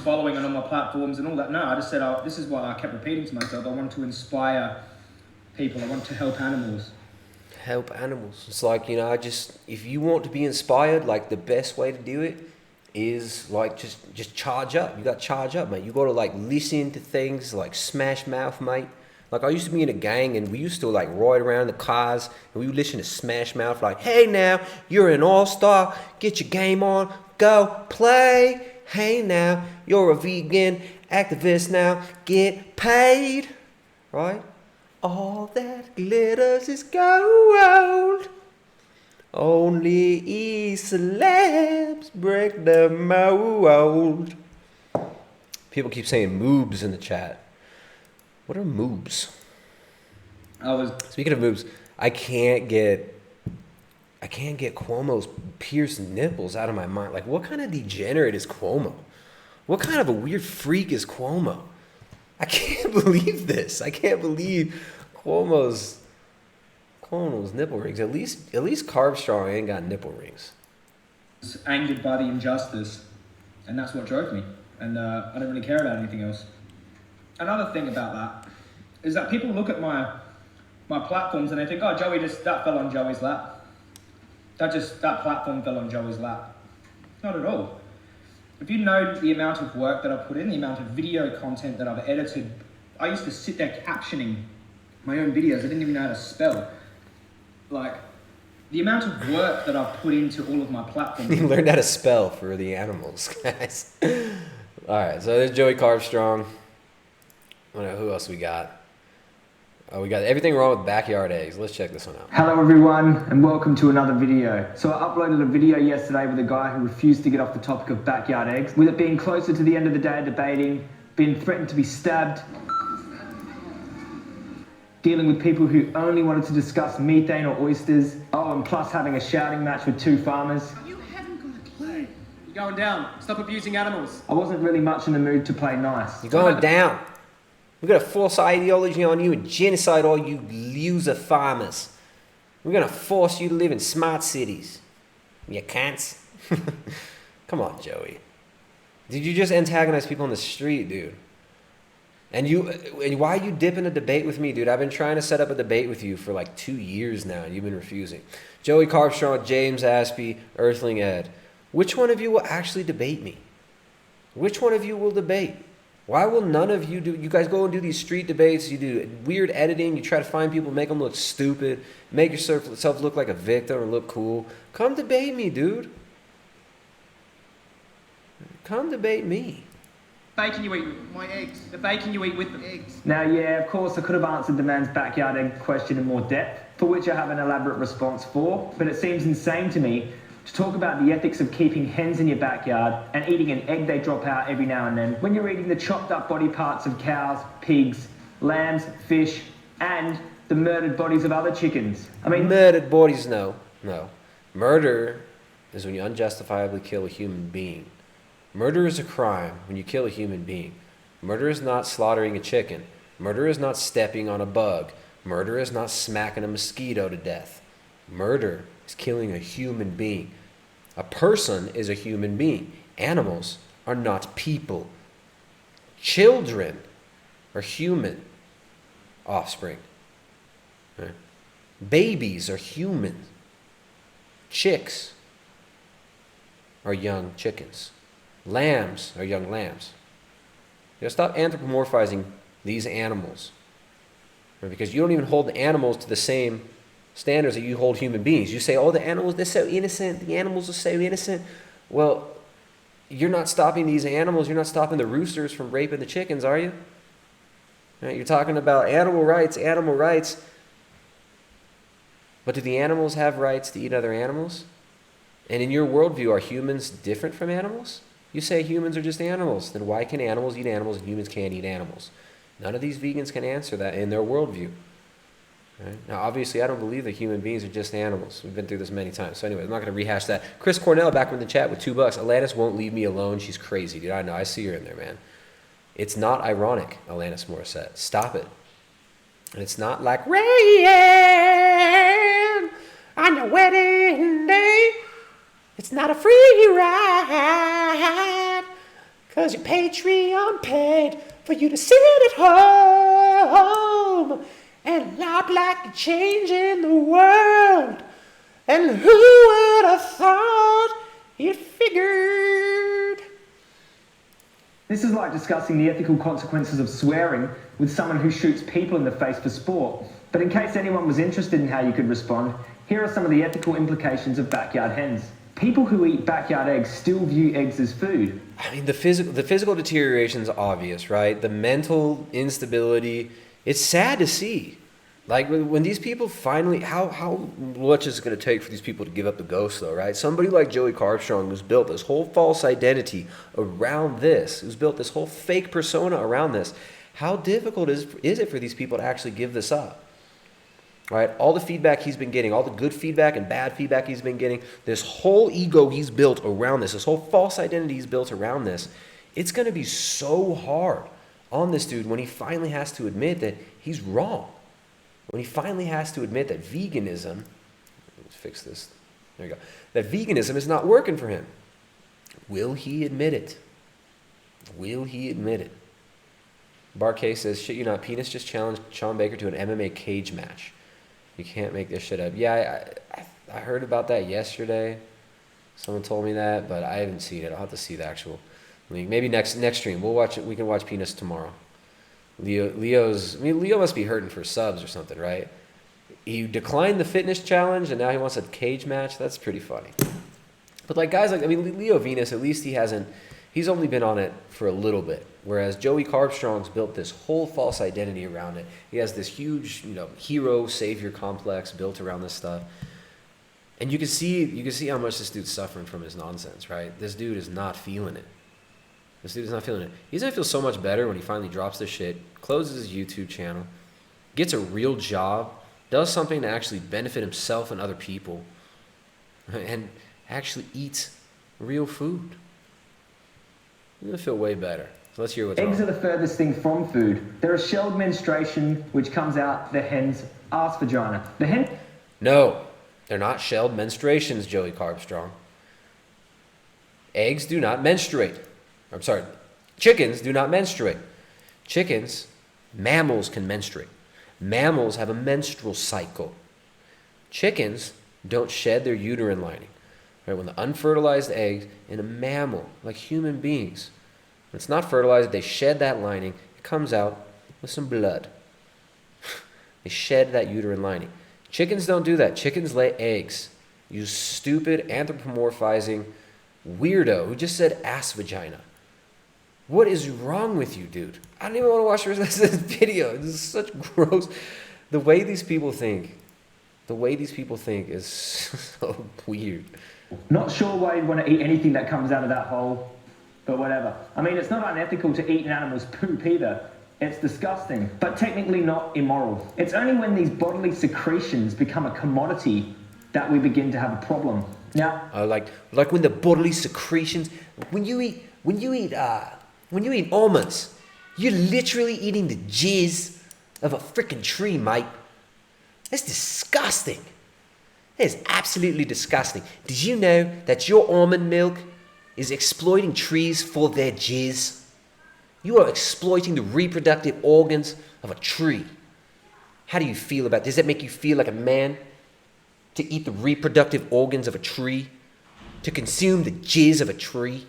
following on all my platforms and all that. No, I just said, this is what I kept repeating to myself. I want to inspire people. I want to help animals. Help animals. It's like, if you want to be inspired, like the best way to do it is like just charge up. You got to charge up, mate. You got to like listen to things like Smash Mouth, mate. Like I used to be in a gang and we used to like ride around the cars and we would listen to Smash Mouth like, hey now, you're an all-star, get your game on, go play. Hey now, you're a vegan activist now, get paid, right? All that glitters is gold. Only celebs break the mold. People keep saying moobs in the chat. What are moobs? Speaking of moobs, I can't get Cuomo's pierced nipples out of my mind. Like, what kind of degenerate is Cuomo? What kind of a weird freak is Cuomo? I can't believe this. I can't believe Cuomo's nipple rings. At least Carbstrong ain't got nipple rings. Angered by the injustice, and that's what drove me. And I don't really care about anything else. Another thing about that is that people look at my platforms and they think, oh, that fell on Joey's lap. That platform fell on Joey's lap. Not at all. If you know the amount of work that I put in, the amount of video content that I've edited, I used to sit there captioning my own videos. I didn't even know how to spell. Like, the amount of work that I've put into all of my platforms. You learned how to spell for the animals, guys. All right, so there's Joey Carbstrong. I don't know who else we got. Oh, we got everything wrong with backyard eggs. Let's check this one out. Hello everyone, and welcome to another video. So I uploaded a video yesterday with a guy who refused to get off the topic of backyard eggs. With it being closer to the end of the day of debating, being threatened to be stabbed, dealing with people who only wanted to discuss methane or oysters, and plus having a shouting match with two farmers. You haven't got a clue. You're going down. Stop abusing animals. I wasn't really much in the mood to play nice. You're going down. We're going to force ideology on you and genocide all you loser farmers. We're going to force you to live in smart cities. You cunts. Come on, Joey. Did you just antagonize people on the street, dude? And why are you dipping a debate with me, dude? I've been trying to set up a debate with you for like 2 years now, and you've been refusing. Joey Carbstrong, James Aspie, Earthling Ed. Which one of you will actually debate me? Which one of you will debate? Why will none of you do? You guys go and do these street debates. You do weird editing. You try to find people, make them look stupid, make yourself look like a victim or look cool. Come debate me, dude. Come debate me. Bacon you eat with my eggs. The bacon you eat with the eggs. Now, yeah, of course, I could have answered the man's backyard egg question in more depth, for which I have an elaborate response for, but it seems insane to me to talk about the ethics of keeping hens in your backyard and eating an egg they drop out every now and then when you're eating the chopped up body parts of cows, pigs, lambs, fish, and the murdered bodies of other chickens. I mean, murdered bodies, no. Murder is when you unjustifiably kill a human being. Murder is a crime when you kill a human being. Murder is not slaughtering a chicken. Murder is not stepping on a bug. Murder is not smacking a mosquito to death. Murder is killing a human being. A person is a human being. Animals are not people. Children are human offspring. Right? Babies are human. Chicks are young chickens. Lambs are young lambs. You know, stop anthropomorphizing these animals. Right? Because you don't even hold the animals to the same standards that you hold human beings. You say, oh, the animals, they're so innocent. The animals are so innocent. Well, you're not stopping these animals. You're not stopping the roosters from raping the chickens, are you? Right? You're talking about animal rights. But do the animals have rights to eat other animals? And in your worldview, are humans different from animals? You say humans are just animals. Then why can animals eat animals and humans can't eat animals? None of these vegans can answer that in their worldview. Right? Now, obviously, I don't believe that human beings are just animals. We've been through this many times. So anyway, I'm not going to rehash that. Chris Cornell back in the chat with $2. Alanis won't leave me alone. She's crazy, dude. I know. I see her in there, man. It's not ironic, Alanis Morissette. Stop it. And it's not like rain on your wedding day. It's not a free ride. Because your Patreon paid for you to sit at home and loud like you're changing the world. And who would have thought it figured? this is like discussing the ethical consequences of swearing with someone who shoots people in the face for sport. But in case anyone was interested in how you could respond, here are some of the ethical implications of backyard hens. people who eat backyard eggs still view eggs as food. I mean, the physical deterioration is obvious, right? The mental instability, it's sad to see. Like when these people finally, how much is it going to take for these people to give up the ghost though, right? Somebody like Joey Carbstrong who's built this whole false identity around this, who's built this whole fake persona around this. How difficult is it for these people to actually give this up? Right? All the feedback he's been getting, all the good feedback and bad feedback he's been getting, this whole ego he's built around this whole false identity he's built around this, it's going to be so hard on this dude when he finally has to admit that he's wrong. When he finally has to admit that veganism, let's fix this, there you go, that veganism is not working for him. Will he admit it? Will he admit it? Barkay says, shit you not, Penis just challenged Sean Baker to an MMA cage match. You can't make this shit up. Yeah, I heard about that yesterday. Someone told me that, but I haven't seen it. I'll have to see the actual link. Maybe next stream. We'll watch it. We can watch Penis tomorrow. Leo must be hurting for subs or something, right? He declined the fitness challenge and now he wants a cage match. That's pretty funny. But like guys like, Leo Venus, at least he's only been on it for a little bit. Whereas Joey Carbstrong's built this whole false identity around it. He has this huge, hero savior complex built around this stuff. And you can see how much this dude's suffering from his nonsense, right? This dude is not feeling it. This dude is not feeling it. He's gonna feel so much better when he finally drops this shit, closes his YouTube channel, gets a real job, does something to actually benefit himself and other people, and actually eats real food. You're gonna feel way better. So let's hear what's Eggs wrong. are the furthest thing from food. There is shelled menstruation, which comes out the hen's arse vagina. The hen... No, they're not shelled menstruations, Joey Carbstrong. Eggs do not menstruate. I'm sorry, chickens do not menstruate. Mammals can menstruate. Mammals have a menstrual cycle. Chickens don't shed their uterine lining. Right? When the unfertilized eggs in a mammal, like human beings, when it's not fertilized, they shed that lining. It comes out with some blood. They shed that uterine lining. Chickens don't do that. Chickens lay eggs. You stupid anthropomorphizing weirdo who just said ass vagina. What is wrong with you, dude? I don't even want to watch the rest of this video. This is such gross. The way these people think is so weird. Not sure why you'd want to eat anything that comes out of that hole, but whatever. It's not unethical to eat an animal's poop either. It's disgusting, but technically not immoral. It's only when these bodily secretions become a commodity that we begin to have a problem. Now, like when the bodily secretions, when you eat almonds, you're literally eating the jizz of a freaking tree, mate. That's disgusting. That is absolutely disgusting. Did you know that your almond milk is exploiting trees for their jizz? You are exploiting the reproductive organs of a tree. How do you feel about this? Does that make you feel like a man? To eat the reproductive organs of a tree? To consume the jizz of a tree?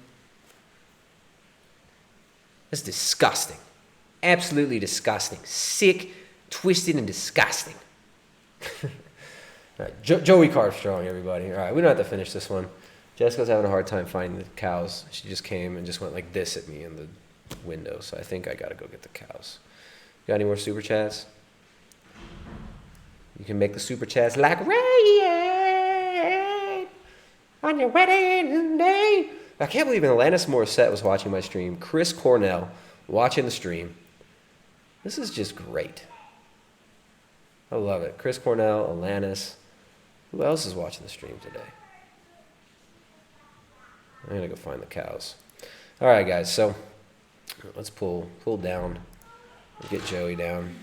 That's disgusting. Absolutely disgusting. Sick, twisted, and disgusting. All right, Joey Carbstrong, everybody. All right, we don't have to finish this one. Jessica's having a hard time finding the cows. She just came and just went like this at me in the window, so I think I gotta go get the cows. Got any more super chats? You can make the super chats like rain on your wedding day. I can't believe Alanis Morissette was watching my stream. Chris Cornell watching the stream. This is just great. I love it. Chris Cornell, Alanis. Who else is watching the stream today? I'm gonna go find the cows. All right, guys. So let's pull down. Get Joey down.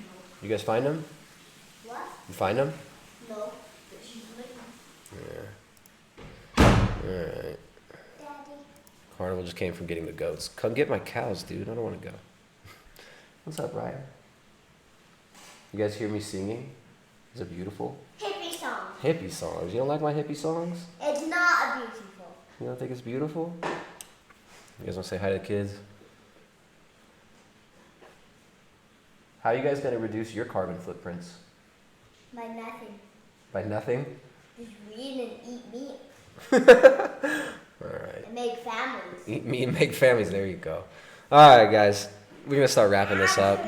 You guys find him? What? You find him? No, but she's waiting. Yeah. All right. Carnival just came from getting the goats. Come get my cows, dude. I don't want to go. What's up, Ryan? You guys hear me singing? Is it beautiful? Hippie song. Hippie songs. You don't like my hippie songs? It's not beautiful. You don't think it's beautiful? You guys want to say hi to the kids? How are you guys going to reduce your carbon footprints? By nothing. By nothing? Just read and eat meat. All right. And make families. Eat meat and make families. There you go. All right, guys. We're going to start wrapping this up.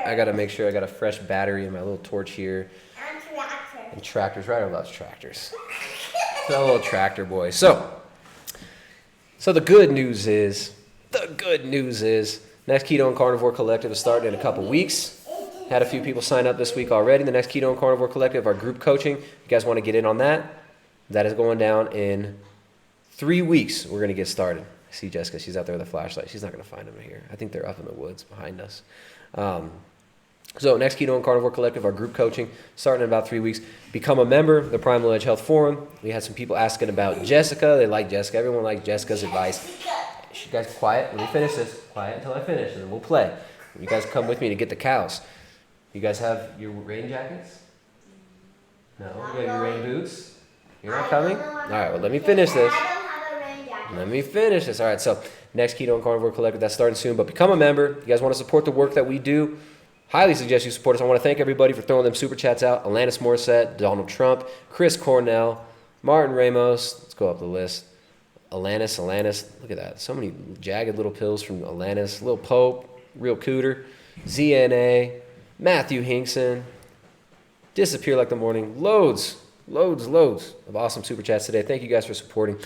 I got to make sure I got a fresh battery in my little torch here. And tractors. Ryder loves tractors. The little tractor boy. So the good news is, next Keto and Carnivore Collective is starting in a couple weeks. Had a few people sign up this week already. The next Keto and Carnivore Collective, our group coaching. If you guys want to get in on that, that is going down in 3 weeks. We're going to get started. I see Jessica. She's out there with a flashlight. She's not going to find them here. I think they're up in the woods behind us. So next Keto and Carnivore Collective, our group coaching, starting in about 3 weeks. Become a member of the Primal Edge Health Forum. We had some people asking about Jessica. They like Jessica. Everyone liked Jessica's advice. You guys quiet. Let me finish this. Quiet until I finish, and then we'll play. You guys come with me to get the cows. You guys have your rain jackets? No? You have your rain boots? You're not coming? All right, well, let me finish this. Let me finish this. All right, so next Keto and Carnivore Collective, that's starting soon. But become a member. You guys want to support the work that we do? Highly suggest you support us. I want to thank everybody for throwing them super chats out. Alanis Morissette, Donald Trump, Chris Cornell, Martin Ramos. Let's go up the list. Alanis. Look at that. So many jagged little pills from Alanis. Lil Pope, Real Cooter, ZNA, Matthew Hinkson, Disappear Like the Morning. Loads of awesome super chats today. Thank you guys for supporting.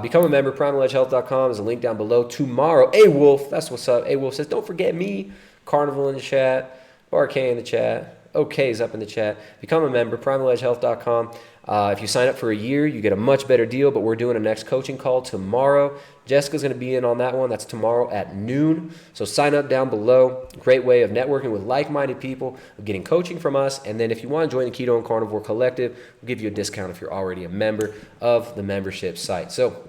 Become a member. PrimalEdgeHealth.com is a link down below. Tomorrow, A-Wolf, that's what's up. A-Wolf says, don't forget me. Carnival in the chat. Bar K in the chat. OK's up in the chat. Become a member. PrimalEdgeHealth.com. If you sign up for a year, you get a much better deal, but we're doing a next coaching call tomorrow. Jessica's going to be in on that one. That's tomorrow at noon. So sign up down below. Great way of networking with like-minded people, of getting coaching from us. And then if you want to join the Keto and Carnivore Collective, we'll give you a discount if you're already a member of the membership site. So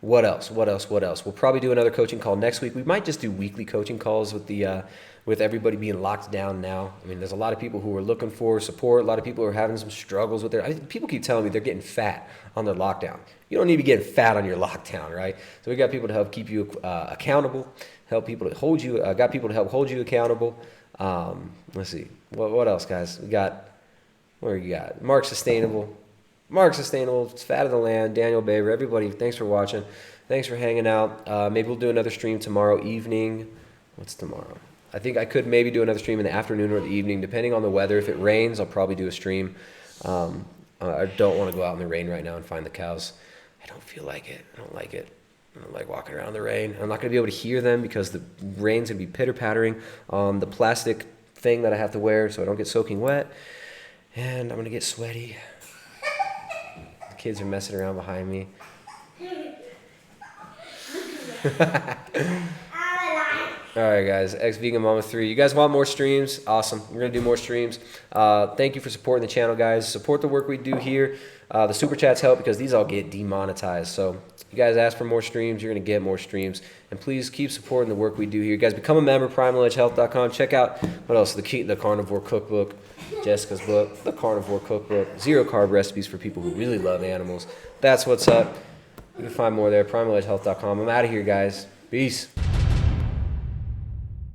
what else? We'll probably do another coaching call next week. We might just do weekly coaching calls with everybody being locked down now. I mean, there's a lot of people who are looking for support. A lot of people are having some struggles with people keep telling me they're getting fat on their lockdown. You don't need to be getting fat on your lockdown, right? So we got people to help keep you accountable, help people to hold you, got people to help hold you accountable. Let's see. What else, guys? We got, what do we got? Mark Sustainable, it's Fat of the Land, Daniel Baber, everybody, thanks for watching. Thanks for hanging out. Maybe we'll do another stream tomorrow evening. What's tomorrow? I think I could maybe do another stream in the afternoon or the evening, depending on the weather. If it rains, I'll probably do a stream. I don't want to go out in the rain right now and find the cows. I don't feel like it. I don't like it. I don't like walking around in the rain. I'm not going to be able to hear them because the rain's going to be pitter-pattering on the plastic thing that I have to wear so I don't get soaking wet. And I'm going to get sweaty. The kids are messing around behind me. All right, guys. Ex-Vegan Mama 3. You guys want more streams? Awesome. We're going to do more streams. Thank you for supporting the channel, guys. Support the work we do here. The super chats help because these all get demonetized. So you guys ask for more streams, you're going to get more streams. And please keep supporting the work we do here. You guys become a member, primaledgehealth.com. Check out, what else? The Carnivore Cookbook, Jessica's book, the Carnivore Cookbook, 0 carb recipes for people who really love animals. That's what's up. You can find more there, primaledgehealth.com. I'm out of here, guys. Peace.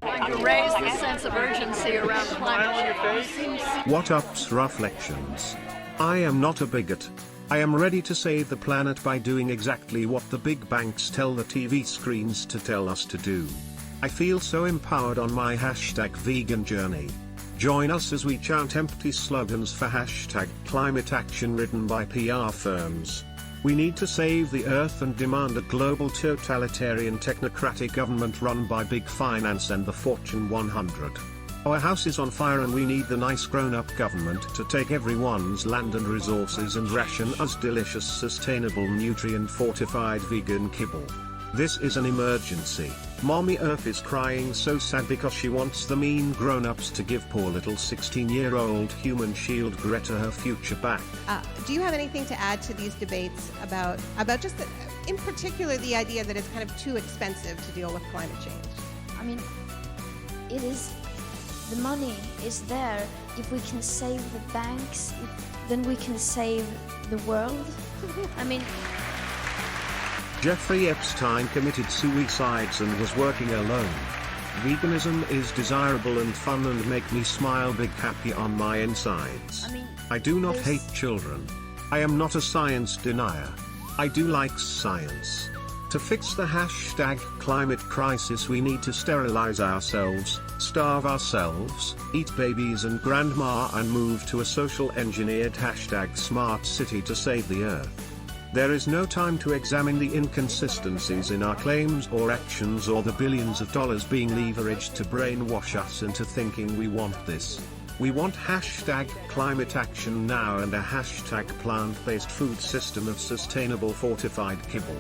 To raise the sense of urgency around climate change. What ups, Reflections? I am not a bigot. I am ready to save the planet by doing exactly what the big banks tell the TV screens to tell us to do. I feel so empowered on my #vegan journey. Join us as we chant empty slogans for #climate action written by PR firms. We need to save the earth and demand a global totalitarian technocratic government run by big finance and the Fortune 100. Our house is on fire and we need the nice grown-up government to take everyone's land and resources and ration us delicious, sustainable, nutrient-fortified vegan kibble. This is an emergency. Mommy Earth is crying so sad because she wants the mean grown-ups to give poor little 16-year-old human shield Greta her future back. Do you have anything to add to these debates about just in particular the idea that it's kind of too expensive to deal with climate change? I mean, it is, the money is there. If we can save the banks, then we can save the world. I mean, Jeffrey Epstein committed suicides and was working alone. Veganism is desirable and fun and make me smile big happy on my insides. I do not hate children. I am not a science denier. I do like science. To fix the hashtag climate crisis, we need to sterilize ourselves, starve ourselves, eat babies and grandma, and move to a social engineered hashtag smart city to save the earth. There is no time to examine the inconsistencies in our claims or actions, or the billions of dollars being leveraged to brainwash us into thinking we want this. We want hashtag climate action now and a hashtag plant-based food system of sustainable fortified kibble.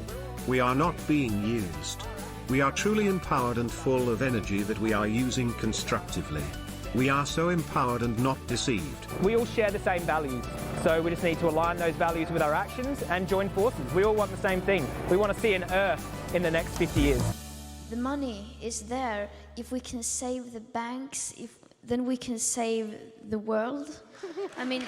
We are not being used. We are truly empowered and full of energy that we are using constructively. We are so empowered and not deceived. We all share the same values, so we just need to align those values with our actions and join forces. We all want the same thing. We want to see an Earth in the next 50 years. The money is there. If we can save the banks, then we can save the world. I mean,